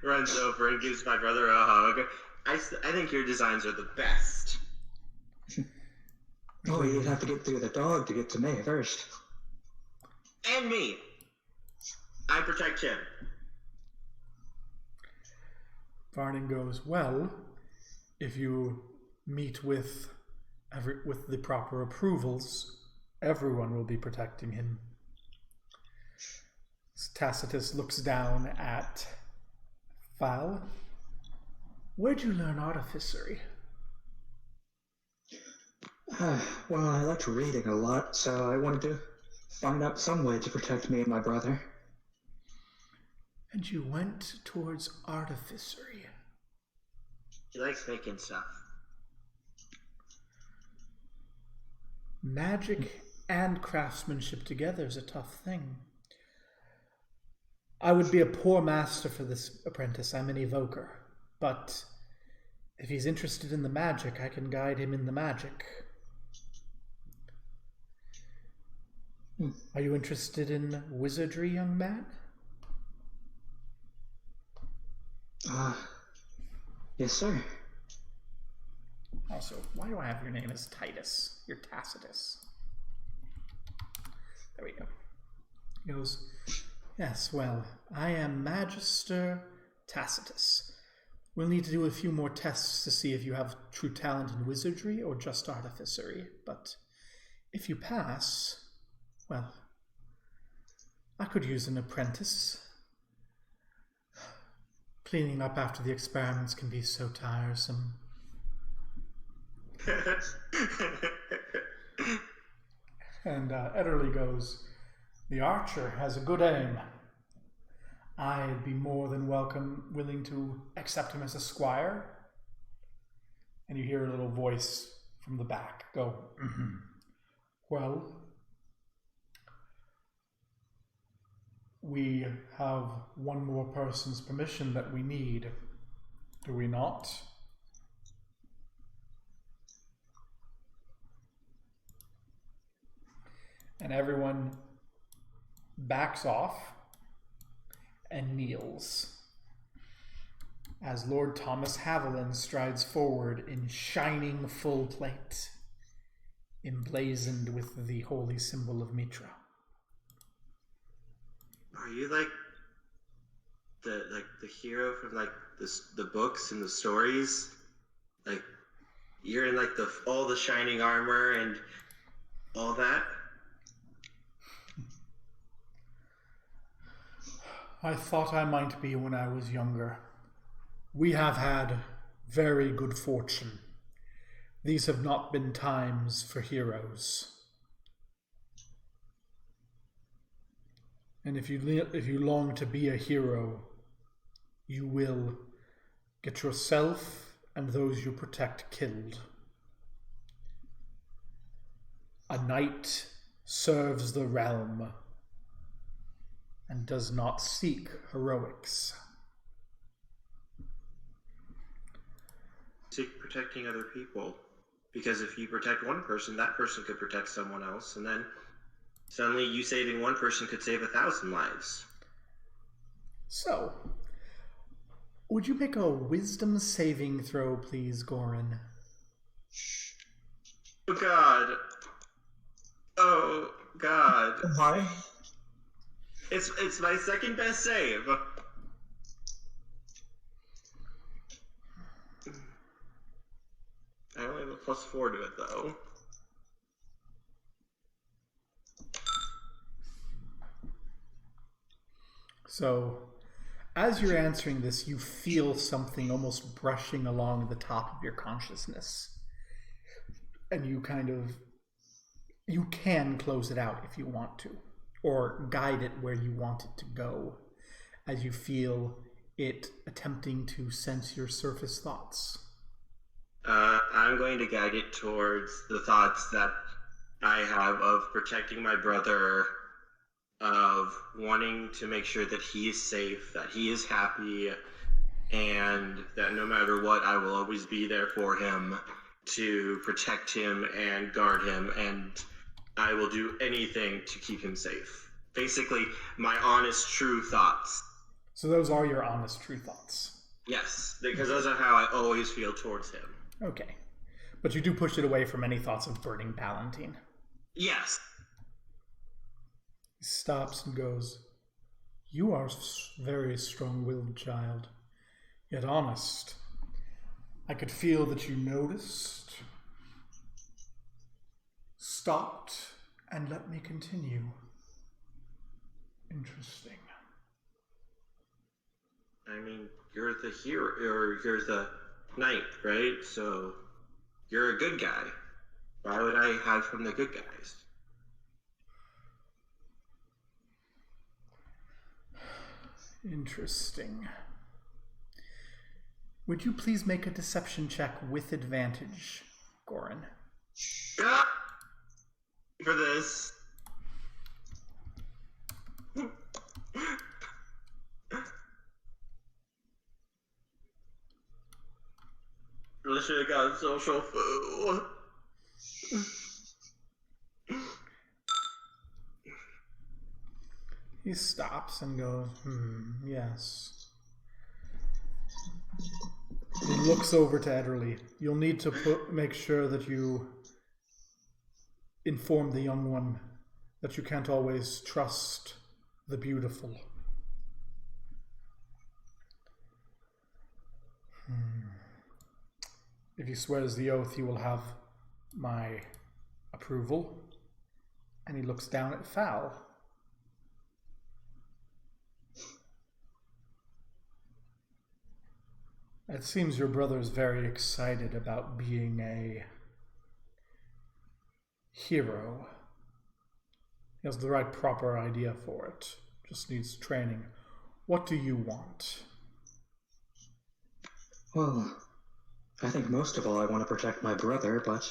Runs over and gives my brother a hug. I think your designs are the best. Oh, you'd have to get through the dog to get to me first. And me. I protect him. Varning goes, well, if you meet with the proper approvals, everyone will be protecting him. Tacitus looks down at Val. Where'd you learn artificery? Well, I liked reading a lot, so I wanted to find out some way to protect me and my brother. And you went towards artificery. He likes making stuff. Magic and craftsmanship together is a tough thing. I would be a poor master for this apprentice. I'm an evoker. But if he's interested in the magic, I can guide him in the magic. Are you interested in wizardry, young man? Yes, sir. Also, why do I have your name as Titus? You're Tacitus. There we go. He goes, yes, well, I am Magister Tacitus. We'll need to do a few more tests to see if you have true talent in wizardry or just artificery. But if you pass, well, I could use an apprentice. Cleaning up after the experiments can be so tiresome. And Ederly goes, the archer has a good aim. I'd be more than willing to accept him as a squire. And you hear a little voice from the back go, well, we have one more person's permission that we need, do we not? And everyone backs off and kneels as Lord Thomas Haviland strides forward in shining full plate, emblazoned with the holy symbol of Mitra. Are you like the hero from like the books and the stories? Like you're in like all the shining armor and all that? I thought I might be when I was younger. We have had very good fortune. These have not been times for heroes. And if you long to be a hero, you will get yourself and those you protect killed. A knight serves the realm and does not seek heroics. Seek protecting other people. Because if you protect one person, that person could protect someone else, and then suddenly you saving one person could save 1,000 lives. So, would you make a wisdom saving throw, please, Goran? Oh God. Oh God. Why? It's my second best save. I only have a +4 to it though. So, as you're answering this, you feel something almost brushing along the top of your consciousness. And you can close it out if you want to, or guide it where you want it to go, as you feel it attempting to sense your surface thoughts. I'm going to guide it towards the thoughts that I have of protecting my brother, of wanting to make sure that he is safe, that he is happy, and that no matter what, I will always be there for him to protect him and guard him, and I will do anything to keep him safe. Basically, my honest, true thoughts. So those are your honest, true thoughts. Yes, because those are how I always feel towards him. Okay. But you do push it away from any thoughts of burning Palantine. Yes. He stops and goes, "You are a very strong-willed child, yet honest. I could feel that you noticed, stopped, and let me continue. Interesting." I mean, you're the hero, or you're the knight, right? So, you're a good guy. Why would I hide from the good guys? Interesting. Would you please make a deception check with advantage, Goran? Ah! For this. Really should have got social food. He stops and goes, yes. He looks over to Ederly. You'll need to make sure that you inform the young one that you can't always trust the beautiful. If he swears the oath, he will have my approval. And he looks down at Fal. It seems your brother's very excited about being a hero. He has the right proper idea for it. Just needs training. What do you want? Well, I think most of all I want to protect my brother, but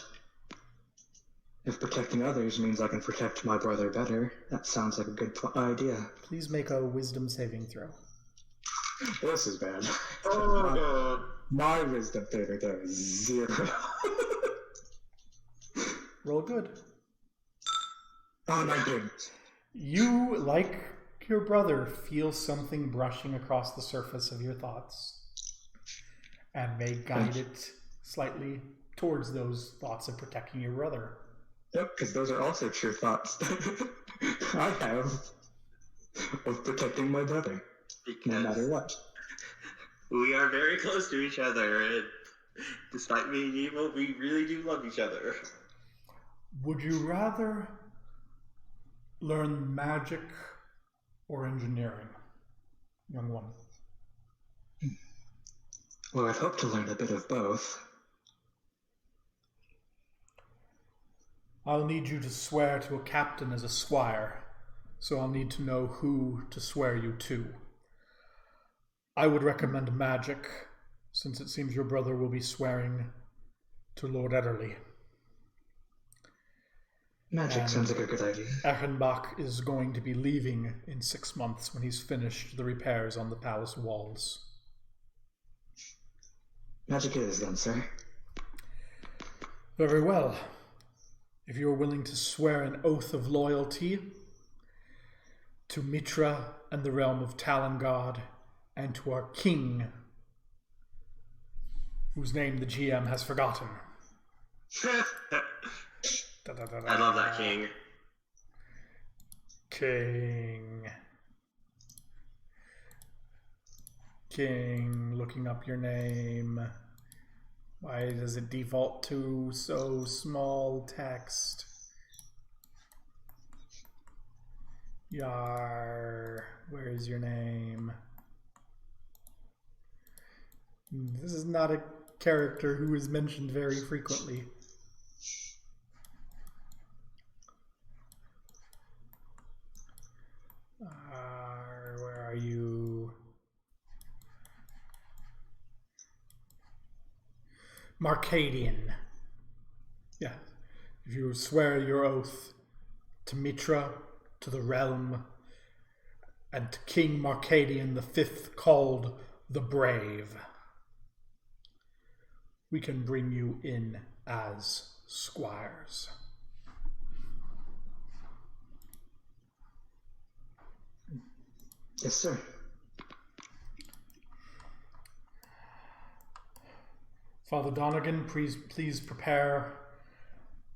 if protecting others means I can protect my brother better, that sounds like a good idea. Please make a wisdom saving throw. This is bad. Oh, God. My wisdom saving throw is 0. Roll good. Oh my goodness. You, like your brother, feel something brushing across the surface of your thoughts and may guide it slightly towards those thoughts of protecting your brother. Yep, because those are also true thoughts that I have of protecting my brother, no matter what. We are very close to each other, and despite being evil, we really do love each other. Would you rather learn magic or engineering, young one? Well, I'd hope to learn a bit of both. I'll need you to swear to a captain as a squire, so I'll need to know who to swear you to. I would recommend magic, since it seems your brother will be swearing to Lord Ederly. Magic sounds like a good idea. Eichenbach is going to be leaving in 6 months when he's finished the repairs on the palace walls. Magic it is then, sir. Very well. If you are willing to swear an oath of loyalty to Mitra and the realm of Talongard, and to our king, whose name the GM has forgotten. I love that king. King, looking up your name. Why does it default to so small text? Yar, where is your name? This is not a character who is mentioned very frequently. Where are you? Marcadian. Yeah. If you swear your oath to Mitra, to the realm, and to King Marcadian the Fifth, called the Brave, we can bring you in as squires. Yes, sir. Father Donegan, please prepare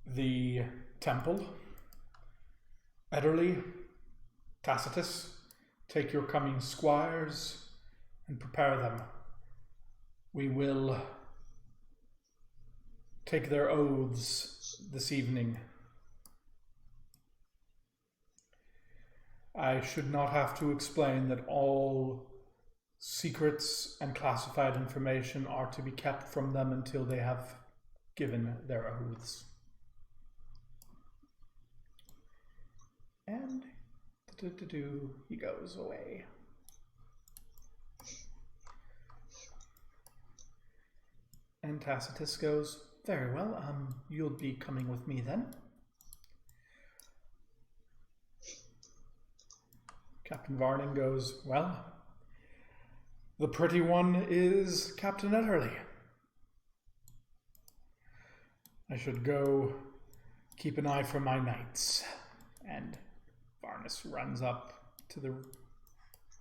the temple. Ederly, Tacitus, take your coming squires and prepare them. We will take their oaths this evening. I should not have to explain that all secrets and classified information are to be kept from them until they have given their oaths. And he goes away. And Tacitus goes, very well, you'll be coming with me then. Captain Varning goes, well, the pretty one is Captain Ederly. I should go keep an eye for my knights. And Varnus runs up to the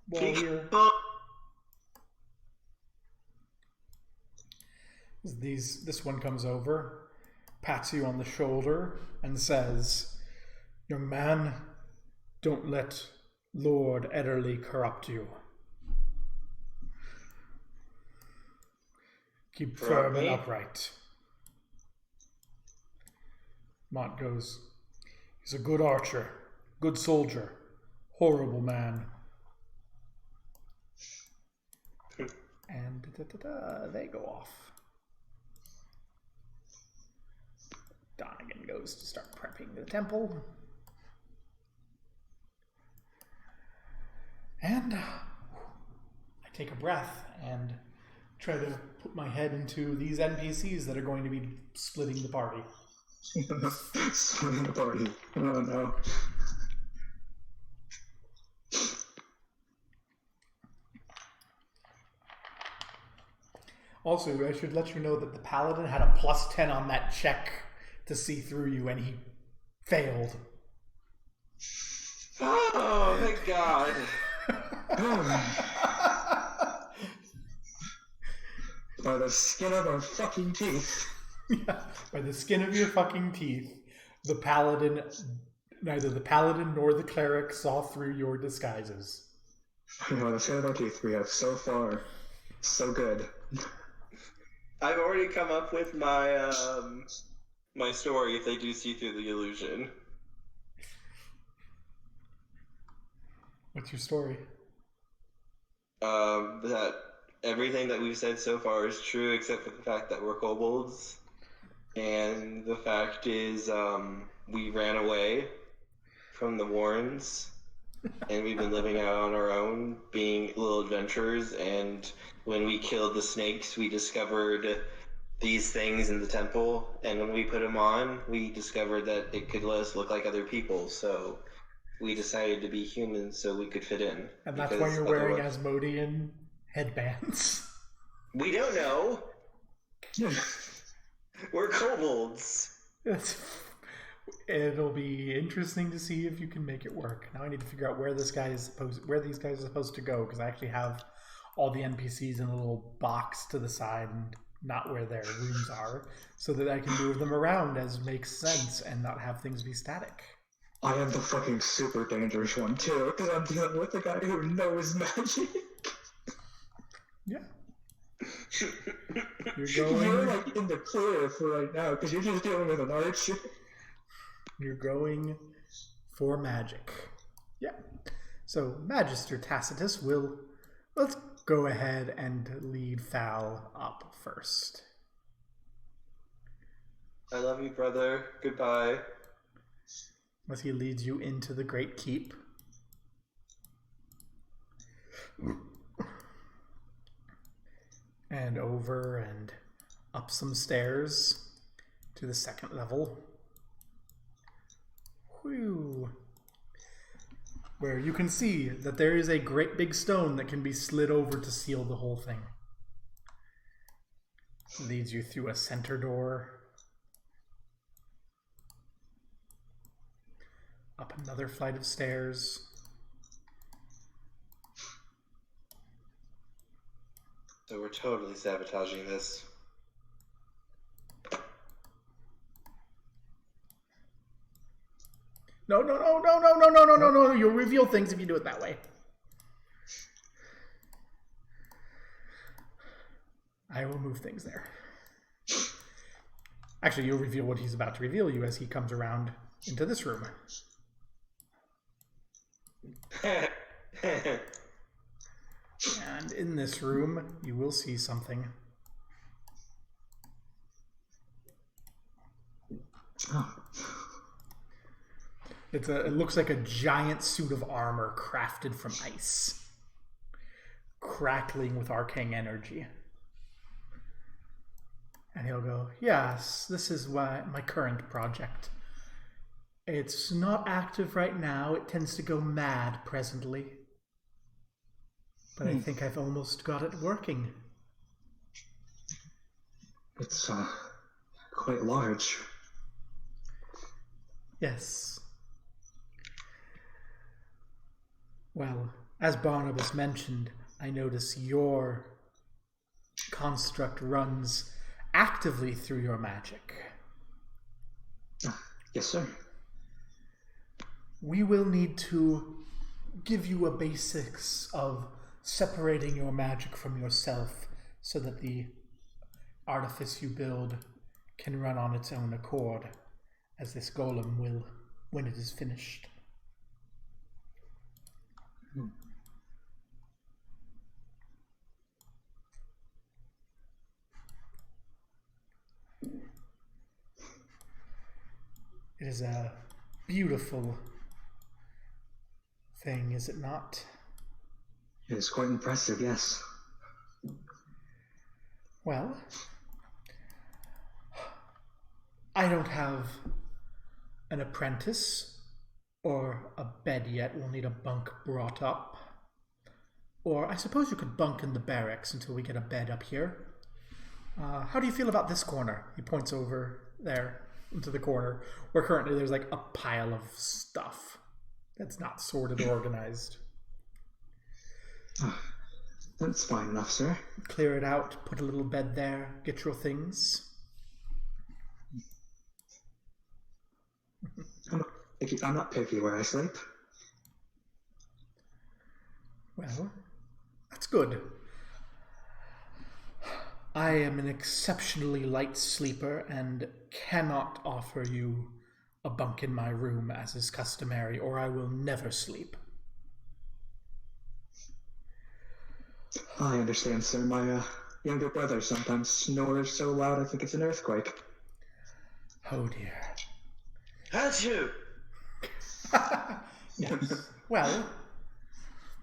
wall here. This one comes over, pats you on the shoulder, and says, young man, don't let Lord Ederly corrupt you. Keep firm and upright. Mott goes, he's a good archer, good soldier, horrible man. And they go off. Donegan goes to start prepping the temple. And I take a breath and try to put my head into these NPCs that are going to be splitting the party. Splitting the party. Oh no. Also, I should let you know that the paladin had a +10 on that check to see through you, and he failed. my god. By the skin of our fucking teeth. Yeah, by the skin of your fucking teeth, the paladin, neither the paladin nor the cleric saw through your disguises. By the skin of our teeth, we have so far, so good. I've already come up with my my story if they do see through the illusion. What's your story? That everything that we've said so far is true except for the fact that we're kobolds. And the fact is, we ran away from the Warrens, and we've been living out on our own, being little adventurers, and when we killed the snakes, we discovered these things in the temple, and when we put them on, we discovered that it could let us look like other people, so we decided to be humans so we could fit in. And that's why you're wearing Asmodean headbands. We don't know. Yeah. It'll be interesting to see if you can make it work. Now I need to figure out where these guys are supposed to go, because I actually have all the NPCs in a little box to the side and not where their rooms are, so that I can move them around as makes sense and not have things be static. I am the fucking super dangerous one too, because I'm dealing with a guy who knows magic. Yeah. You're like in the clear for right now, because you're just dealing with an archer. You're going for magic. Yeah. So Magister Tacitus let's go ahead and lead Fal up first. I love you, brother. Goodbye. As he leads you into the Great Keep. And over and up some stairs to the second level. Whew. Where you can see that there is a great big stone that can be slid over to seal the whole thing. Leads you through a center door. Up another flight of stairs. So we're totally sabotaging this. No. You'll reveal things if you do it that way. I will move things there. Actually, you'll reveal what he's about to reveal you as he comes around into this room. And in this room, you will see something. It looks like a giant suit of armor crafted from ice, crackling with arcane energy. And he'll go, yes, this is my current project. It's not active right now. It tends to go mad presently. But I think I've almost got it working. It's quite large. Yes. Well, as Barnabas mentioned, I notice your construct runs actively through your magic. Yes, sir. We will need to give you a basics of separating your magic from yourself so that the artifice you build can run on its own accord, as this golem will when it is finished. It is a beautiful thing, is it not? It is quite impressive, yes. Well, I don't have an apprentice or a bed yet. We'll need a bunk brought up. Or I suppose you could bunk in the barracks until we get a bed up here. How do you feel about this corner? He points over there into the corner where currently there's like a pile of stuff that's not sorted or organized. That's fine enough, sir. Clear it out, put a little bed there, get your things. I'm not picky where I sleep. Well, that's good. I am an exceptionally light sleeper and cannot offer you a bunk in my room as is customary, or I will never sleep. I understand, sir. My younger brother sometimes snores so loud I think it's an earthquake. Oh dear. Achoo! Yes. Well,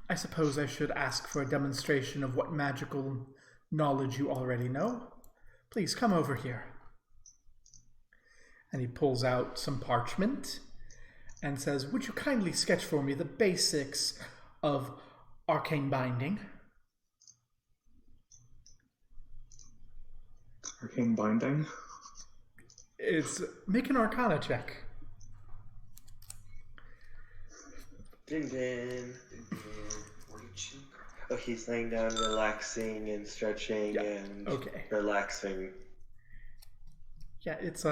I suppose I should ask for a demonstration of what magical knowledge you already know. Please come over here. And he pulls out some parchment and says, would you kindly sketch for me the basics of arcane binding? Arcane binding? Make an arcana check. Ding ding. Oh, he's laying down, relaxing and stretching and relaxing. Yeah, it's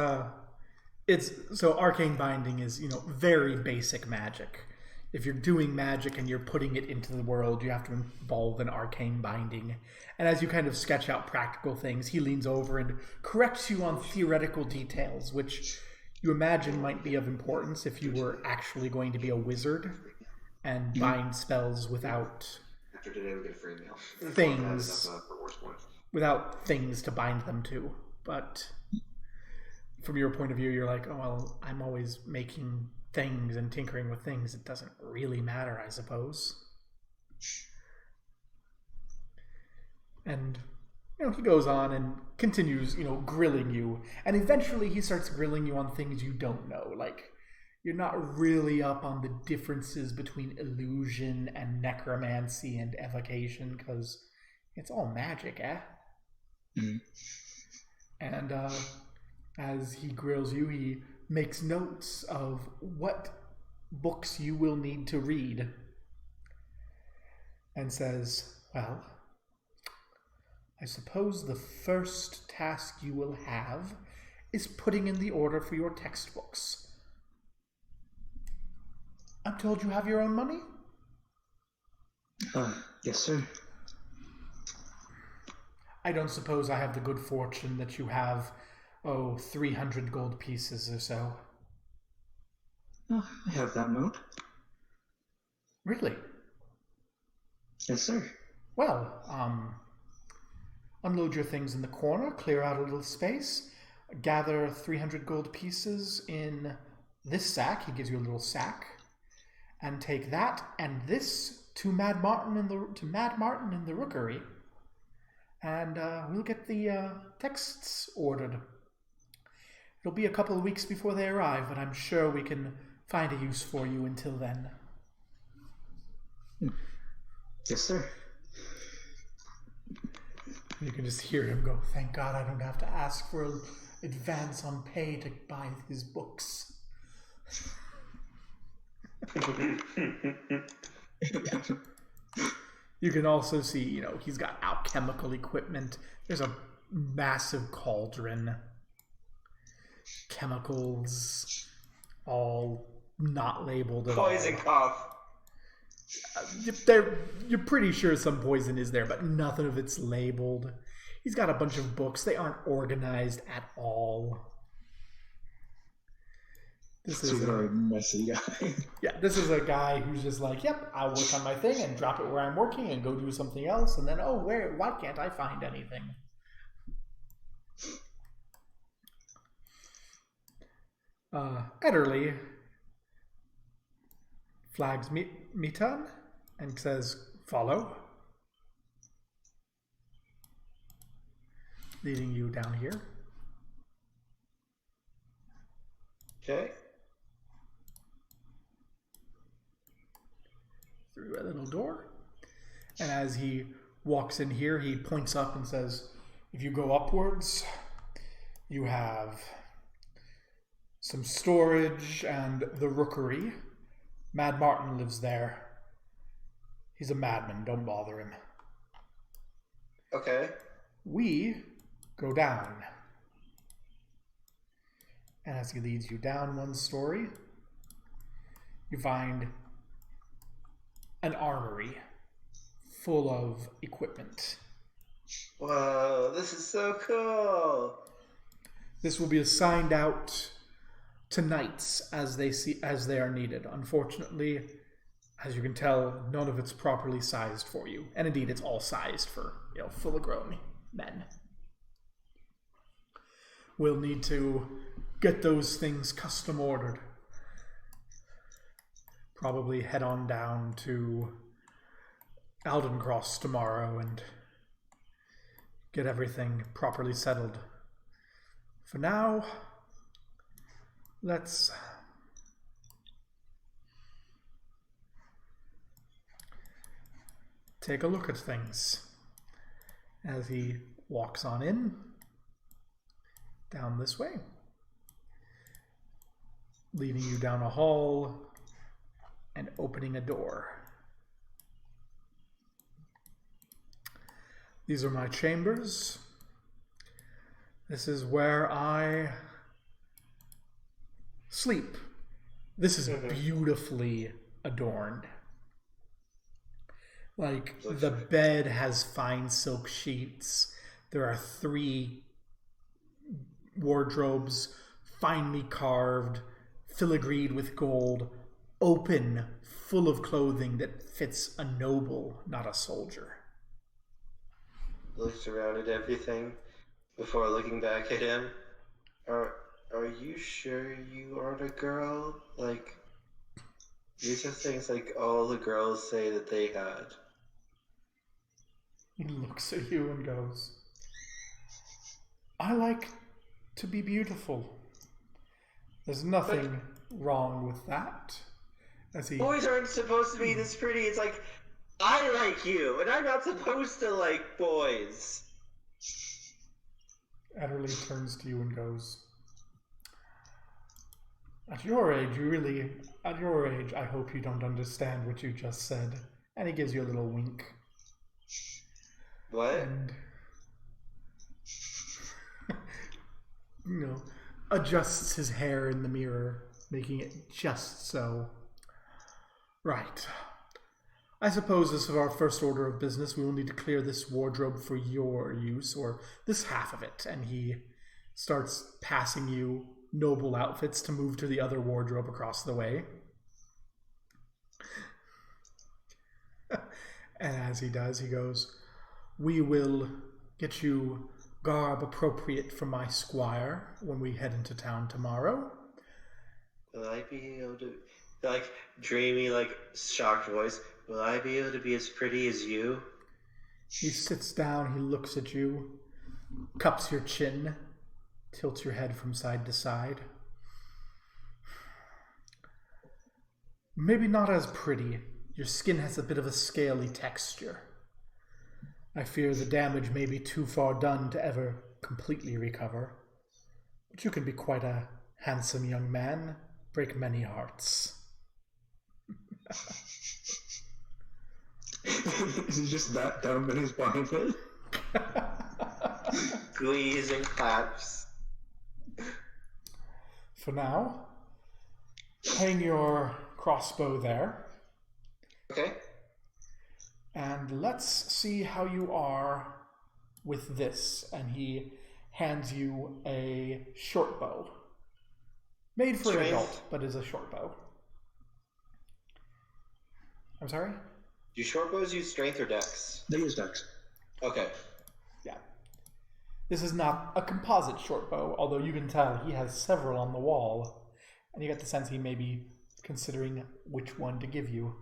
so arcane binding is, very basic magic. If you're doing magic and you're putting it into the world, you have to involve an arcane binding. And as you kind of sketch out practical things, he leans over and corrects you on theoretical details, which you imagine might be of importance if you were actually going to be a wizard and bind spells without After today, we get a free meal. things, For worst point. without things to bind them to. But from your point of view, you're like, oh, well, I'm always making things and tinkering with things. It doesn't really matter, I suppose. And, he goes on and continues, grilling you. And eventually he starts grilling you on things you don't know. Like, you're not really up on the differences between illusion and necromancy and evocation, because it's all magic, eh? Mm-hmm. And as he grills you, he makes notes of what books you will need to read. And says, well, I suppose the first task you will have is putting in the order for your textbooks. I'm told you have your own money? Yes, sir. I don't suppose I have the good fortune that you have, 300 gold pieces or so. I have that amount. Really? Yes, sir. Well, unload your things in the corner, clear out a little space, gather 300 gold pieces in this sack. He gives you a little sack. And take that and this to Mad Martin in the Rookery, and we'll get the texts ordered. It'll be a couple of weeks before they arrive, but I'm sure we can find a use for you until then. Yes, sir. You can just hear him go, thank God I don't have to ask for an advance on pay to buy his books. You can also see, he's got alchemical equipment. There's a massive cauldron. Chemicals, all not labeled at all. Poison cough. You're pretty sure some poison is there, but nothing of it's labeled. He's got a bunch of books. They aren't organized at all. This is a very messy guy. Yeah, this is a guy who's just like, yep, I'll work on my thing and drop it where I'm working and go do something else, and then, why can't I find anything? Ederly flags Mitan and says, follow. Leading you down here. Okay. Through a little door. And as he walks in here, he points up and says, if you go upwards, you have some storage and the rookery. Mad Martin lives there. He's a madman. Don't bother him. Okay. We go down. And as he leads you down one story, you find an armory full of equipment. Whoa, this is so cool. This will be assigned out to knights as they are needed. Unfortunately, as you can tell, none of it's properly sized for you. And indeed, it's all sized for, fully grown men. We'll need to get those things custom ordered. Probably head on down to Aldencross tomorrow and get everything properly settled. For now, let's take a look at things. As he walks on in, down this way, leading you down a hall and opening a door. These are my chambers. This is where I sleep. This is beautifully adorned. Like, the bed has fine silk sheets. There are 3 wardrobes, finely carved, filigreed with gold, open, full of clothing that fits a noble, not a soldier. Looks around at everything before looking back at him. Are you sure you aren't a girl? Like, these are things like all the girls say that they had. He looks at you and goes, I like to be beautiful. There's nothing wrong with that. As he Boys aren't supposed to be this pretty. It's like, I like you, and I'm not supposed to like boys. Adderley turns to you and goes, at your age, I hope you don't understand what you just said. And he gives you a little wink. What? And, adjusts his hair in the mirror, making it just so. Right. I suppose as our first order of business, we will need to clear this wardrobe for your use, or this half of it. And he starts passing you noble outfits to move to the other wardrobe across the way. And as he does, he goes, we will get you garb appropriate for my squire when we head into town tomorrow. Will I be able to, like, dreamy, like, shocked voice, will I be able to be as pretty as you? He sits down, he looks at you, cups your chin, tilts your head from side to side. Maybe not as pretty. Your skin has a bit of a scaly texture. I fear the damage may be too far done to ever completely recover. But you can be quite a handsome young man, break many hearts. Is he just that dumb and he's buying it? Glees and claps. For now, hang your crossbow there. Okay. And let's see how you are with this. And he hands you a short bow. Made for an adult, but is a short bow. I'm sorry? Do short bows use strength or dex? They use dex. Okay. Yeah. This is not a composite short bow, although you can tell he has several on the wall. And you get the sense he may be considering which one to give you.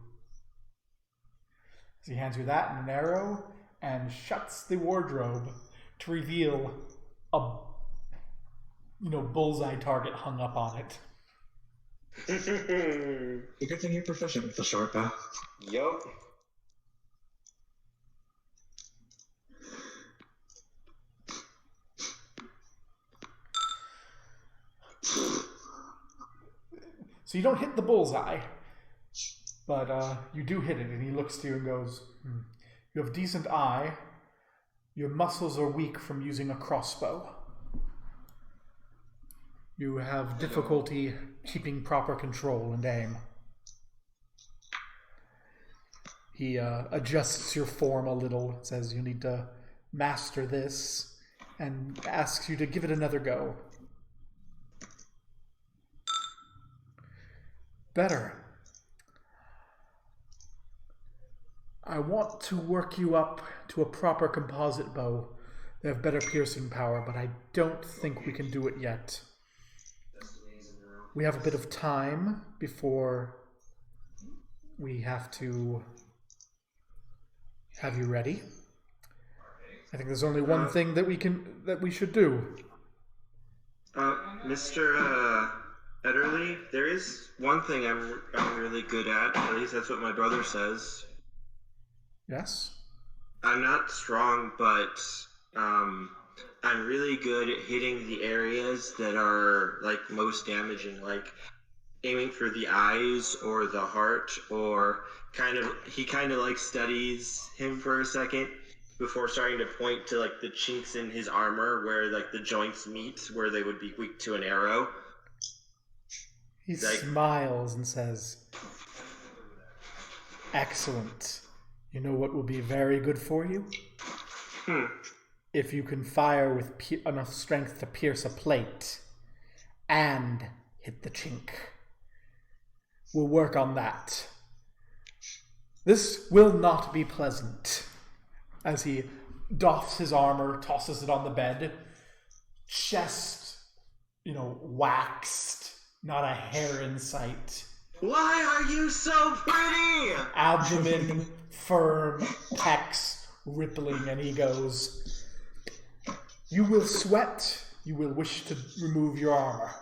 So he hands you that and an arrow and shuts the wardrobe to reveal a bullseye target hung up on it. A good thing you're proficient with the short bow. Yup. So you don't hit the bullseye, But you do hit it, and he looks to you and goes, You have decent eye. Your muscles are weak from using a crossbow. You have difficulty keeping proper control and aim. He adjusts your form a little, says you need to master this, and asks you to give it another go. Better. I want to work you up to a proper composite bow. They have better piercing power, but I don't think we can do it yet. We have a bit of time before we have to have you ready. I think there's only one thing that we should do. Mr. Ederly, there is one thing I'm really good at least that's what my brother says. Yes? I'm not strong, but I'm really good at hitting the areas that are like most damaging, like aiming for the eyes or the heart, or he kind of like studies him for a second before starting to point to like the chinks in his armor where like the joints meet, where they would be weak to an arrow. He smiles and says, "Excellent. You know what will be very good for you? If you can fire with enough strength to pierce a plate and hit the chink. We'll work on that. This will not be pleasant." As he doffs his armor, tosses it on the bed, chest, waxed, not a hair in sight. Why are you so pretty? Abdomen firm, pecs rippling, and he goes, "You will sweat. You will wish to remove your armor.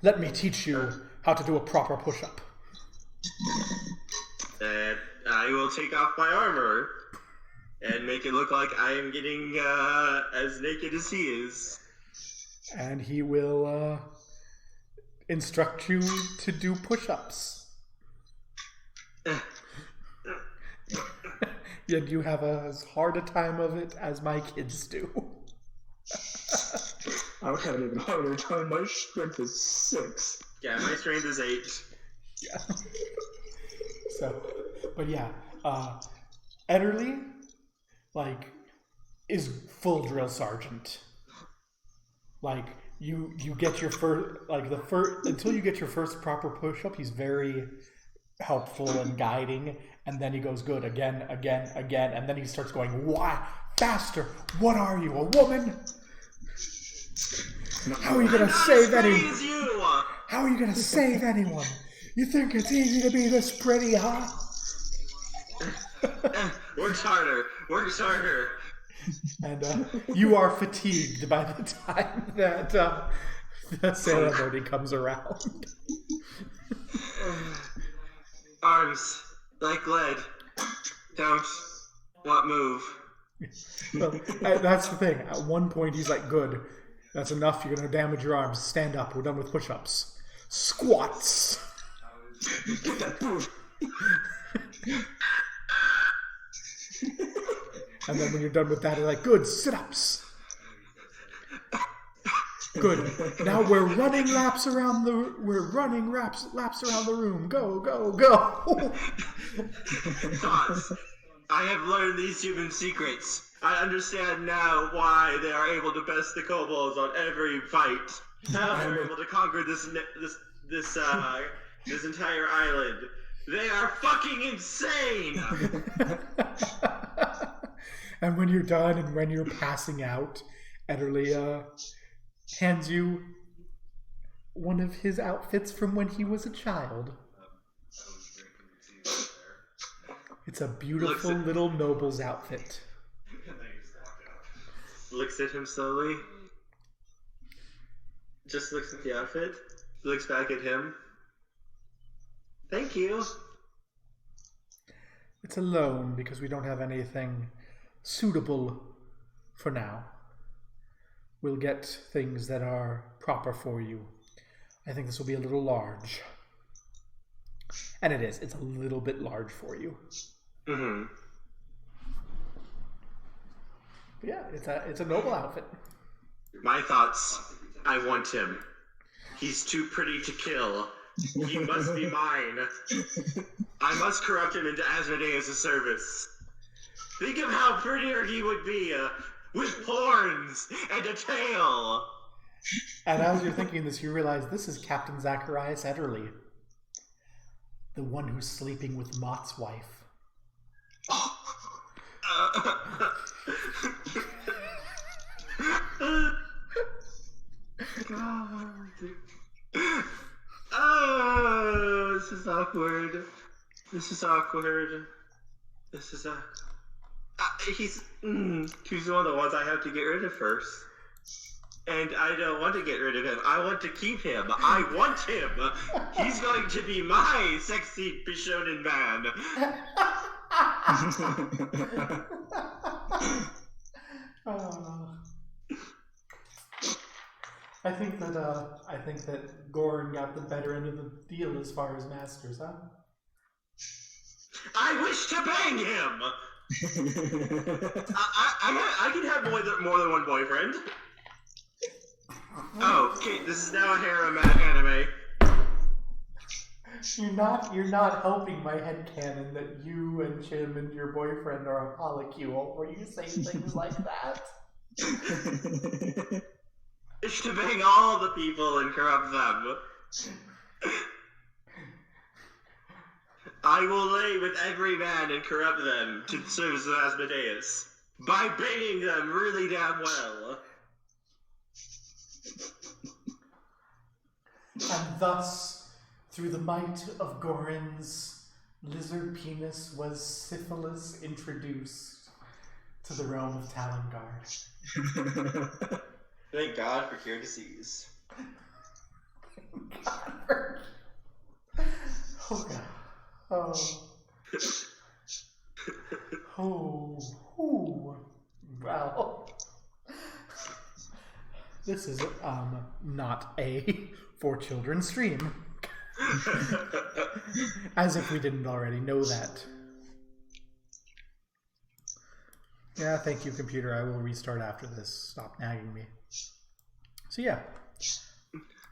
Let me teach you how to do a proper push-up." I will take off my armor and make it look like I am getting as naked as he is. And he will instruct you to do push-ups. Yet you have as hard a time of it as my kids do. I would have an even harder time. My strength is 6. Yeah, my strength is 8. Yeah. But yeah, Ederly, is full drill sergeant. You get your first, until you get your first proper push-up, he's very helpful and guiding, and then he goes good again, and then he starts going, "Why? Faster! What are you, a woman? How are you gonna save anyone? How are you gonna save anyone? You think it's easy to be this pretty, huh?" Works harder. And you are fatigued by the time that the ceremony comes around. Arms like lead. Don't move. Well, that's the thing. At one point, he's like, "Good. That's enough. You're going to damage your arms. Stand up. We're done with push-ups. Squats." Get that move. And then when you're done with that, he's like, "Good. Sit-ups. Good. Now we're running laps around the room. Go, go, go." Thoughts. I have learned these human secrets. I understand now why they are able to best the kobolds on every fight. How they're able to conquer this entire island. They are fucking insane. And when you're done and when you're passing out, Ederly hands you one of his outfits from when he was a child. It's a beautiful little noble's outfit. Looks at him slowly. Just looks at the outfit. Looks back at him. Thank you. It's a loan because we don't have anything suitable for now. We'll get things that are proper for you. I think this will be a little large. And it is. It's a little bit large for you. Mm-hmm. But yeah, it's a noble outfit. My thoughts. I want him. He's too pretty to kill. He must be mine. I must corrupt him into Asmodeus' service. Think of how prettier he would be with horns and a tail. And as you're thinking this, you realize this is Captain Zacharias Ederly, the one who's sleeping with Mott's wife. Oh, this is awkward. This is awkward. This is he's one of the ones I have to get rid of first. And I don't want to get rid of him. I want to keep him. I want him. He's going to be my sexy Bishonen man. I think that Goran got the better end of the deal as far as masters, huh? I wish to bang him. I can have more than one boyfriend. Oh, okay. This is now a harem anime. You're not helping my headcanon that you and Jim and your boyfriend are a polycule, where you say things like that. Wish to bang all the people and corrupt them. I will lay with every man and corrupt them to the service of Asmodeus by banging them really damn well. And thus, through the might of Goran's lizard penis, was syphilis introduced to the realm of Talongard. Thank God for cure disease. Oh God. Oh. Well. This is not a for children stream. As if we didn't already know that. Yeah, thank you, computer. I will restart after this. Stop nagging me. So yeah,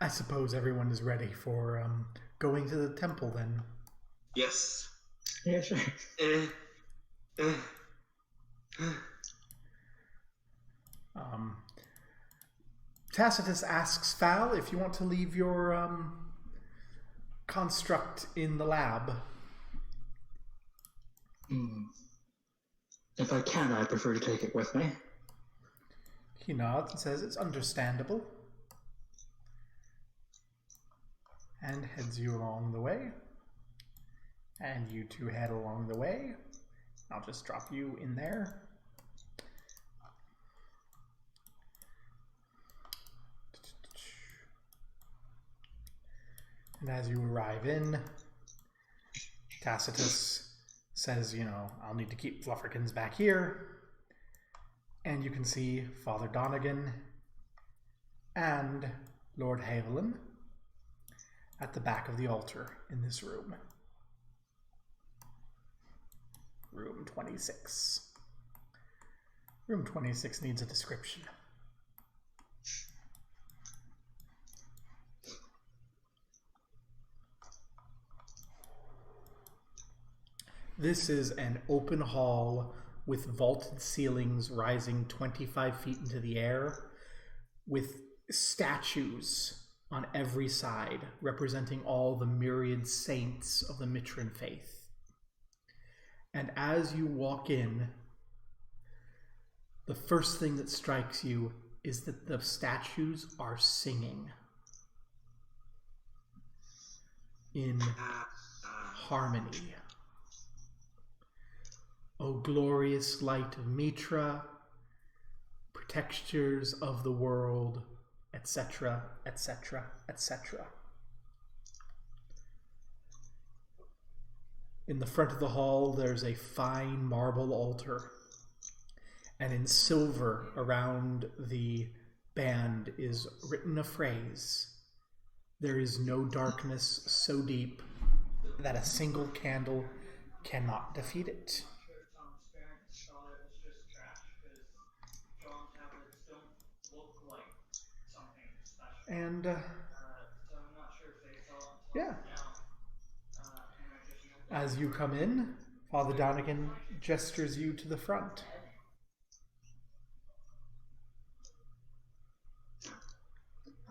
I suppose everyone is ready for going to the temple then. Yes. Yeah, sure. Tacitus asks Fal if you want to leave your construct in the lab. If I can, I prefer to take it with me. He nods and says it's understandable. And heads you along the way. And you two head along the way. I'll just drop you in there. And as you arrive in, Tacitus says, I'll need to keep Flufferkins back here. And you can see Father Donegan and Lord Haviland at the back of the altar in this room. Room 26. Room 26 needs a description. This is an open hall with vaulted ceilings rising 25 feet into the air, with statues on every side representing all the myriad saints of the Mitran faith. And as you walk in, the first thing that strikes you is that the statues are singing in harmony. O glorious light of Mitra, protectors of the world, etc., etc., etc. In the front of the hall, there's a fine marble altar, and in silver around the band is written a phrase: "There is no darkness so deep that a single candle cannot defeat it. I'm sure Tom Sparrow thought it was just trash because drawing tablets don't look like something special. And So I'm not sure if they saw it until yeah, now. And I just as you come in, Father Donegan gestures you to the front.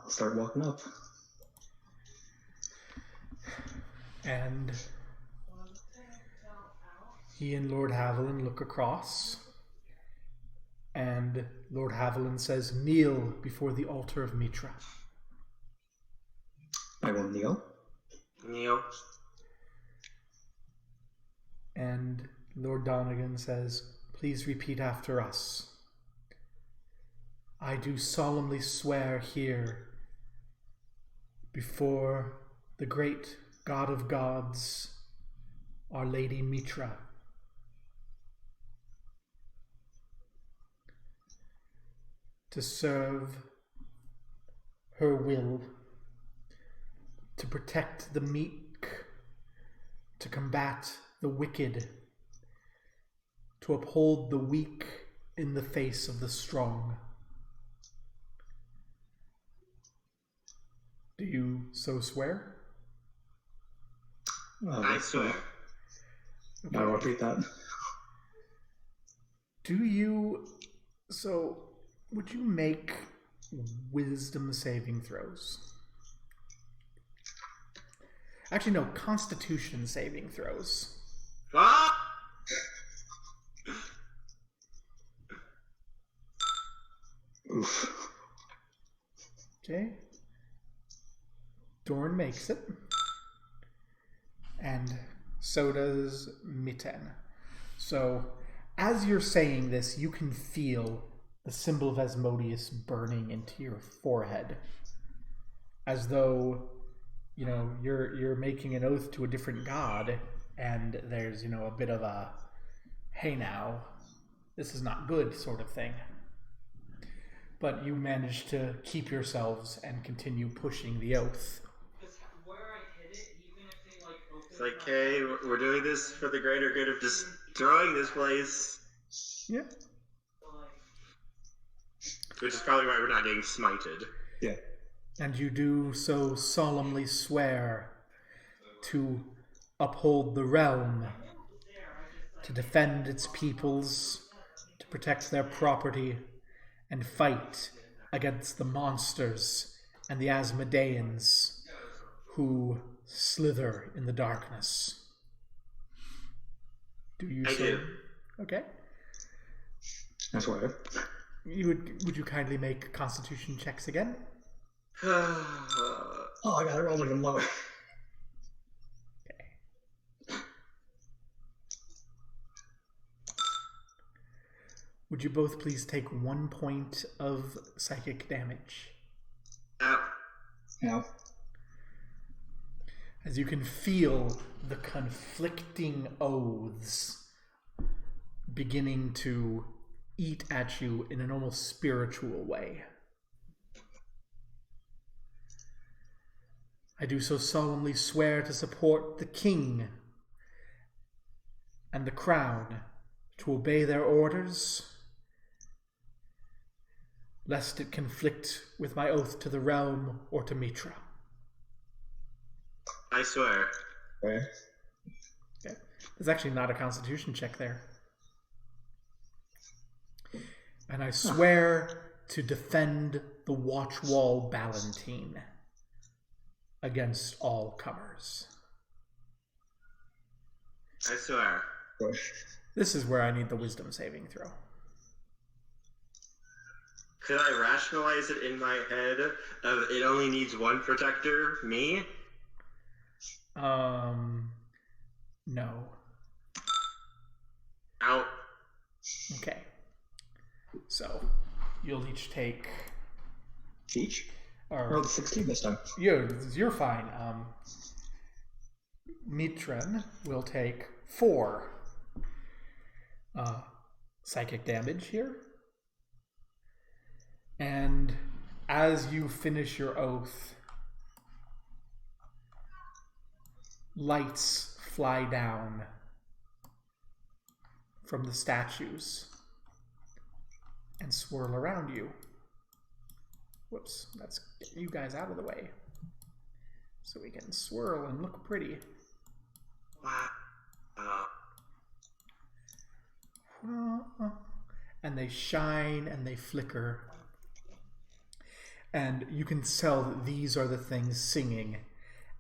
I'll start walking up. And he and Lord Haviland look across, and Lord Haviland says, "Kneel before the altar of Mitra." I will kneel. Neil. And Lord Donegan says, "Please repeat after us. I do solemnly swear here before the great God of gods, Our Lady Mitra, to serve her will, to protect the meek, to combat the wicked, to uphold the weak in the face of the strong." Do you so swear? I swear. I'll repeat that. Do you... So, would you make wisdom saving throws? Actually, no, constitution saving throws. Ah! Oof. Okay. Dorn makes it. And so does Mitten. So, as you're saying this, you can feel the symbol of Asmodeus burning into your forehead. As though, you know, you're making an oath to a different god, and there's, you know, a bit of a, hey now, this is not good sort of thing. But you manage to keep yourselves and continue pushing the oath. Where I hit it, even if they like open It's like, hey, we're doing this for the greater good of destroying this place. Yeah. Which is probably why we're not getting smited. Yeah. And you do so solemnly swear to uphold the realm, to defend its peoples, to protect their property, and fight against the monsters and the Asmodeans who slither in the darkness. Do you I so? do. Okay. I swear. Would you kindly make constitution checks again? Oh, I got it rolled even lower. Would you both please take 1 point of psychic damage? Ow. Yeah. As you can feel the conflicting oaths beginning to eat at you in an almost spiritual way. I do so solemnly swear to support the king and the crown, to obey their orders, lest it conflict with my oath to the realm or to Mitra. I swear. Where? Okay. There's actually not a constitution check there. And I swear to defend the watch wall Ballantine against all comers. I swear. Where? This is where I need the wisdom saving throw. Could I rationalize it in my head of it only needs one protector, me? No. Out. Okay. So, you'll each take... Each? I Or, rolled 16 this time. you're fine. Mitren will take 4 psychic damage here. And as you finish your oath, lights fly down from the statues and swirl around you. Whoops, let's get you guys out of the way so we can swirl and look pretty. And they shine and they flicker. And you can tell that these are the things singing.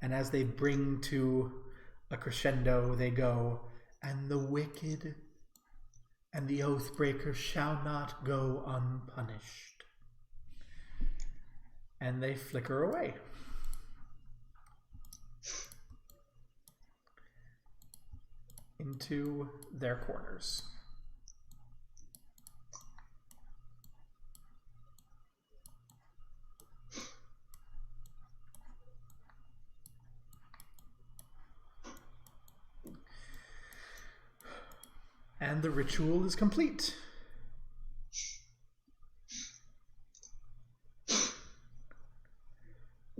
And as they bring to a crescendo, they go, "And the wicked and the oath breaker shall not go unpunished." And they flicker away. Into their corners. And the ritual is complete.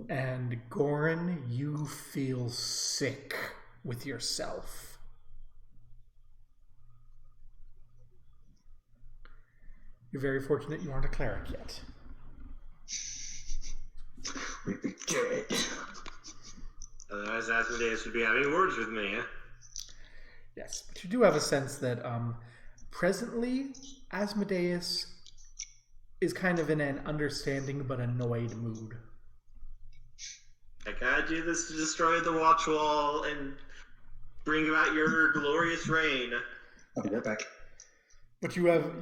And Goran, you feel sick with yourself. You're very fortunate you aren't a cleric yet. We'd be dead. Otherwise, Asmodeus would be having words with me, huh? Yes, but you do have a sense that presently Asmodeus is kind of in an understanding but annoyed mood. I gotta do this to destroy the watch wall and bring about your glorious reign. I'll be right back. But you have,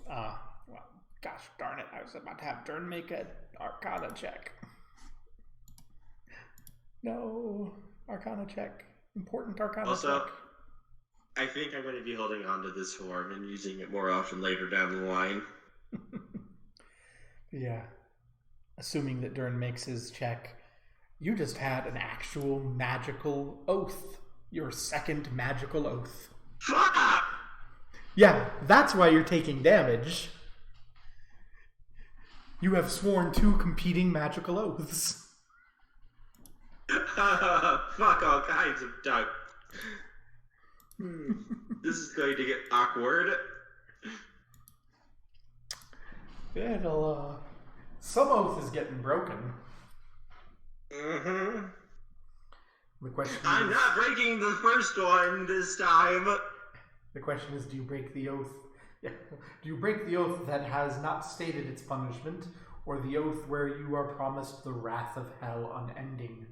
well, gosh darn it, I was about to have Dern make an Arcana check. No, Arcana check. Important Arcana Also, check. I think I'm going to be holding on to this form and using it more often later down the line. Yeah. Assuming that Dern makes his check, you just had an actual magical oath. Your second magical oath. Fuck! Yeah, that's why you're taking damage. You have sworn 2 competing magical oaths. Fuck all kinds of duck. This is going to get awkward. It'll, some oath is getting broken. Mm-hmm. The question I'm is, not breaking the first one this time. the question is, do you break the oath? Yeah. Do you break the oath that has not stated its punishment, or the oath where you are promised the wrath of hell unending?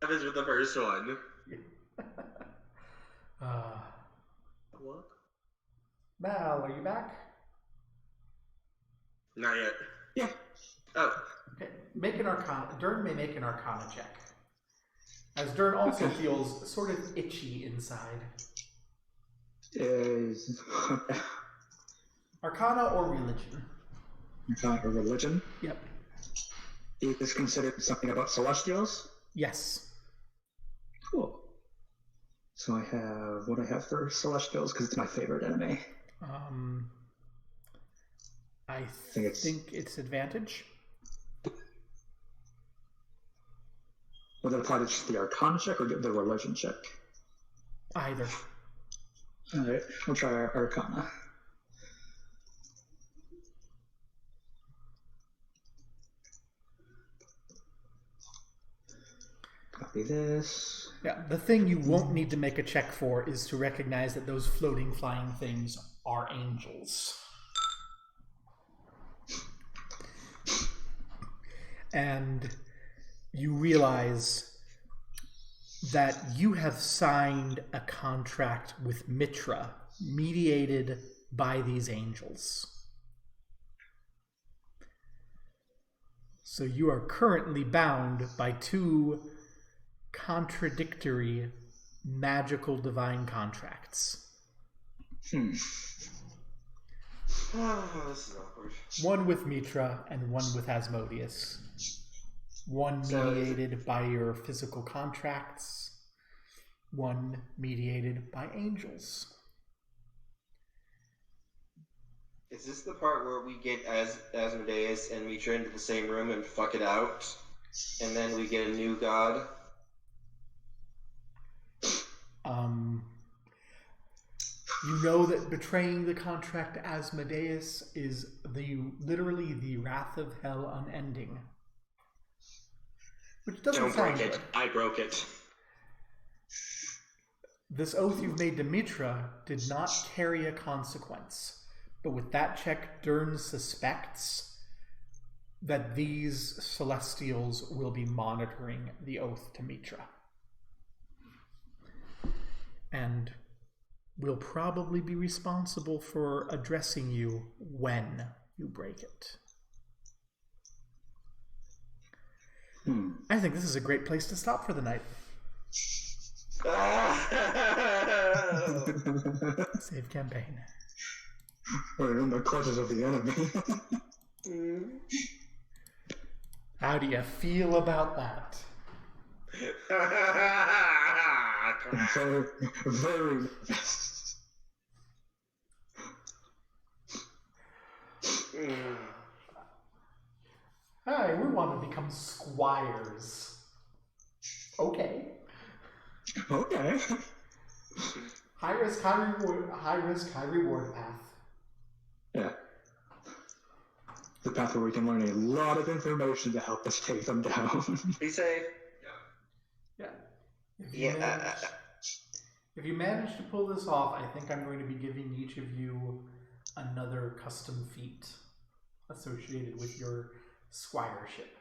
That is with the first one. What? Mal, are you back? Not yet. Yeah. Oh. Okay, make an Arcana. Dern may make an Arcana check. As Dern also feels sort of itchy inside. Is Arcana or religion? Arcana or religion? Yep. Is this considered something about celestials? Yes. Cool. So I have what I have for celestials because it's my favorite enemy. I think it's advantage. Will that apply to just the Arcana check or the religion check? Either. Alright, we'll try our Arcana. Copy this. Yeah, the thing you won't need to make a check for is to recognize that those floating, flying things are angels. And you realize that you have signed a contract with Mitra, mediated by these angels. So you are currently bound by 2 contradictory magical divine contracts. Oh, this is awkward. One with Mitra and one with Asmodeus. One mediated by your physical contracts, one mediated by angels. Is this the part where we get Asmodeus and Mitra into the same room and fuck it out? And then we get a new god. You know that betraying the contract Asmodeus is literally the wrath of hell unending. Which doesn't Don't sound break it. good. I broke it. This oath you've made to Mitra did not carry a consequence. But with that check, Dern suspects that these Celestials will be monitoring the oath to Mitra. And will probably be responsible for addressing you when you break it. I think this is a great place to stop for the night. Save campaign. We're in the clutches of the enemy. How do you feel about that? Very, very. Hi, we want to become squires. Okay. Okay. High risk, high reward. High risk, high reward path. Yeah. The path where we can learn a lot of information to help us take them down. Be safe. Yeah. If you manage to pull this off, I think I'm going to be giving each of you another custom feat associated with your squireship.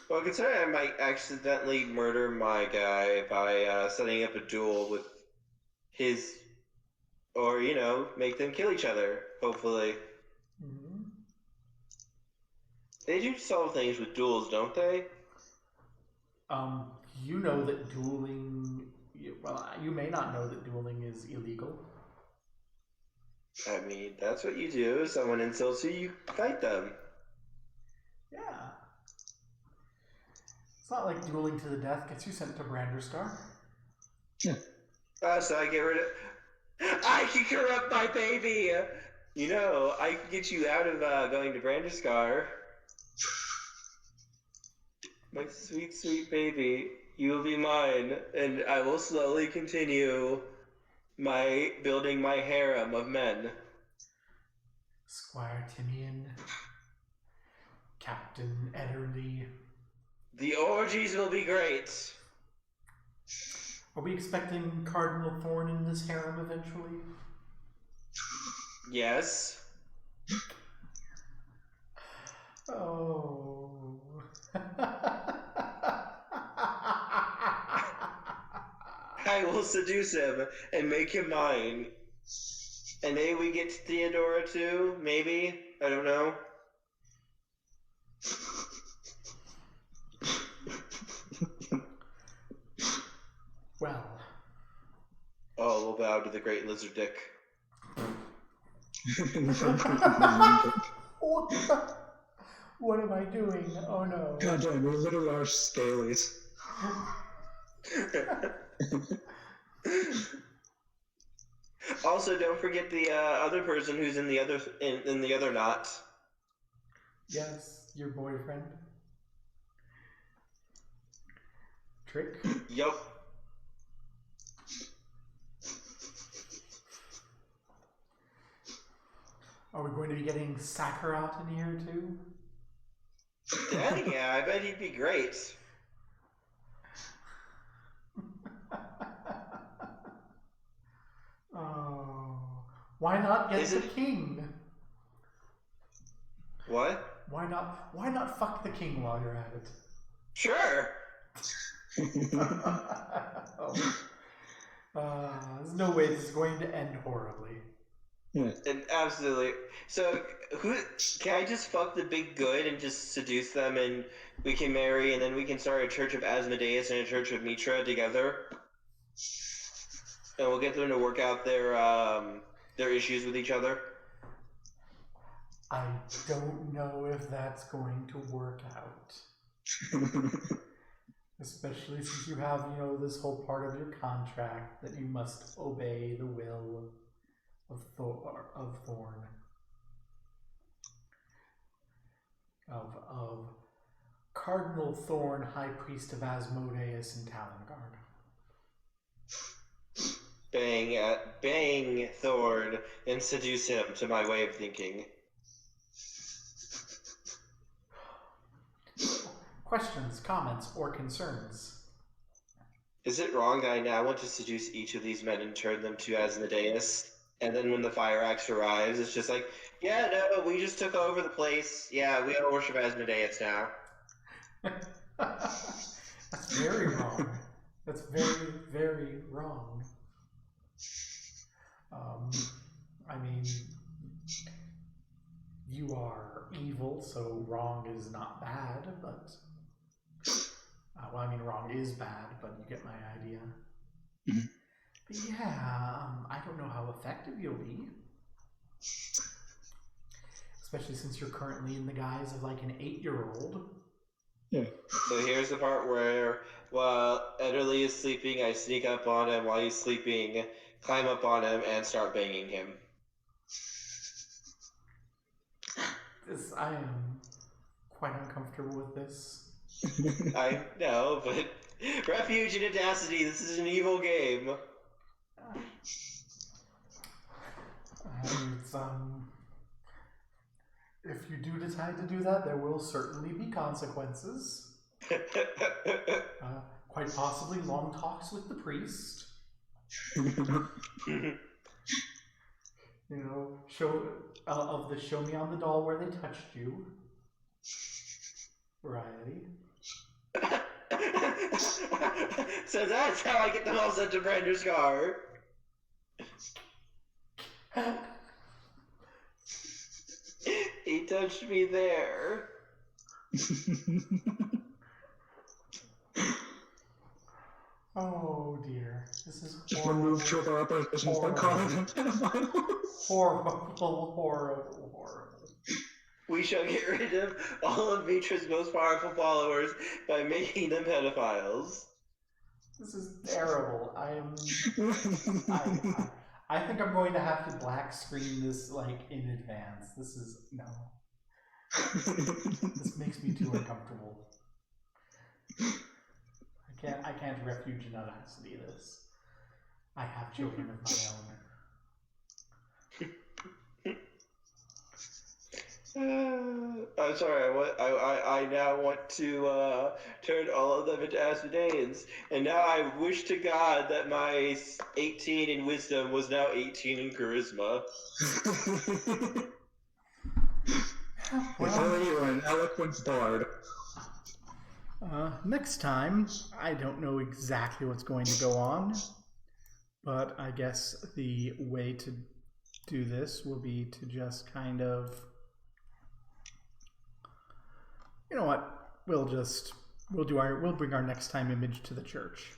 Well, considering I might accidentally murder my guy by setting up a duel with his, or, make them kill each other, hopefully. Mm-hmm. They do solve things with duels, don't they? You know that dueling, well, you may not know that dueling is illegal. I mean, that's what you do. If someone insults you, you fight them. Yeah. It's not like dueling to the death gets you sent to Branderstar. Yeah. So I get rid of... I can corrupt my baby! I can get you out of going to Branderscar. My sweet, sweet baby. You will be mine, and I will slowly continue building my harem of men. Squire Timian, Captain Ederly. The orgies will be great. Are we expecting Cardinal Thorn in this harem eventually? Yes. Oh. I will seduce him and make him mine. And maybe we get Theodora too, maybe? I don't know. Well. Oh, we'll bow to the great lizard dick. What am I doing? Oh no. God damn, we literally are scalies. Also, don't forget the other person who's in the other knot. Yes, your boyfriend. Trick? Yup. Are we going to be getting Sakarat in here too? Dang, yeah, I bet he'd be great. Oh, why not get the king? What? Why not fuck the king while you're at it? Sure. There's no way this is going to end horribly. Yeah. And absolutely. So, can I just fuck the big good and just seduce them, and we can marry, and then we can start a Church of Asmodeus and a Church of Mitra together, and we'll get them to work out their issues with each other. I don't know if that's going to work out. Especially since you have, this whole part of your contract that you must obey the will of Thorn. of Cardinal Thorn, High Priest of Asmodeus and Talongard. Bang Thorn and seduce him to my way of thinking. Questions, comments, or concerns? Is it wrong that I now want to seduce each of these men and turn them to Asmodeus? And then when the fire axe arrives, it's just like, yeah, no, we just took over the place. Yeah, we all worship Asmodeus now. That's very wrong. That's very, very wrong. I mean, you are evil, so wrong is not bad, but... well, I mean, wrong is bad, but you get my idea. Mm-hmm. But yeah, I don't know how effective you'll be. Especially since you're currently in the guise of like an 8-year-old. Yeah. So here's the part where, while Ederly is sleeping, I sneak up on him while he's sleeping, climb up on him, and start banging him. I am quite uncomfortable with this. I know, but refuge and audacity, this is an evil game. And if you do decide to do that, there will certainly be consequences. Quite possibly long talks with the priest. You know, show me on the doll where they touched you variety. So that's how I get them all sent to Brander's car. He touched me there. Oh dear, this is Just horrible. remove two of our oppositions by calling them pedophiles. Horrible. We shall get rid of all of Mitra's most powerful followers by making them pedophiles. This is terrible. I think I'm going to have to black screen this like in advance. This is no. This makes me too uncomfortable. I can't refuge in audacity this. I have children of my own. I'm sorry. I now want to turn all of them into Asmodeans, and now I wish to God that my 18 in wisdom was now 18 in charisma. If only you were an eloquence bard. Next time, I don't know exactly what's going to go on, but I guess the way to do this will be to just kind of, you know what? We'll bring our next time image to the church,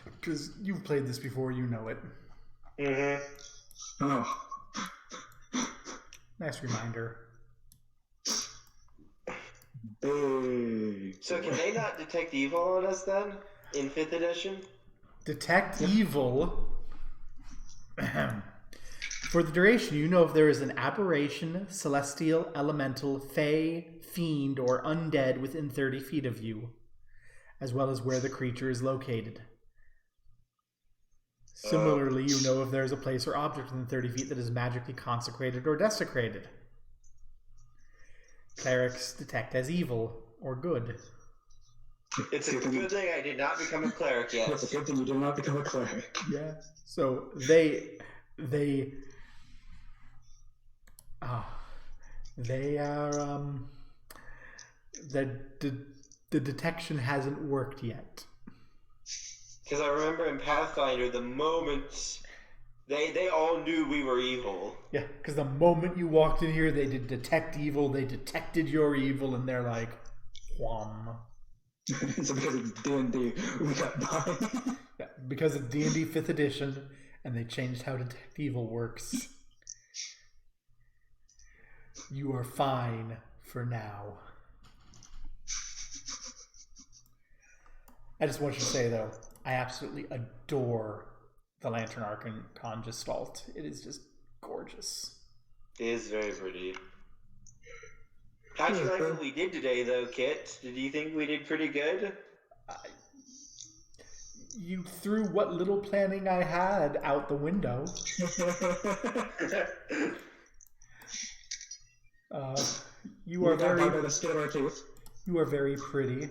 because you've played this before, you know it. Mm-hmm. Oh. Nice reminder. Big. So can they not detect evil on us then, in 5th edition? Detect evil. For the duration, you know if there is an aberration, celestial, elemental, fey, fiend, or undead within 30 feet of you, as well as where the creature is located. Similarly, you know if there is a place or object within 30 feet that is magically consecrated or desecrated. Clerics detect as evil or good. It's a good thing I did not become a cleric yet. It's a good thing you did not become a cleric. Yeah. So they are the detection hasn't worked yet. Because I remember in Pathfinder, the moment they all knew we were evil. Yeah, because the moment you walked in here, they did detect evil. They detected your evil, and they're like, "Wham!" So because it's D&D, we got by. Yeah, because it's D&D 5th edition, and they changed how detect evil works. You are fine for now. I just want you to say, though, I absolutely adore the Lantern Archon Gestalt. It is just gorgeous. It is very pretty. How'd you like what we did today, though, Kit? Did you think we did pretty good? You threw what little planning I had out the window. You are very. By the skin of our teeth. You are very pretty.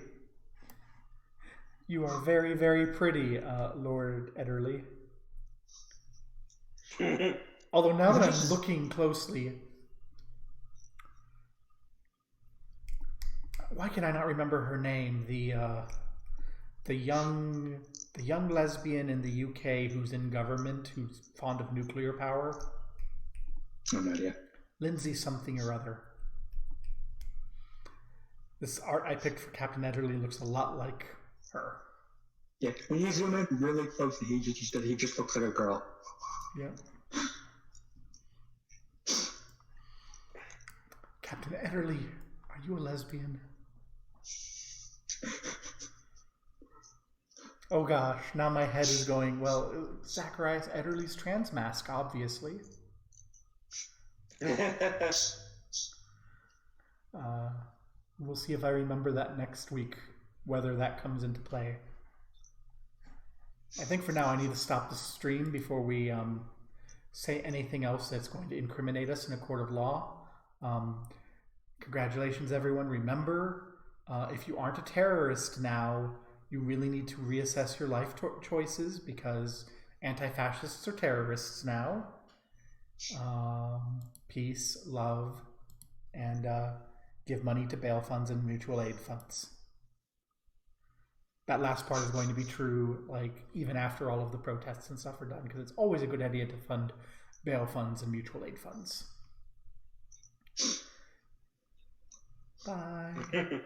You are very, very pretty, Lord Ederly. Although now that I'm looking closely, why can I not remember her name? The young lesbian in the UK who's in government, who's fond of nuclear power. I have no idea. Lindsay something or other. This art I picked for Captain Ederly looks a lot like her. Yeah, when you zoom in really close, he just looks like a girl. Yeah. Captain Ederly, are you a lesbian? Oh gosh, now my head is going, well, Zacharias Ederly's trans mask, obviously. We'll see if I remember that next week, whether that comes into play. I think for now I need to stop the stream before we say anything else that's going to incriminate us in a court of law. Congratulations, everyone. Remember, if you aren't a terrorist now, you really need to reassess your life choices, because anti-fascists are terrorists now. Peace, love, and give money to bail funds and mutual aid funds. That last part is going to be true, like, even after all of the protests and stuff are done, because it's always a good idea to fund bail funds and mutual aid funds. Bye.